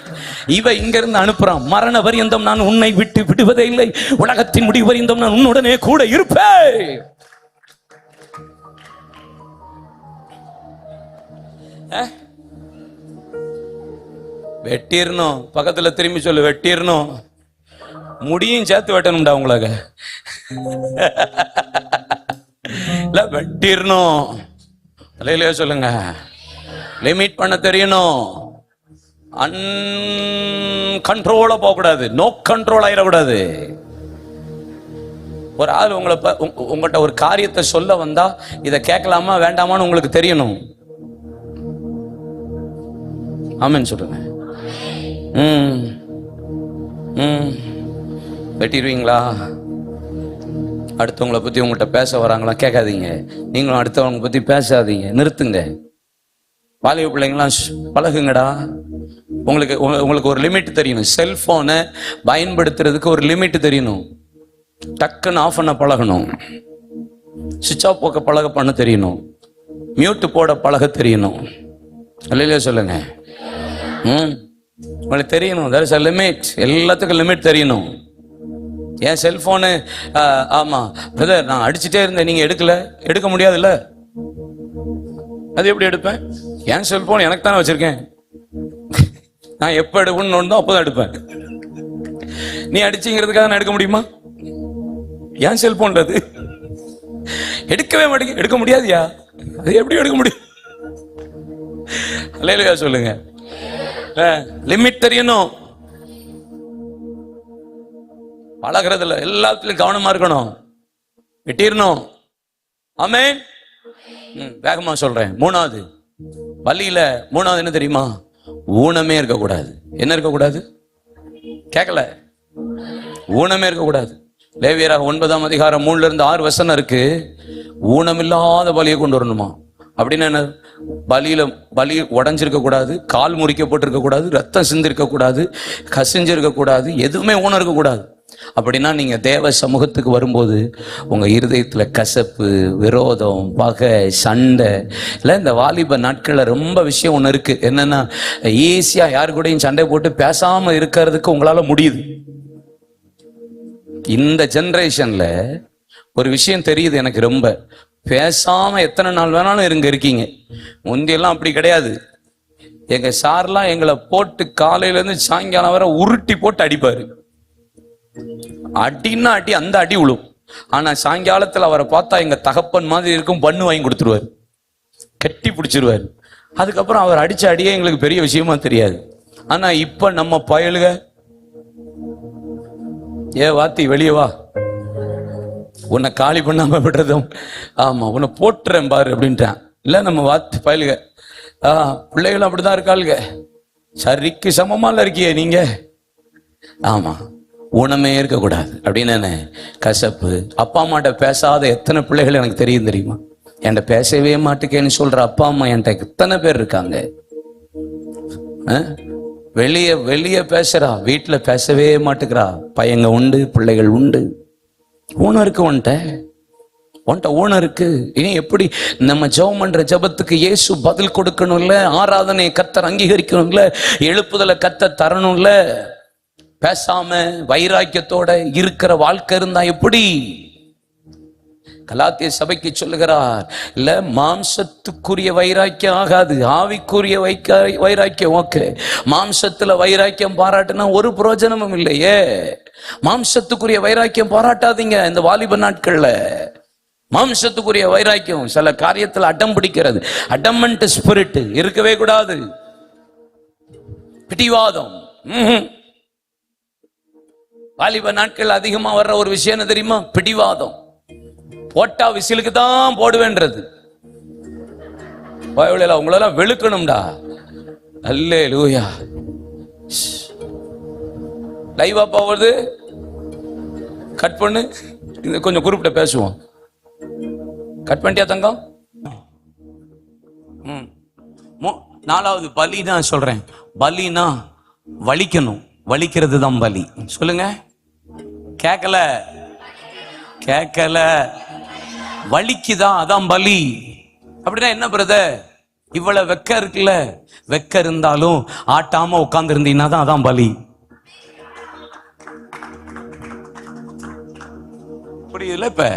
இவ இங்க இருந்து அனுப்புறான், மரண பரியந்தம் நான் உன்னை விட்டு விடுவதே இல்லை, உலகத்தின் முடிவு பரியந்தம் நான் உன்னுடனே கூட இருப்பேன். வெட்டிரணும். பக்கத்துல திரும்பி சொல்லு, வெட்டிரணும். முடியும் சேர்த்து வெட்டணும்டா உங்களுக்கு. இல்ல வெட்டிரணும். இல்லையா சொல்லுங்க. லிமிட் பண்ண தெரியணும். அன்கண்ட்ரோலா போக கூடாது. நோ கண்ட்ரோல் ஆயிடக்கூடாது. ஒரு ஆள் உங்கள்கிட்ட ஒரு காரியத்தை சொல்ல வந்தா இதை கேட்கலாமா வேண்டாமான்னு உங்களுக்கு தெரியணும். ஆமென் சொல்லுங்க. வெட்டிடுவீங்களா? அடுத்தவங்களை பத்தி உங்கள்கிட்ட பேச வராங்களா கேட்காதீங்க. நீங்களும் அடுத்தவங்க பத்தி பேசாதீங்க, நிறுத்துங்க. வாலிப பிள்ளைங்களாம் பழகுங்கடா. உங்களுக்கு ஒரு லிமிட் தெரியணும். செல்போனை பயன்படுத்துறதுக்கு ஒரு லிமிட் தெரியணும். டக்குன்னு ஆஃப் பண்ண பழகணும். சுவிட்ச் ஆஃப் போக்க பழக பண்ண தெரியணும். மியூட் போட பழக தெரியணும். இல்லையா சொல்லுங்க. உங்களுக்கு தெரியணும். there is a limit. எல்லாத்துக்கும் லிமிட் தெரியணும். என் செல்போனு ஆமா பிரதர் நான் அடிச்சுட்டே இருந்தேன், நீங்க எடுக்க முடியாதுல்ல. அது எப்படி எடுப்பேன்? என் செல்போன் எனக்கு தானே வச்சிருக்கேன். நான் எப்ப எடுக்கணும்னு அப்போதான் எடுப்பேன். நீ அடிச்சுங்கிறதுக்காக நான் எடுக்க முடியுமா? என் செல்போன் அது எடுக்கவே மாட்டேங்க. எடுக்க முடியாதுயா. அது எப்படி எடுக்க முடியும்? அல்லேலூயா சொல்லுங்க. லிமிட் தெரியணும். பழகிறதுல எல்லாத்துலயும் கவனமா இருக்கணும். வெட்டிரணும். ஆமென். வேகமா சொல்றேன். மூணாவது வழியில மூணாவது என்ன தெரியுமா? ஊனமே இருக்கக்கூடாது. என்ன இருக்கக்கூடாது? கேட்கல. ஊனமே இருக்கக்கூடாது. லேவியராக 9ஆம் அதிகாரம் 3-6 இருக்கு. ஊனமில்லாத பலியை கொண்டு வரணுமா? அப்படின்னு என்ன? பலி உடஞ்சிருக்க கூடாது, கால் முறிக்கப்பட்டிருக்க கூடாது, ரத்தம் சிந்திருக்க கூடாது, கசிஞ்சிருக்க கூடாது, எதுவுமே ஊனம் இருக்கக்கூடாது. அப்படின்னா நீங்க தேவ சமூகத்துக்கு வரும்போது உங்க இருதயத்துல கசப்பு, விரோதம், பகை, சண்டை இல்ல. இந்த வாலிப நாட்கள்ல ரொம்ப விஷயம் ஒண்ணு இருக்கு. என்னன்னா ஈஸியா யாரு கூடயும் சண்டை போட்டு பேசாம இருக்கிறதுக்கு உங்களால முடியுது. இந்த ஜெனரேஷன்ல ஒரு விஷயம் தெரியுது எனக்கு. ரொம்ப பேசாம எத்தனை நாள் வேணாலும் இருக்கீங்க. முந்தியெல்லாம் அப்படி கிடையாது. எங்க சார்லாம் எங்களை போட்டு காலையில இருந்து சாயங்காலம் வரை உருட்டி போட்டு அடிப்பாரு. அடின்னா அடி, அந்த அடி விழும். ஆனா சாயங்காலத்துல அவரை பார்த்தா எங்க தகப்பன் மாதிரி இருக்கும். பண்ணு வாங்கி கொடுத்துருவாரு, கட்டி பிடிச்சிருவாரு. அதுக்கப்புறம் அவர் அடிச்ச அடியே எங்களுக்கு பெரிய விஷயமா தெரியாது. ஆனா இப்ப நம்ம பயலுக வாத்தி வெளியே வா, உன்னை காலி பண்ணாம விடுறதும், ஆமா உன்னை போட்டுறேன் பாரு அப்படின்ட்டான். இல்ல நம்ம வாத்தி பயலுக பிள்ளைகள் அப்படிதான் இருக்காளுங்க. சரிக்கு சமமால இருக்கிய நீங்க. ஆமா ஊனமே இருக்கக்கூடாது அப்படின்னு கசப்பு. அப்பா அம்மாட்ட பேசாத எத்தனை பிள்ளைகள் எனக்கு தெரியுமா? என்கிட்ட பேசவே மாட்டேன்னு சொல்ற அப்பா அம்மா என்கிட்ட எத்தனை பேர் இருக்காங்க. வெளியே பேசுறா, வீட்டுல பேசவே மாட்டேங்கிறா. பையங்க உண்டு, பிள்ளைகள் உண்டு. ஊனம் இருக்கு. உன்ட்ட உன்கிட்ட ஊனம் இருக்கு. இனி எப்படி நம்ம ஜெபம் பண்ற ஜெபத்துக்கு இயேசு பதில் கொடுக்கணும்ல, ஆராதனையை கர்த்தர் அங்கீகரிக்கணும்ல, எழுப்புதலை கர்த்தர் தரணும்ல. பேசாம வைராக்கியத்தோட இருக்கிற வாழ்க்கை இருந்தா எப்படி? கலாத்திய சபைக்கு சொல்லுகிறார், இல்ல மாம்சத்துக்குரிய வைராக்கியம் ஆகாது, ஆவிக்குரிய வைராக்கியம். ஓகே, மாம்சத்துல வைராக்கியம் பாராட்டுனா ஒரு பிரயோஜனமும் இல்லையே. மாம்சத்துக்குரிய வைராக்கியம் பாராட்டாதீங்க இந்த வாலிப நாட்கள்ல. மாம்சத்துக்குரிய வைராக்கியம் சில காரியத்துல அடம் பிடிக்கிறது, அடமெண்ட் ஸ்பிரிட் இருக்கவே கூடாது. பிடிவாதம். வாலிப நாட்கள் அதிகமா வர்ற ஒரு விஷயம் என்ன தெரியுமா? பிடிவாதம். போட்டா விசிலுக்கு தான் போடுவேன்றது. உங்களெல்லாம் வெளுக்கணும்டா. அல்லேலூயா. லைவா போவது கட் பண்ணு, கொஞ்சம் குறிப்பிட்ட பேசுவோம். கட் பண்ணிட்டியா தங்கம்? நாலாவது பலி தான் சொல்றேன். பலினா வலிக்கணும், வலிக்கிறது தான் பலி. சொல்லுங்க. கேட்கல வலிக்குதான், அதான் பலி. அப்படின்னா என்ன பிரதர்? இவ்வளவு வெக்க இருக்குல்ல, வெக்க இருந்தாலும் ஆட்டாம உட்கார்ந்து இருந்தீங்கன்னா தான் அதான் பலி. புரியுதுல? இப்ப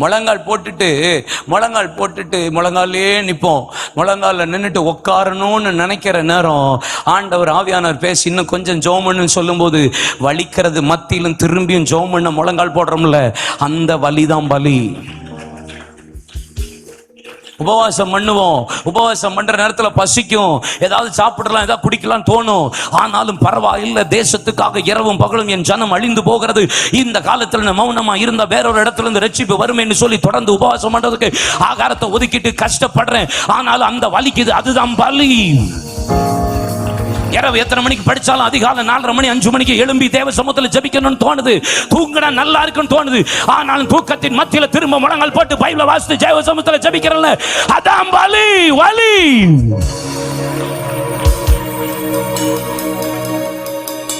முழங்கால் போட்டுட்டு முழங்காலே நிப்போம். முழங்கால நின்றுட்டு உட்காரணும்னு நினைக்கிற நேரம் ஆண்டவர் ஆவியானவர் பேசி இன்னும் கொஞ்சம் ஜோமன்னு சொல்லும் போது வலிக்கிறது மத்தியிலும் திரும்பியும் ஜோமன்னு முழங்கால் போடுறோம்ல, அந்த வலிதான் பலி. உபவாசம் பண்ணுவோம். உபவாசம் பண்ற நேரத்துல பசிக்கும், ஏதாவது சாப்பிடலாம், ஏதாவது குடிக்கலாம் தோணும். ஆனாலும் பரவாயில்லை, தேசத்துக்காக இரவும் பகலும் என் ஜனம் அழிந்து போகிறது, இந்த காலத்துல மௌனமா இருந்தா வேறொரு இடத்துல இருந்து ரட்சிப்பு வரும் என்று சொல்லி தொடர்ந்து உபவாசம் பண்றதுக்கு ஆகாரத்தை ஒதுக்கிட்டு கஷ்டப்படுறேன். ஆனாலும் அந்த வலிக்குது, அதுதான் பலி. இரவு எத்தனை மணிக்கு படிச்சாலும் அதிகாலை 4:30 மணி 5 மணிக்கு எழும்பி தேவ சமூகத்தில் ஜெபிக்கணும்னு தோணுது, தூங்கினா நல்லா இருக்குன்னு தோணுது. ஆனாலும் தூக்கத்தின் மத்தியில திரும்ப முழங்கால் போட்டு பைபிளை வாசித்து தேவ சமூகத்தில் ஜெபிக்கிறல்ல, அதான் பலி. வலி.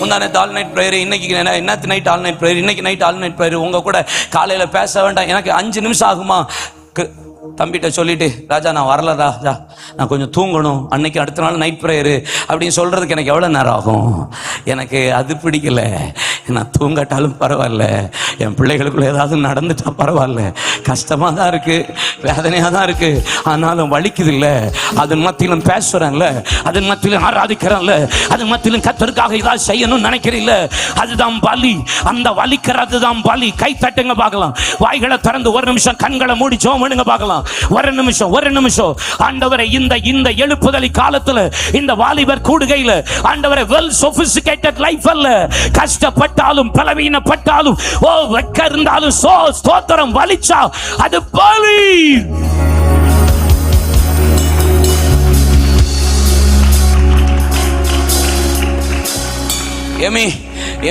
முந்தானத்து ஆல் நைட் பிரேயர், இன்னைக்கு என்னத்து நைட் ஆல் நைட் பிரேயர், இன்னைக்கு நைட் ஆல் நைட் பிரேயர். உங்க கூட காலையில பேச வேண்டாம், எனக்கு 5 நிமிஷம் ஆகுமா? தம்பிட்ட சொல்லிட்டு, ராஜா நான் வரல ராஜா, நான் கொஞ்சம் தூங்கணும், அன்னைக்கு அடுத்த நாள் நைட் ப்ரேயரு அப்படின்னு சொல்றதுக்கு எனக்கு எவ்வளோ நேரம் ஆகும்? எனக்கு அது பிடிக்கல. நான் தூங்கட்டாலும் பரவாயில்ல, என் பிள்ளைகளுக்குள்ள ஏதாவது நடந்துட்டா பரவாயில்ல, கஷ்டமாக தான் இருக்கு, வேதனையாக தான் இருக்கு, ஆனாலும் வலிக்குது இல்லை. அதன் மத்தியிலும் பேசுறேன்ல, அதன் மத்தியிலும் ஆராதிக்கிறேன்ல, அதன் மத்தியிலும் கர்த்தருக்காக ஏதாவது செய்யணும்னு நினைக்கிறீல்ல, அதுதான் பலி. அந்த வலிக்கிறது தான் பலி. கை தட்டுங்க பார்க்கலாம். வாய்களை திறந்து ஒரு நிமிஷம் கண்களை மூடி ஜெபம் பண்ணுங்க பார்க்கலாம். ஒரு நிமிஷம். ஆண்டவரே, இந்த எழுப்புதலி காலத்துல இந்த வாலிபர் கூடுகையில ஆண்டவரே, வெல் சொபிஸ்டிகேட்டட் லைஃப் அல்ல, கஷ்டப்பட்டாலும் பலவீனப்பட்டாலும் வெக்க இருந்தாலும் ஸ்தோத்திரம், வலிச்சா அது பலி.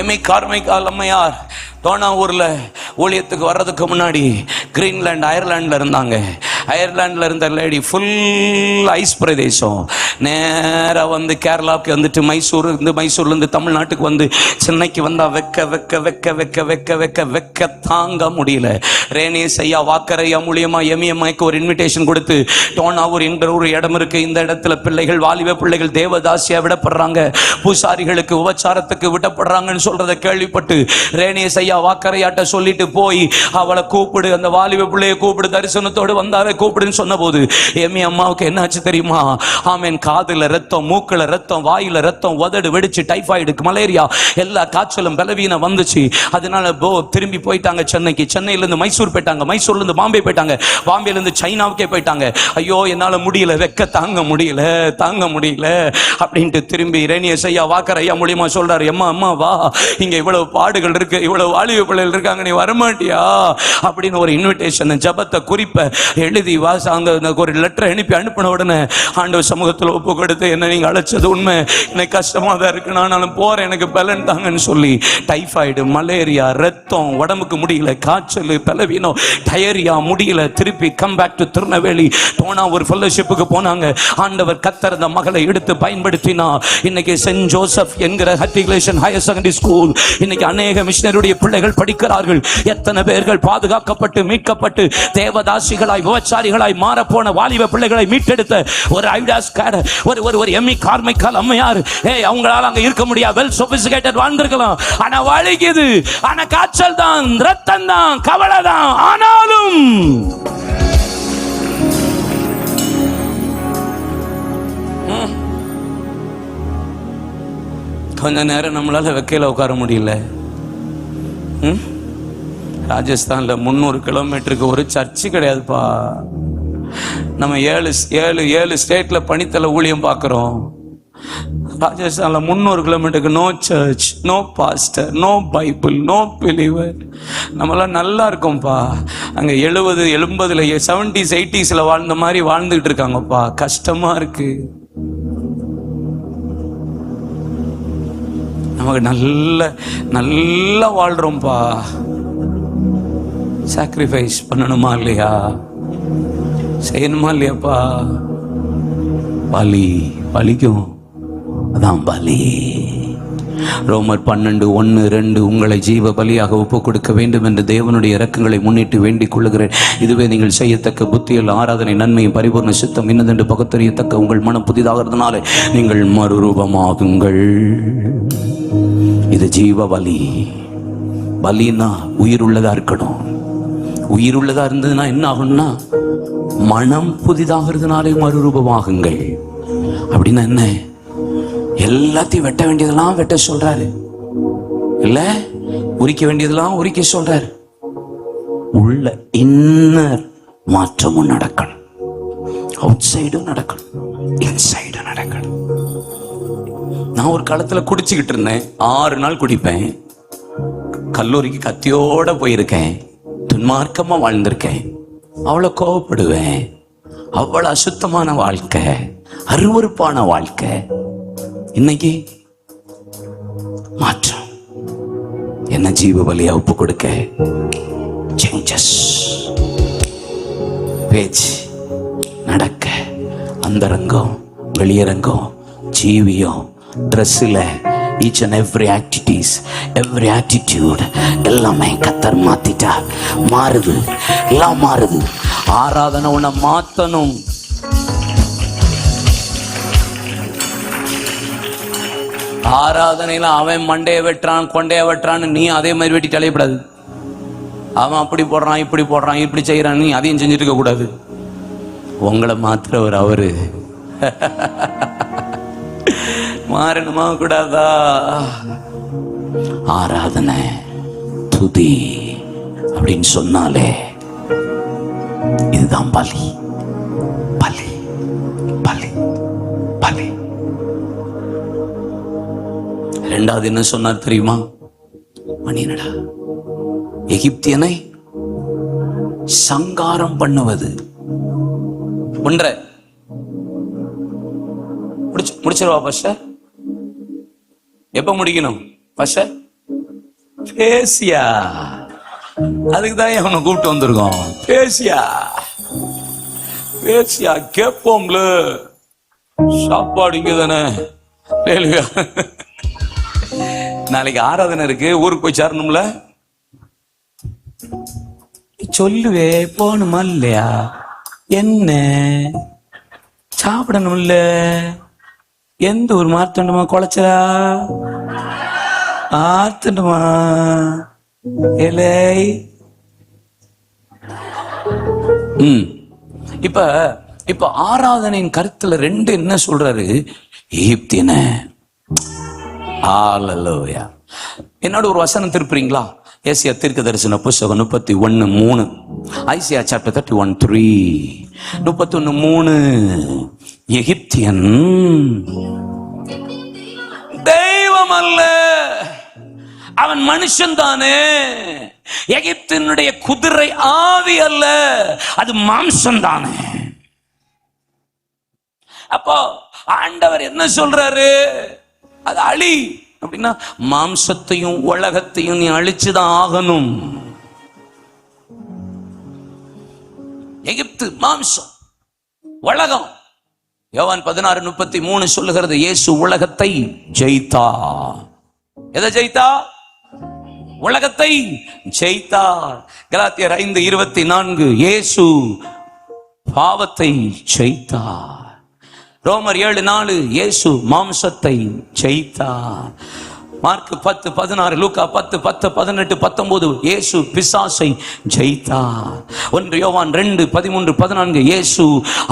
எமி கார்மைக்கால் அம்மையார் தோணாவூர்ல ஊழியத்துக்கு வர்றதுக்கு முன்னாடி கிரீன்லாந்து அயர்லாண்டில் இருந்தாங்க. அயர்லாண்டில் இருந்த லேடி ஃபுல் ஐஸ் பிரதேசம். நேராக வந்து கேரளாவுக்கு வந்துட்டு மைசூர்லேருந்து தமிழ்நாட்டுக்கு வந்து சென்னைக்கு வந்தால் வெக்க தாங்க முடியல. ரேனேஸ் ஐயா வாக்கரையா மூலியமாக எம்ஐக்கு ஒரு இன்விடேஷன் கொடுத்து, தோணாவூர் என்கிற ஒரு இடம் இருக்குது, இந்த இடத்துல பிள்ளைகள், வாலிப பிள்ளைகள் தேவதாசியாக விடப்படுறாங்க, பூசாரிகளுக்கு உபச்சாரத்துக்கு விடப்படுறாங்கன்னு சொல்றதை கேள்விப்பட்டு ரேனேஸ் ஐயா வாக்கரையாட்ட சொல்லிட்டு போய் அவளை கூப்பிடு, அந்த வாலிப பிள்ளையை கூப்பிடு, தரிசனத்தோடு வந்தாவே கூப்பிடுன்னு சொன்ன போது எம்மி அம்மாவுக்கு என்ன ஆச்சு தெரியுமா? ஆமேன், காதுல ரத்தம், மூக்குல ரத்தம், வாயில ரத்தம், உதடு வெடிச்சு, டைபாய்டு, மலேரியா, எல்லா காய்ச்சலும் பலவீனம் வந்துச்சு. அதனால திரும்பி போயிட்டாங்க சென்னைக்கு. சென்னையில இருந்து மைசூர் போயிட்டாங்க, மைசூர்ல இருந்து பாம்பே போயிட்டாங்க, பாம்பேல இருந்து சைனாவுக்கே போயிட்டாங்க. ஐயோ என்னால முடியல, வெக்க தாங்க முடியல அப்படின்ட்டு திரும்பி ரேனியஸ் ஐயா வாக்கர் ஐயா மூலியமா சொல்றாரு, அம்மா வா, இங்க இவ்வளவு பாடுகள் இருக்கு, இவ்வளவு வாலிப பிள்ளைகள் இருக்காங்க, நீ வரமாட்டியா அப்படின்னு ஒரு இன்விடேஷன், ஜபத்தை குறிப்ப எழுதி எழுதி அந்த ஒரு லெட்டரை அனுப்பின உடனே ஆண்டவர் சமூகத்தில் ஒப்பு கொடுத்து, என்ன நீங்க அழைச்சது உண்மை, எனக்கு கஷ்டமா தான் இருக்கு, நானும் போறேன், எனக்கு பலன் தாங்கன்னு சொல்லி டைஃபாய்டு, மலேரியா, ரத்தம், உடம்புக்கு முடியல, காய்ச்சல், பலவீனம், டயரியா, முடியல, திருப்பி கம் பேக் டு திருநெல்வேலி போனா ஒரு ஃபெல்லோஷிப்புக்கு போனாங்க. ஆண்டவர் கத்தர் அந்த மகளை எடுத்து பயன்படுத்தினா இன்னைக்கு சென்ட் ஜோசப் என்கிற ஹட்டிகுலேஷன் ஹையர் செகண்டரி ஸ்கூல் இன்னைக்கு அநேக மிஷனருடைய பிள்ளைகள் படிக்கிறார்கள். எத்தனை பேர்கள் பாதுகாக்கப்பட்டு மீட்கப்பட்டு தேவதாசிகளாய் விபச்சாரிகளாய் மாறப்போன வாலிப பிள்ளைகளை மீட்டெடுத்த ஒரு ஐடாஸ் ஒரு எம்மி கார்மைக்கால் அம்மையார், அவங்களால அங்க இருக்க முடியாது, வெல் சொபிஸ்டிகேட்டட் வாழ்ந்திருக்கலாம், ஆனா வலிக்குது, ஆனா காய்ச்சல் தான், ரத்தம் தான், கவலை தான், ஆனாலும் கொஞ்ச நேரம் நம்மளால வைக்கையில உட்கார முடியல. ராஜஸ்தான்ல 300 கிலோமீட்டருக்கு ஒரு சர்ச்சு கிடையாதுப்பா. நம்ம ஏழு ஸ்டேட்ல பணித்தல ஊழியம் பார்க்கிறோம். ராஜஸ்தான்ல 300 கிலோமீட்டருக்கு no church, no pastor, no Bible, no believer. நம்மளாம் நல்லா இருக்கோம்ப்பா. அங்க 70, 80, 70s, 80sல வாழ்ந்த மாதிரி வாழ்ந்துகிட்டு இருக்காங்கப்பா. கஷ்டமா இருக்கு. நமக்கு நல்ல வாழ்றோம்ப்பா. சாக்ரிஃபைஸ் பண்ணணுமா இல்லையா, செய்யணுமா இல்லையாப்பா? பலிக்கும், அதான் பலி. ரோமர் 12:1-2 உங்களை ஜீவ பலியாக ஒப்பு கொடுக்க வேண்டும் என்று தேவனுடைய இரக்கங்களை முன்னிட்டு வேண்டிக் கொள்ளுகிறேன். இதுவே நீங்கள் செய்யத்தக்க புத்தியில் ஆராதனை, நன்மையும் பரிபூர்ண சித்தம் இன்னதென்று பகுத்தறியத்தக்க உங்கள் மனம் புதிதாகிறதுனால நீங்கள் மறுரூபமாகுங்கள். இது ஜீவ பலி. பலின்னா உயிர் உள்ளதா இருக்கணும். உயிர் உள்ளதா இருந்ததுன்னா என்ன ஆகும்னா, மனம் புதிதாகிறதுனாலே மறுரூபமாகுங்கள். அப்படின்னா என்ன? எல்லாத்தையும் வெட்ட வேண்டியதெல்லாம் வெட்ட சொல்றாரு, இல்ல உரிக்க வேண்டியதெல்லாம் உரிக்க சொல்றாரு. உள்ள இன்னர் மாற்றமும் நடக்கணும், அவுட் சைடும் நடக்கணும், இன்சைடும் நடக்கணும். நான் ஒரு காலத்துல குடிச்சுக்கிட்டு இருந்தேன். 6 நாள் குடிப்பேன். கல்லூரிக்கு கத்தியோட போயிருக்கேன். துன்மார்க்கமா வாழ்ந்திருக்கேன். அவ்வளவு கோவப்படுவேன். அவ்வளவு அசுத்தமான வாழ்க்கை, அருவருப்பான வாழ்க்கை. இன்னைக்கு மாற்றம். என்ன ஜீவ பலியா ஒப்பு கொடுக்க. சேஞ்சஸ். பேச்சு, நடக்க, அந்தரங்கம், வெளியரங்கம், ஜீவியம், ட்ரெஸ்ஸில் each and every activities, every attitude எல்லாமே கத்தர் மாத்திட்டா மாறுது. எல்லாம் மாறுது. ஆராதனை உன்னை மாத்தணும். ஆராதனையில அவன் மண்டையை வெட்டுறான், கொண்டைய வெட்டுறான்னு நீ அதே மாதிரி வெட்டி தலையப்படாது. அவன் அப்படி போடுறான், இப்படி போடுறான், இப்படி செய்யறான், நீ அதையும் செஞ்சுட்டு இருக்க கூடாது. உங்களை மாத்திரவர் அவரு. மாறணுமா கூடாதா? ஆராதனை, துதி அப்படின்னு சொன்னாலே இதுதான் பலி. பலி, பலி, பலி. இரண்டாவது என்ன சொன்னார் தெரியுமா? மணியனடா, எகிப்தியனை சங்காரம் பண்ணுவது. ஒன்றை முடிச்சிருவா பாஸ்டர். எப்ப முடிக்கணும் பாஸ்டர்? பேசியா. அதுக்குதான் அவனை கூப்பிட்டு வந்திருக்கோம். பேசியா பேசியா கேட்போம்ல. சாப்பாடு இங்க தானே. நாளைக்கு ஆராதனை இருக்கு, ஊருக்கு போய் சேரணும்ல. சொல்லுவே போகணுமா இல்லையா? என்ன சாப்பிடணும்ல. எந்த ஒரு மார்த்தண்டுமா குழைச்சா ஆர்த்தண்டுமா இலை. இப்ப ஆராதனையின் கருத்துல 2 என்ன சொல்றாரு? எகிப்தியன. ஹல்லேலூயா. என்னோட ஒரு வசனம் திருப்புறீங்களா? ஏசியா தீர்க்கதரிசன புத்தகம் 31:3, ஐசியா சாப்டர் 31:3, 31:3. எகிப்தியன் தெய்வம் அல்ல, அவன் மனுஷன் தானே. எகிப்தினுடைய குதிரை ஆவி அல்ல, அது மாம்சம் தானே. அப்போ ஆண்டவர் என்ன சொல்றாரு? அது அழி அப்படின்னா மாம்சத்தையும் உலகத்தையும் நீ அழிச்சுதான் ஆகணும். எகிப்து மாம்சம், உலகம். யோவான் 16:33 சொல்லுகிறது, இயேசு உலகத்தை ஜெயித்தா. எதை ஜெயித்தா? உலகத்தை ஜெயித்தார். கலாத்தியர் 5:24 இயேசு பாவத்தை ஜெயித்தார். ரோமர் 7:4 இயேசு மாம்சத்தை ஜெயித்தார். மார்க் 10:16, லூக்கா 10:10, 18, 19 இயேசு பிசாசை ஜெயித்தார். 1 யோவான் 2:13, 14 இயேசு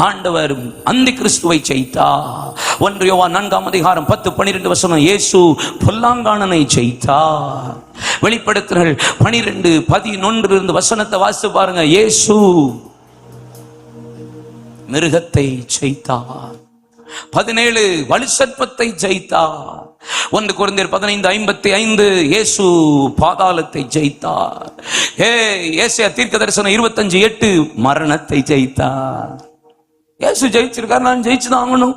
ஆண்டவர் அந்தி கிறிஸ்துவை ஜெயித்தார். 1 யோவான் 4:10, 12 வசனம் இயேசு பொல்லாங்கானனை ஜெயித்தார். வெளிப்படுத்தல் 12:11 இருந்து வசனத்தை வாசித்து பாருங்க. இயேசு மிருகத்தை ஜெயித்தார். 17 வலுசற்பத்தை ஜெயித்தார். 1 கொரிந்தியர் 15:55 இயேசு பாதாளத்தை ஜெயித்தார். ஏசாயா தீர்க்கதரிசனம் 25:8 மரணத்தை ஜெயித்தார். இயேசு ஜெயிச்சிருக்கார், நான் ஜெயிச்சுதான் ஆகணும்.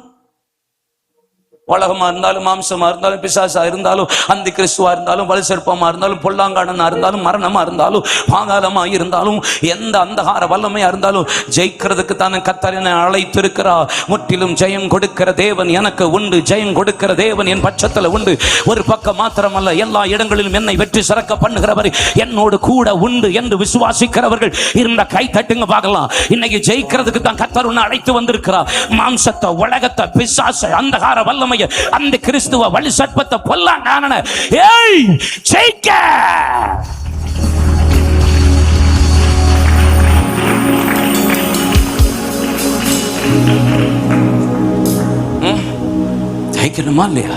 உலகமா இருந்தாலும், மாம்சமா இருந்தாலும், பிசாசா இருந்தாலும், அந்தி கிறிஸ்துவா இருந்தாலும், வலுசற்பமா இருந்தாலும், பொல்லாங்கானனா இருந்தாலும், மரணமா இருந்தாலும், பாதாளமா இருந்தாலும், எந்த அந்தகார வல்லமையா இருந்தாலும் ஜெயிக்கிறதுக்கு தானே கர்த்தர் என்னை அழைத்திருக்கிறார். முற்றிலும் ஜெயம் கொடுக்கிற தேவன் எனக்கு உண்டு, ஜெயம் கொடுக்கிற தேவன் என் பட்சத்தில் உண்டு. ஒரு பக்கம் மாத்திரமல்ல, எல்லா இடங்களிலும் என்னை வெற்றி சிறக்க பண்ணுகிறவர் என்னோடு கூட உண்டு என்று விசுவாசிக்கிறவர்கள் இருந்த கை தட்டுங்க பார்க்கலாம். இன்னைக்கு ஜெயிக்கிறதுக்கு தான் கர்த்தர் உன்னை அழைத்து வந்திருக்கிறார். மாம்சத்தை, உலகத்தை, பிசாசை, அந்தகார வல்லமை, அந்த கிறிஸ்துவ வலி சர்ப்பத்தை, பொல்லாங்கானனை ஜெயிக்க. ஜெயிக்கணுமா இல்லையா?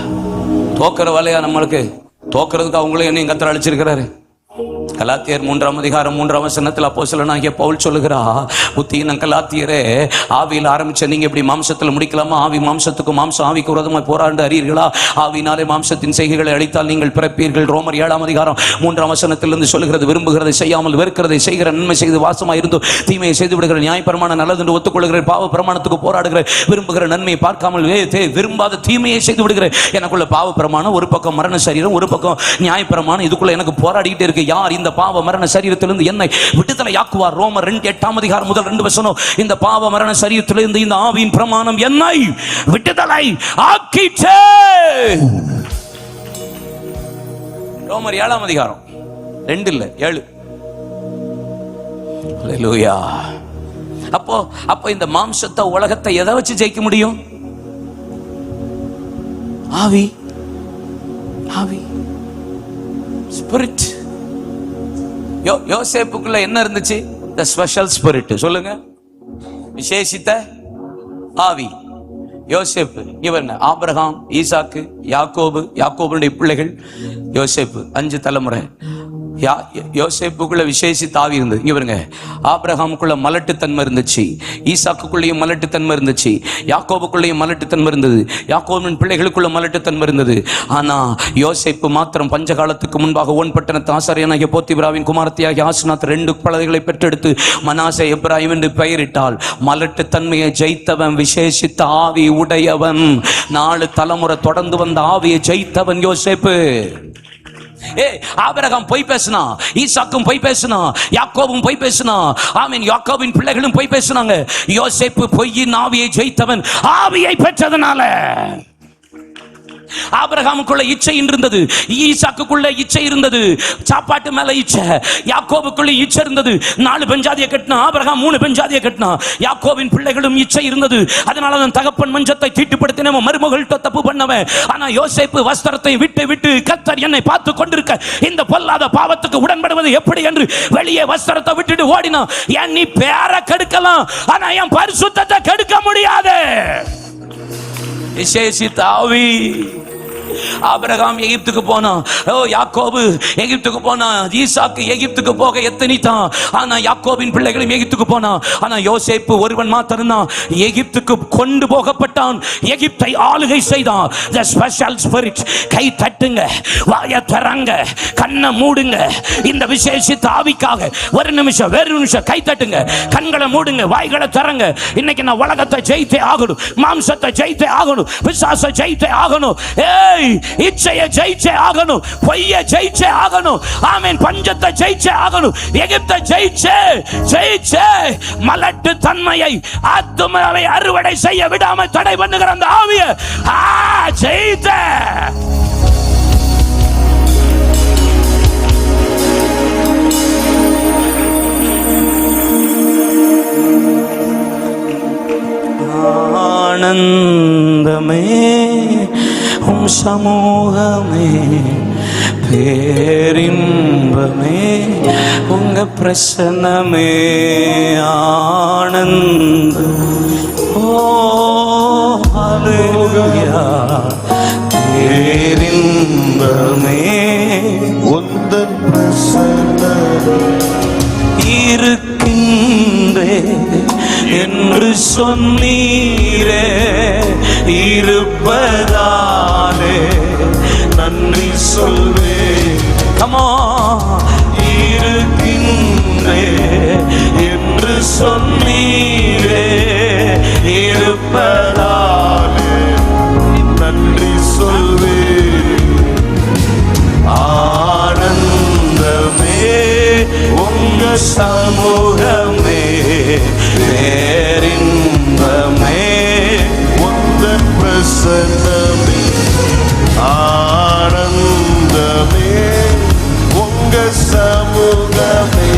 தோக்கிற வேலையா நம்மளுக்கு? தோக்கிறதுக்கு அவங்களும் என்னையும் கர்த்தர் அழைச்சிருக்கிறாரு. கலாத்தியர் 3:3 வசனத்தில் அப்போஸ்தலனாகிய பவுல் சொல்லுகிறா, புத்தியின கலாத்தியரே, ஆவியில் ஆரம்பிச்ச நீங்க இப்படி மாம்சத்தில் முடிக்கலாமா? ஆவி மாம்சத்துக்கும், மாம்சம் ஆவிக்கு விரோதமாய் போராண்டு அறியீர்களா? ஆவினாலே மாம்சத்தின் செய்கைகளை அழித்தால் நீங்கள் பிறப்பீர்கள். ரோமர் 7:3 வசனத்திலிருந்து சொல்லுகிறது, விரும்புகிறதை செய்யாமல் வெறுக்கிறதை செய்கிற, நன்மை செய்து வாசமாய் இருந்து தீமையை செய்து விடுகிற, நியாயப்பிரமாணம் நல்லது என்று ஒத்துக்கொள்கிற, பாவ பிரமாணத்துக்கு போராடுகிற, விரும்புகிற நன்மையை பார்க்காமல் விரும்பாத தீமையை செய்து விடுகிற. எனக்குள்ள பாவ பிரமாணம் ஒரு பக்கம், மரண சரீரம் ஒரு பக்கம், நியாயப்பிரமாணம் இதுக்குள்ள எனக்கு போராடிக்கிட்டே இருக்கு. யார் இந்த பாவ மரண சரீரத்திலிருந்து என்னை விடுதலையாக்குவார்? ரோமர் 2:8 முதல் 2 வசனம். இந்த பாவ மரண சரீரத்திலிருந்து இந்த ஆவியின் பிரமாணம் என்னை விடுதலை ஆக்கிச்சே. ரோமர் 7:2 இல்ல 7. ஹல்லேலூயா. அப்போ இந்த மாம்சத்தை, உலகத்தை எதை வச்சு ஜெயிக்க முடியும்? ஆவி, ஆவி, ஸ்பிரிட். யோசேப்புக்குள்ள என்ன இருந்துச்சு? the special spirit. சொல்லுங்க, விசேஷித்த ஆவி. யோசேப்பு இவன் ஆபிரகாம், ஈசாக்கு, யாக்கோபு, யாக்கோபுடைய பிள்ளைகள், யோசேப்பு 5 தலைமுறை. யோசேப்புக்குள்ள விசேஷித்த ஆவி இருந்தது. இவருங்க ஆபிரகாமுக்குள்ள மலட்டுத்தன்மை இருந்துச்சு, ஈசாக்குக்குள்ளேயும் மலட்டுத்தன்மை இருந்துச்சு, யாக்கோபுக்குள்ளேயும் மலட்டுத்தன்மை இருந்தது, யாக்கோபின் பிள்ளைகளுக்குள்ள மலட்டுத்தன்மை இருந்தது. ஆனா யோசேப்பு மாத்திரம் பஞ்ச காலத்துக்கு முன்பாக ஓன் பட்டணத்து ஆசாரியனாகிய போத்திபிராவின் குமாரத்தியாகிய ஆசனாத் 2 குழந்தைகளை பெற்றெடுத்து மனாசே எப்ராயிம் என்று பெயரிட்டால். மலட்டுத்தன்மையை ஜெயித்தவன், விசேஷித்த ஆவி உடையவன், 4 தலைமுறை தொடர்ந்து வந்த ஆவியை ஜெயித்தவன் யோசேப்பு. ஆபிரகாம் போய் பேசினா, ஈசாக்கும் போய் பேசினா, யாக்கோபும் போய் பேசினா, ஆமீன், யாக்கோபின் பிள்ளைகளும் போய் பேசினாங்க. யோசேப்பு பொய்யின் ஆவியை ஜெயித்தவன், ஆவியை பெற்றதனால. ஆபிரகாமுக்குள்ள இச்சை இருந்தது, ஈசாக்குக்குள்ள இச்சை இருந்தது, சாப்பாட்டு மேல இச்சை. யாக்கோபுக்குள்ள இச்சை இருந்தது, 4 பெஞ்சாதியை கட்டினா, ஆபிரகாம் 3 பெஞ்சாதியை கட்டினா. யாக்கோபின் பிள்ளைகளும் இச்சை இருந்தது, அதனால தான் தகப்பன் மஞ்சத்தை தீட்டுப்படுத்தினவன், மருமகள்கிட்ட தப்பு பண்ணவன். ஆனா யோசேப்பு வஸ்திரத்தை விட்டு விட்டு, கர்த்தர் என்னை பார்த்து கொண்டிருக்க, இந்த பொல்லாத பாவத்துக்கு உடன்படுவது எப்படி என்று வெளியே வஸ்திரத்தை விட்டுட்டு ஓடினா. என் நீ பேரை கெடுக்கலாம், ஆனா என் பரிசுத்தத்தை கெடுக்க முடியாது. விசேஷித்த ஆவி ஆபிரகாம் எகிப்துக்கு போனான், யாக்கோபு எகிப்துக்கு போனான், ஈசாக்கு எகிப்துக்கு போக எத்தனித்தான். ஆனா யாக்கோபின் பிள்ளைகளும் எகிப்துக்கு போனான். ஆனா யோசேப்பு ஒருவன் மாத்திரம்தான் எகிப்துக்கு கொண்டு போகப்பட்டான், எகிப்தை ஆளுகை செய்தான். The special spirit. கை தட்டுங்க, வாயை திறங்க, கண்ணை மூடுங்க. இந்த விசேஷித்த ஆவிக்காக ஒரு நிமிஷம், வேறு நிமிஷம் கை தட்டுங்க, கண்களை மூடுங்க, வாய்களை திறங்க. இன்னைக்கு நான் உலகத்தை ஜெயித்தே ஆகணும், மாம்சத்தை ஜெயித்தே ஆகணும், பிசாசை ஜெயித்தே ஆகணும், இச்சையை ஜெயிச்சே ஆகணும், பொய்யை ஜெயிச்சே ஆகணும், ஆமென், பஞ்சத்தை ஜெயிச்சே ஆகணும், எகிப்தை ஜெயிச்சே ஜெயிச்சே மலட்டு தன்மையை ஆத்துமாவை அறுவடை செய்ய விடாம தடை பண்ணுகிற அந்த ஆவியை ஜெயித்த ஆனந்தமே உம் சமூகமே, பேரின்பமே உங்க பிரசன்னமே. ஆனந்தம் ஓ ஹல்லேலூயா, பேரின்பமே உந்தன் பிரசன்னமே இருக்கின்றே என்று சொன்னீரே, இருப்பதாலே நன்றி சொல்வேன். கமா இருக்கின்றே என்று சொன்னீரே, இருப்பதாலே நன்றி சொல்வேன். ஆனந்தமே உங்க சமூகமே, பேரின்பமே உந்தன் பிரசன்னமே. ஆனந்தமே உங்க சமூகமே,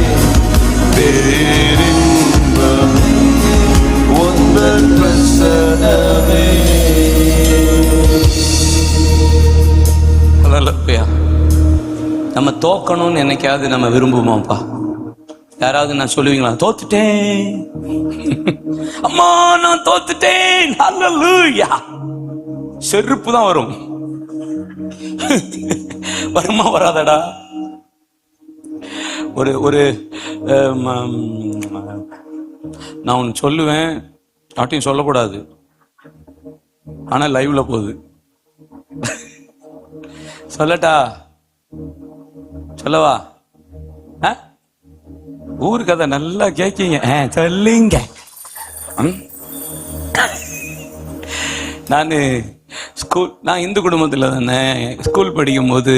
பேரின்பமே உந்தன் பிரசன்னமே. ஹல்லேலூயா. நம்ம தோக்கணும்னு என்னைக்காவது நம்ம விரும்புவோமாப்பா? யாராவது நான் சொல்லுவீங்களா, தோத்துட்டேன் அம்மா, நான் தோத்துட்டேன், ஹல்லேலூயா. செருப்பு தான் வரும், வருமா வராதடா? ஒரு ஒரு நான் ஒன்று சொல்லுவேன், யார்ட்டையும் சொல்லக்கூடாது, ஆனா லைவ்ல போகுது. சொல்லட்டா? சொல்லவா? ஊரு கதை நல்லா கேட்கீங்க, சொல்லுங்க. நான் இந்து குடும்பத்தில் தானே ஸ்கூல் படிக்கும் போது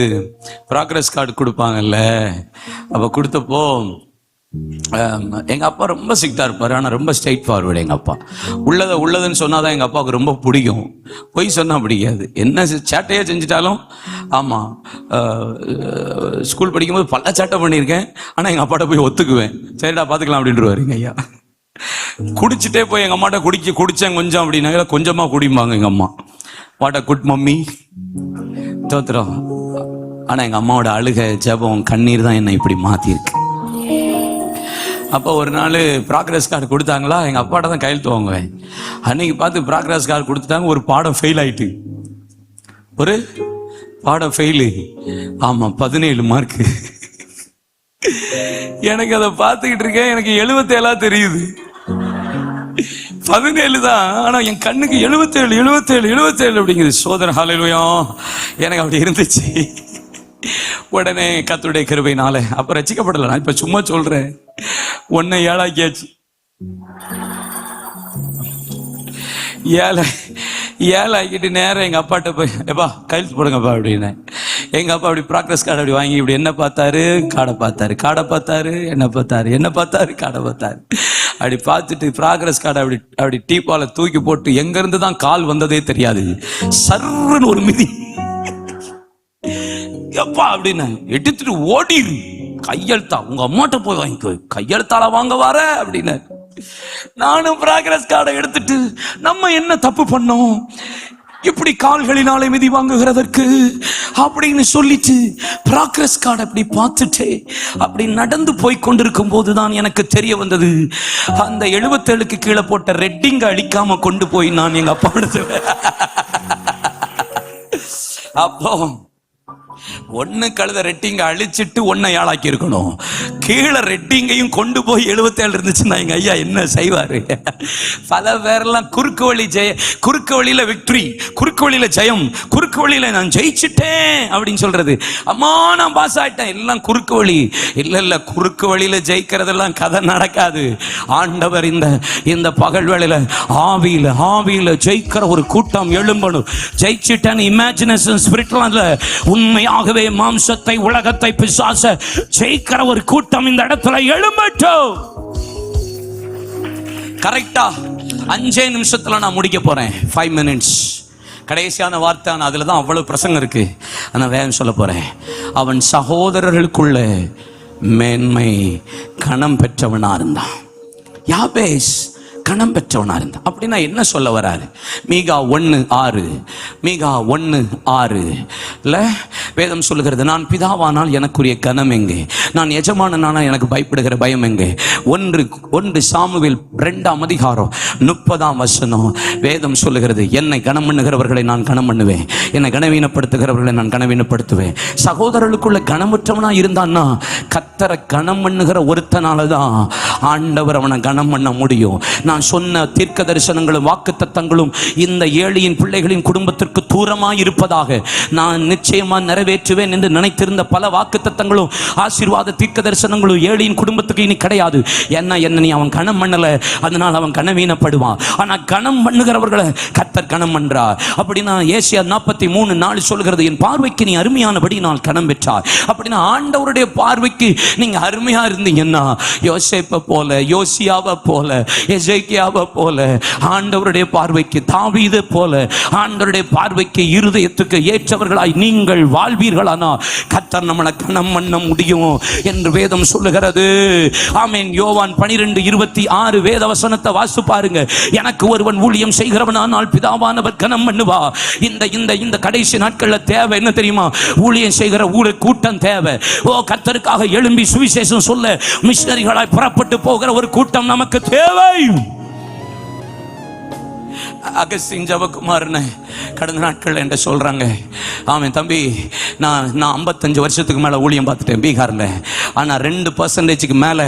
ப்ராக்ரஸ் கார்டு கொடுப்பாங்கல்ல, அப்போ கொடுத்தப்போ எங்க அப்பா ரொம்ப ஸ்ட்ரிக்டா இருப்பாரு, ஆனா ரொம்ப ஸ்ட்ரைட் ஃபார்வர்டு. எங்க அப்பா உள்ளதுன்னு சொன்னாதான் எங்க அப்பாவுக்கு ரொம்ப பிடிக்கும், பொய் சொன்னா பிடிக்காது. என்ன சேட்டையே செஞ்சிட்டாலும், ஆமா, ஸ்கூல் படிக்கும்போது பல சேட்டை பண்ணியிருக்கேன், ஆனா எங்க அப்பாட்ட போய் ஒத்துக்குவேன், சரிடா பாத்துக்கலாம் அப்படின்ட்டுருவாரு எங்க ஐயா. குடிச்சிட்டே போய் எங்க அம்மாட்ட குடிச்சேன் கொஞ்சம் அப்படின்னாங்க, கொஞ்சமா குடிம்பாங்க எங்க அம்மா. வாட் அ குட் மம்மி, தோத்துறோம். ஆனா எங்க அம்மாவோட அழுகை, ஜெபம், கண்ணீர் தான் என்னை இப்படி மாத்திருக்கு. அப்போ ஒரு நாள் ப்ராக்ரஸ் கார்டு கொடுத்தாங்களா, எங்கள் அப்பாட்ட தான் கையெழுத்து வாங்குவேன். அன்னைக்கு பார்த்து ப்ராக்ரஸ் கார்டு கொடுத்துட்டாங்க, ஒரு பாடம் ஃபெயில் ஆயிட்டு, ஒரு பாடம் ஃபெயிலு. ஆமாம், 17 மார்க்கு. எனக்கு அதை பார்த்துக்கிட்டு இருக்கேன், எனக்கு 77 தெரியுது, 17 தான், ஆனால் என் கண்ணுக்கு 77 அப்படிங்குது. சோதனை, ஹல்லேலூயா. எனக்கு அப்படி இருந்துச்சு. உடனே கர்த்தருடைய கிருபையினால அப்ப ரட்சிக்கப்படல. நான் இப்ப சும்மா சொல்றேன், உன்னை ஏழாக்கியாச்சு. ஏழாக்கிட்டு நேரம் எங்க அப்பாட்ட போய், எப்பா கையெழுத்து போடுங்கப்பா அப்படின்னு. எங்க அப்பா அப்படி ப்ராக்ரஸ் கார்டு அப்படி வாங்கி இப்படி என்ன பார்த்தாரு, காடை பார்த்தாரு, என்ன பார்த்தாரு, காடை பார்த்தாரு. அப்படி பார்த்துட்டு ப்ராக்ரஸ் கார்டை அப்படி டீப்பால தூக்கி போட்டு, எங்க இருந்து தான் கால் வந்ததே தெரியாது, சர்ன்னு ஒரு மிதி, எப்பா அப்படின்னு எடுத்துட்டு ஓடிரு, கையெழுத்தா உங்க அம்மாட்ட போய் வாங்கிக்கோ, கையெழுத்தால வாங்க வர அப்படின்னு. நானும் ப்ராக்ரஸ் கார்டை எடுத்துட்டு, நம்ம என்ன தப்பு பண்ணோம் இப்படி கால்களினாலே மிதி வாங்குகிறதற்கு அப்படின்னு சொல்லிட்டு ப்ராக்ரஸ் கார்டு அப்படி பார்த்துட்டு அப்படி நடந்து போய் கொண்டிருக்கும் போதுதான் எனக்கு தெரிய வந்தது, அந்த 77க்கு கீழே போட்ட ரெட்டிங்க அழிக்காம கொண்டு போய் நான் எங்க அப்பா அப்போ ஒன்னு கழுத ரெட்டிங்க அழிச்சிட்டு ஒன்னை ஆளாக்கி இருக்கணும். கீழே ரெட்டிங்கையும் கொண்டு போய் 77 இருந்துச்சுன்னா எங்க ஐயா என்ன செய்வாரு? பல பேரெல்லாம் குறுக்கு வழி குறுக்கு வழியில விக்டரி, குறுக்கு வழியில ஜெயம், குறுக்கு வழியில நான் ஜெயிச்சிட்டேன் அப்படின்னு சொல்றது. அம்மா நான் பாஸ் ஆயிட்டேன், எல்லாம் குறுக்கு வழி. இல்ல குறுக்கு வழியில ஜெயிக்கிறதெல்லாம் கதை நடக்காது. ஆண்டவர் இந்த பகல் வேளையில ஆவியில ஜெயிக்கிற ஒரு கூட்டம் எழும்பணும். ஜெயிச்சிட்டேன் இமேஜினேஷன் ஸ்பிரிட்ல உண்மையாகவே மாம்சத்தை, உலகத்தை, பிசாச ஜெயிக்கிற ஒரு கூட்டம் இந்த இடத்துல எழும்பட்டும். கரெக்டா 5 நிமிஷத்துல நான் முடிக்க போறேன். 5 minutes கடைசியான வார்த்தை. அதுல தான் அவ்வளவு பிரசங்கம் இருக்கு. ஆனா வேகம் சொல்ல போறேன். அவன் சகோதரர்களுக்குள்ள மேன்மை கணம் பெற்றவனா இருந்தான். யாபேஸ் கணம் பெற்றவனா இருந்தான். அப்படின்னா என்ன சொல்ல வராரு? மீகா 1:6 மீகா 1:6 வேதம் சொல்லுகிறது, நான் பிதாவானால் எனக்குரிய கனம் எங்கே? நான் எஜமானனானால் எனக்கு பயப்படுகிற பயம் எங்கே? 1 சாமுவேல் 2:30 வேதம் சொல்லுகிறது, என்னை கனம் பண்ணுகிறவர்களை நான் கனம் பண்ணுவேன், என்னை கனவீனப்படுத்துகிறவர்களை நான் கனவீனப்படுத்துவேன். சகோதரர்களுக்குள்ள கனமுற்றவனா இருந்தான்னா கர்த்தரை கனம் பண்ணுகிற ஒருத்தனாலதான் ஆண்டவர் அவனை கனம் பண்ண முடியும். நான் சொன்ன தீர்க்க தரிசனங்களும் வாக்கு தத்தங்களும் இந்த ஏழையின் பிள்ளைகளின் குடும்பத்திற்கு தூரமாய் இருப்பதாக நான் நிச்சயமா நிறைவேற்றுவேன் என்று நினைத்திருந்த பல வாக்கு தத்தங்களும் ஆசீர்வாத தீர்க்க தரிசனங்களும் ஏழையின் குடும்பத்துக்கு இனி கிடையாது. என்ன நீ அவன் கணம் பண்ணல, அதனால் அவன் கனவீனப்படுவான். ஆனா கணம் பண்ணுகிறவர்களை கர்த்தர் கணம் பண்றார். அப்படின்னா ஏசியா 43:4 சொல்கிறது, என் பார்வைக்கு நீ அருமையானபடி நான் கணம் பெற்றார். அப்படின்னா ஆண்டவருடைய பார்வைக்கு நீங்க அருமையா இருந்தீங்கன்னா யோசேப்பை போல, யோசியாவை போல, எசேக்கியாவை போல, ஆண்டவருடைய பார்வைக்கு தாவீதை போல, ஆண்டவருடைய பார்வைக்கு இருதயத்துக்கு ஏற்றவர்களாய் நீங்கள் வாழ்வீர்களானா கர்த்தர் நம்மளை கணம் பண்ண முடியும் என்று வேதம் சொல்லுகிறது. ஆமென். யோவான் 12:26 வேத வசனத்தை வாசித்து பாருங்க. எனக்கு ஒருவன் ஊழியம் செய்கிறவனானால் பிதாவானவர் கணம் பண்ணுவா. இந்த கடைசி நாட்கள்ல தேவை என்ன தெரியுமா? ஊழியம் செய்கிற கூட்டம் தேவை. கர்த்தருக்காக எழும்பி சுவிசேஷம் சொல்ல மிஷனரிகளாய் புறப்பட்டு போகிற ஒரு கூட்டம் நமக்கு தேவை. அகஸ்டின் ஜெபக்குமார்னு கடந்த நாட்கள் என்ற சொல்றாங்க, ஆமாம் தம்பி, நான் 55 வருஷத்துக்கு மேல ஊழியம் பார்த்துட்டேன் பீகார்ல. ஆனா 2% மேல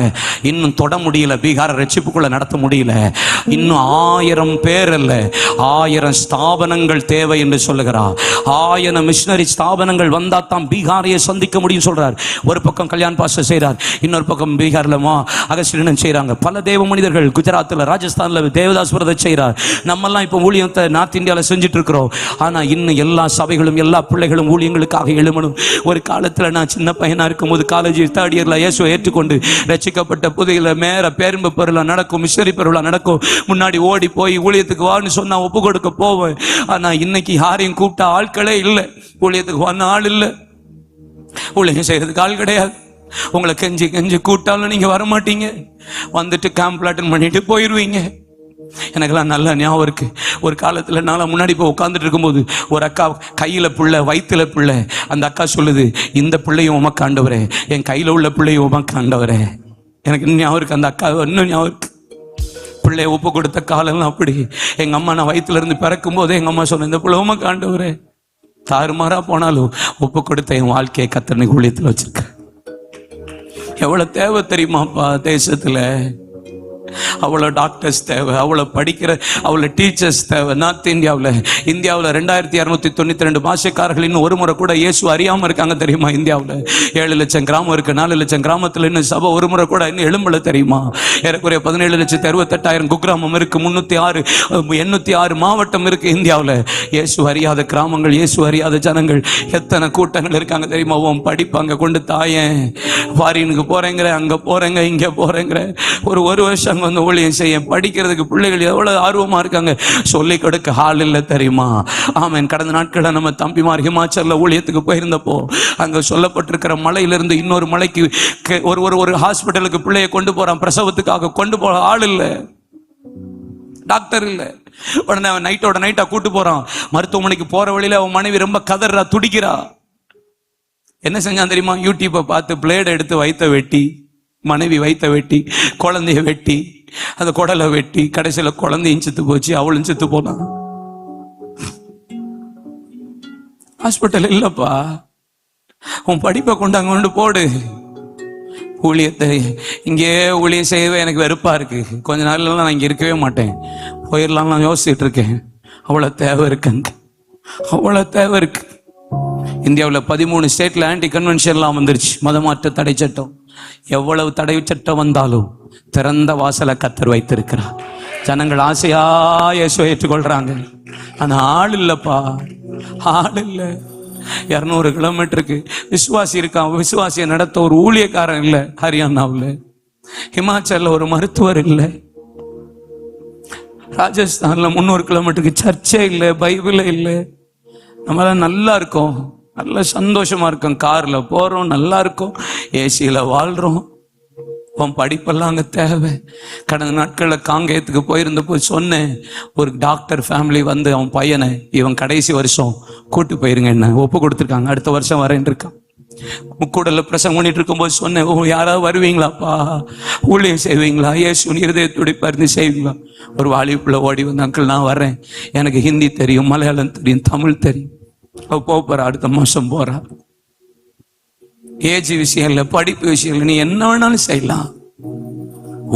இன்னும் தொட முடியல, பீகார ரட்சிப்புக்குள்ள நடத்த முடியல. இன்னும் 1000 பேர் அல்ல, 1000 ஸ்தாபனங்கள் தேவை என்று சொல்லுகிறார். 1000 மிஷனரி ஸ்தாபனங்கள் வந்தா தான் பீகாரையை சந்திக்க முடியும் சொல்றார். ஒரு பக்கம் கல்யாண் பாஸ்டர் செய்றார், இன்னொரு பக்கம் பீகார்ல அகஸ்டின் செய்றாங்க. பல தேவ மனிதர்கள் குஜராத்ல, ராஜஸ்தான்ல தேவதாஸ் பிரதர் செய்றார். நம்மெல்லாம் இப்போ ஊழியத்தை நார்த் இந்தியாவில் செஞ்சுட்டு இருக்கிறோம். ஆனா இன்னும் எல்லா சபைகளும் எல்லா பிள்ளைகளும் ஊழியங்களுக்காக எழுமணும். ஒரு காலத்துல நான் சின்ன பையனா இருக்கும் போது காலேஜ் 3rd இயர்ல இயேசுவை ஏற்றுக்கொண்டு ரட்சிக்கப்பட்ட புதையில மேல பேரும்பு பெருளா நடக்கும், மிஷனரி பெருளா நடக்கும். முன்னாடி ஓடி போய் ஊழியத்துக்கு வான்னு சொன்னா ஒப்பு கொடுக்க போவேன். ஆனா இன்னைக்கு யாரையும் கூப்பிட்டா ஆட்களே இல்லை, ஊழியத்துக்கு வான்னு ஆள் இல்லை, ஊழியம் செய்யறதுக்கு ஆள் கிடையாது. உங்களை கெஞ்சி கூட்டாலும் நீங்க வர மாட்டீங்க, வந்துட்டு கேம்ப் அட்டெண்ட் பண்ணிட்டு போயிடுவீங்க. எனக்கெல்லாம் நல்ல ஞாபகம் இருக்கு. ஒரு காலத்துல நான் முன்னாடி போய் உட்காந்துட்டு இருக்கும்போது ஒரு அக்கா கையில பிள்ளை, வயிற்றுல பிள்ளை. அந்த அக்கா சொல்லுது, இந்த பிள்ளையும் உமக்கு ஆண்டவரே, என் கையில உள்ள பிள்ளையும் உமக்கு ஆண்டவரே. எனக்கு ஞாபகம் இருக்கு, அந்த அக்கா இன்னும் ஞாபகம் இருக்கு. பிள்ளைய ஒப்பு கொடுத்த காலம் அப்படி. எங்க அம்மா நான் வயிற்றுல இருந்து பிறக்கும் போதே எங்க அம்மா சொன்ன, இந்த பிள்ளை உமக்கு ஆண்டவரே. தாறுமாறா போனாலும் ஒப்பு கொடுத்த என் வாழ்க்கையை கர்த்தர் ஊழியத்தில் வச்சிருக்க. எவ்வளவு தேவை தெரியுமாப்பா தேசத்துல? அவ்வளோ டாக்டர்ஸ் தேவை, அவ்வளோ படிக்கிற அவ்வளோ டீச்சர்ஸ் தேவை. நார்த் இந்தியாவில் 2292 பாஷைக்காரர்கள் இன்னும் ஒரு முறை கூட இயேசு அறியாமல் இருக்காங்க தெரியுமா? இந்தியாவில் 7 லட்சம் கிராமம் இருக்கு. 4 லட்சம் கிராமத்தில் இன்னும் சபை ஒரு முறை கூட இன்னும் எழும்பல தெரியுமா? ஏறக்குறைய 17,68,000 குக்கிராமம் இருக்கு, 806 மாவட்டம் இருக்கு இந்தியாவில். இயேசு அறியாத கிராமங்கள், இயேசு அறியாத ஜனங்கள் எத்தனை கூட்டங்கள் இருக்காங்க தெரியுமா? உன் படிப்பாங்க கொண்டு தாயேன், ஃபாரினுக்கு போறேங்கிற, அங்க போறேங்க, இங்க போறேங்கிற. ஒரு வருஷம் வந்து ஊழியம் செய்ய படிக்கிறதுக்கு பிள்ளைகள் எவ்வளவு ஆர்வமா இருக்காங்க, சொல்லிக் கொடுக்க ஆள் இல்லை தெரியுமா? ஆமென். கடந்த நாட்களில் நம்ம தம்பிமார் ஹிமாச்சல்ல ஊழியத்துக்கு போயிருந்தப்போ அங்க சொல்லப்பட்டிருக்கிற மலையிலிருந்து இன்னொரு மலைக்கு ஒரு ஹாஸ்பிட்டலுக்கு பிள்ளைய கொண்டு போறான், பிரசவத்துக்காக கொண்டு போற ஆள் இல்லை, டாக்டர் இல்லை. உடனே அவன் நைட்டா கூட்டு போறான். மருத்துவமனைக்கு போற வழியில அவன் மனைவி ரொம்ப கதறா, துடிக்கிறா. என்ன செஞ்சான் தெரியுமா? யூடியூப்பை பார்த்து பிளேட் எடுத்து வயிற்ற வெட்டி, மனைவி வயிற்ற வெட்டி, குழந்தைய வெட்டி, அந்த குடலை வெட்டி, கடைசியில் குழந்தையும் செத்து போச்சு, அவளும் செத்து போனான். ஹாஸ்பிட்டல் இல்லப்பா, உன் படிப்பை கொண்டாங்க கொண்டு போடு. ஊழியத்தை இங்கே ஊழியம் செய்யவே எனக்கு வெறுப்பா இருக்கு, கொஞ்ச நாள்லாம் நான் இங்க இருக்கவே மாட்டேன், போயிடலாம் நான் யோசிச்சுட்டு இருக்கேன். அவ்வளவு தேவை இருக்குங்க, அவ்வளவு தேவை இருக்கு. இந்தியாவில் 13 ஸ்டேட்ல ஆன்டி கன்வென்ஷன்லாம் வந்துருச்சு, மதமாற்ற தடை சட்டம். எவ்வளவு தடை சட்டம் வந்தாலும் திறந்த வாசலை கத்தர் வைத்திருக்கிறார். ஜனங்கள் ஆசையா இயேசுவை ஏற்றுக்கொள்றாங்க. ஆனா ஆள் இல்லப்பா, ஆள் இல்லை. 200 கிலோமீட்டருக்கு விசுவாசி இருக்கான், விசுவாசியை நடத்த ஒரு ஊழியக்காரன் இல்லை. ஹரியானாவில், ஹிமாச்சல்ல ஒரு மருத்துவர் இல்லை. ராஜஸ்தான்ல 300 கிலோமீட்டருக்கு சர்ச்சே இல்லை, பைபிளே இல்லை. நம்மளாம் நல்லா இருக்கோம், நல்ல சந்தோஷமா இருக்கோம், கார்ல போறோம், நல்லா இருக்கோம், ஏசியில வாழ்றோம். உன் படிப்பெல்லாம் அங்க தேவை. கடந்த நாட்கள்ல காங்கேயத்துக்கு போயிருந்த போது சொன்னேன், ஒரு டாக்டர் ஃபேமிலி வந்து அவன் பையனை இவன் கடைசி வருஷம் கூட்டு போயிருங்க, என்ன ஒப்பு கொடுத்துருக்காங்க, அடுத்த வருஷம் வரேன் இருக்கான். முக்கூடல பிரசங்கம் பண்ணிட்டு இருக்கும்போது சொன்னேன், ஓ யாராவது வருவீங்களாப்பா, ஊழியம் செய்வீங்களா, இயேசுவின் இருதயத்துடைய பரிந்து செய்வீங்களா? ஒரு வாலிபுள்ள ஓடி வந்து, அங்கிள் நான் வர்றேன், எனக்கு ஹிந்தி தெரியும், மலையாளம் தெரியும், தமிழ் தெரியும். போறா, அடுத்த மாசம் போறா. ஏஜ் விஷயம் இல்லை, படிப்பு விஷயம் இல்லை, நீ என்ன வேணாலும் செய்யலாம்.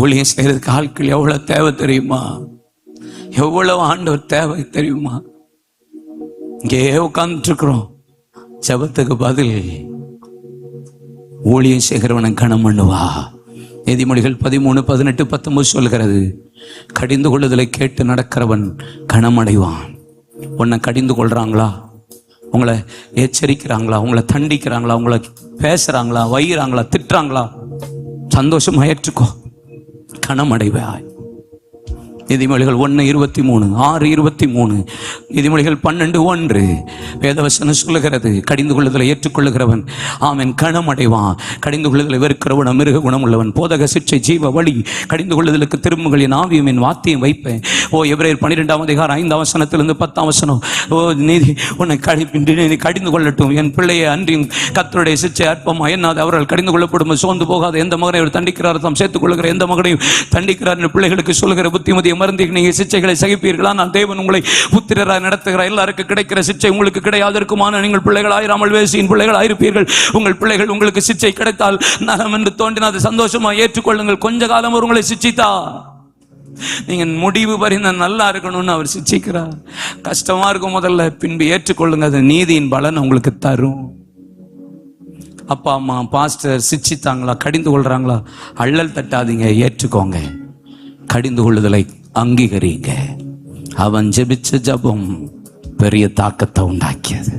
ஊழியம் செய்யறதுக்கு ஆட்கள் எவ்வளவு தேவை தெரியுமா? எவ்வளவு ஆண்டவர் தேவை தெரியுமா? இங்கே உட்கார்ந்துட்டு இருக்கிறோம், ஜெபத்துக்கு பதில் ஊழியம் செய்கிறவனை கனம் பண்ணுவா. நீதிமொழிகள் 13, 18, 19 சொல்கிறது, கடிந்து கொள்ளுதலை கேட்டு நடக்கிறவன் கனமடைவான். உன்னை கடிந்து கொள்றாங்களா, உங்களை எச்சரிக்கிறாங்களா, உங்களை தண்டிக்கிறாங்களா, உங்களை பேசுறாங்களா, வைகிறாங்களா, திட்டுறாங்களா, சந்தோஷமா ஏற்றுக்கோ, கனமடைவாய். நீதிமொழிகள் 1:23, 6:23, நீதிமொழிகள் 12:1 வேதவசனம் சொல்லுகிறது, கடிந்து கொள்ளுதலை ஏற்றுக்கொள்ளுகிறவன் ஆமென் கனமடைவான். கடிந்து கொள்ளுதலை வெறுக்கிறவன் மிருக குணம் உள்ளவன். போதக சிற்றை ஜீவ வழி, கடிந்து கொள்ளுதலுக்கு திரும்புகள் என் ஆவியும் என் வாத்தியம் வைப்பேன். ஓ எபிரேயர் 12:5 10. ஓ நீதி உன்னை கடிந்து கொள்ளட்டும், என் பிள்ளையை அன்றியும் கர்த்தருடைய சிற்றை அற்பமா என்னாது. அவர்கள் கடிந்து கொள்ளப்படும் சோர்ந்து போகாத. எந்த மகனை அவர் தண்டிக்கிறார் தாம் சேர்த்துக் கொள்ளுகிற எந்த மகனையும் தண்டிக்கிறார். பிள்ளைகளுக்கு சொல்லுகிற புத்திமதியை மறந்து நீங்கள் சிச்சைகளை சகிப்பீர்களா? நான் தேவன் உங்களை புத்திரராய் நடத்துகிறார். எல்லாருக்கும் கிடைக்கிற சிச்சை உங்களுக்கு கிடையாதற்குமான நீங்கள் பிள்ளைகள் ஆயிராமல் வேசியின் பிள்ளைகள் ஆயிருப்பீர்கள். உங்கள் பிள்ளைகள் உங்களுக்கு சிச்சை கிடைத்தால் நலம் என்று தோன்றினால் அதை சந்தோஷமா ஏற்றுக்கொள்ளுங்கள். கொஞ்ச காலம் உங்களை சிச்சித்தா, நீங்க முடிவு பறிந்த நல்லா இருக்கணும்னு அவர் சிச்சிக்கிறார். கஷ்டமா இருக்கும் முதல்ல, பின்பு ஏற்றுக்கொள்ளுங்க, அது நீதியின் பலன் உங்களுக்கு தரும். அப்பா அம்மா பாஸ்டர் சிச்சித்தாங்களா, கடிந்து கொள்றாங்களா, அள்ளல் தட்டாதீங்க, ஏற்றுக்கோங்க. கடிந்து கொள்ளுதலை அங்கீகரிங்க. அவன் ஜெபிச்ச ஜெபம் பெரிய தாக்கத்தை உண்டாக்கியது.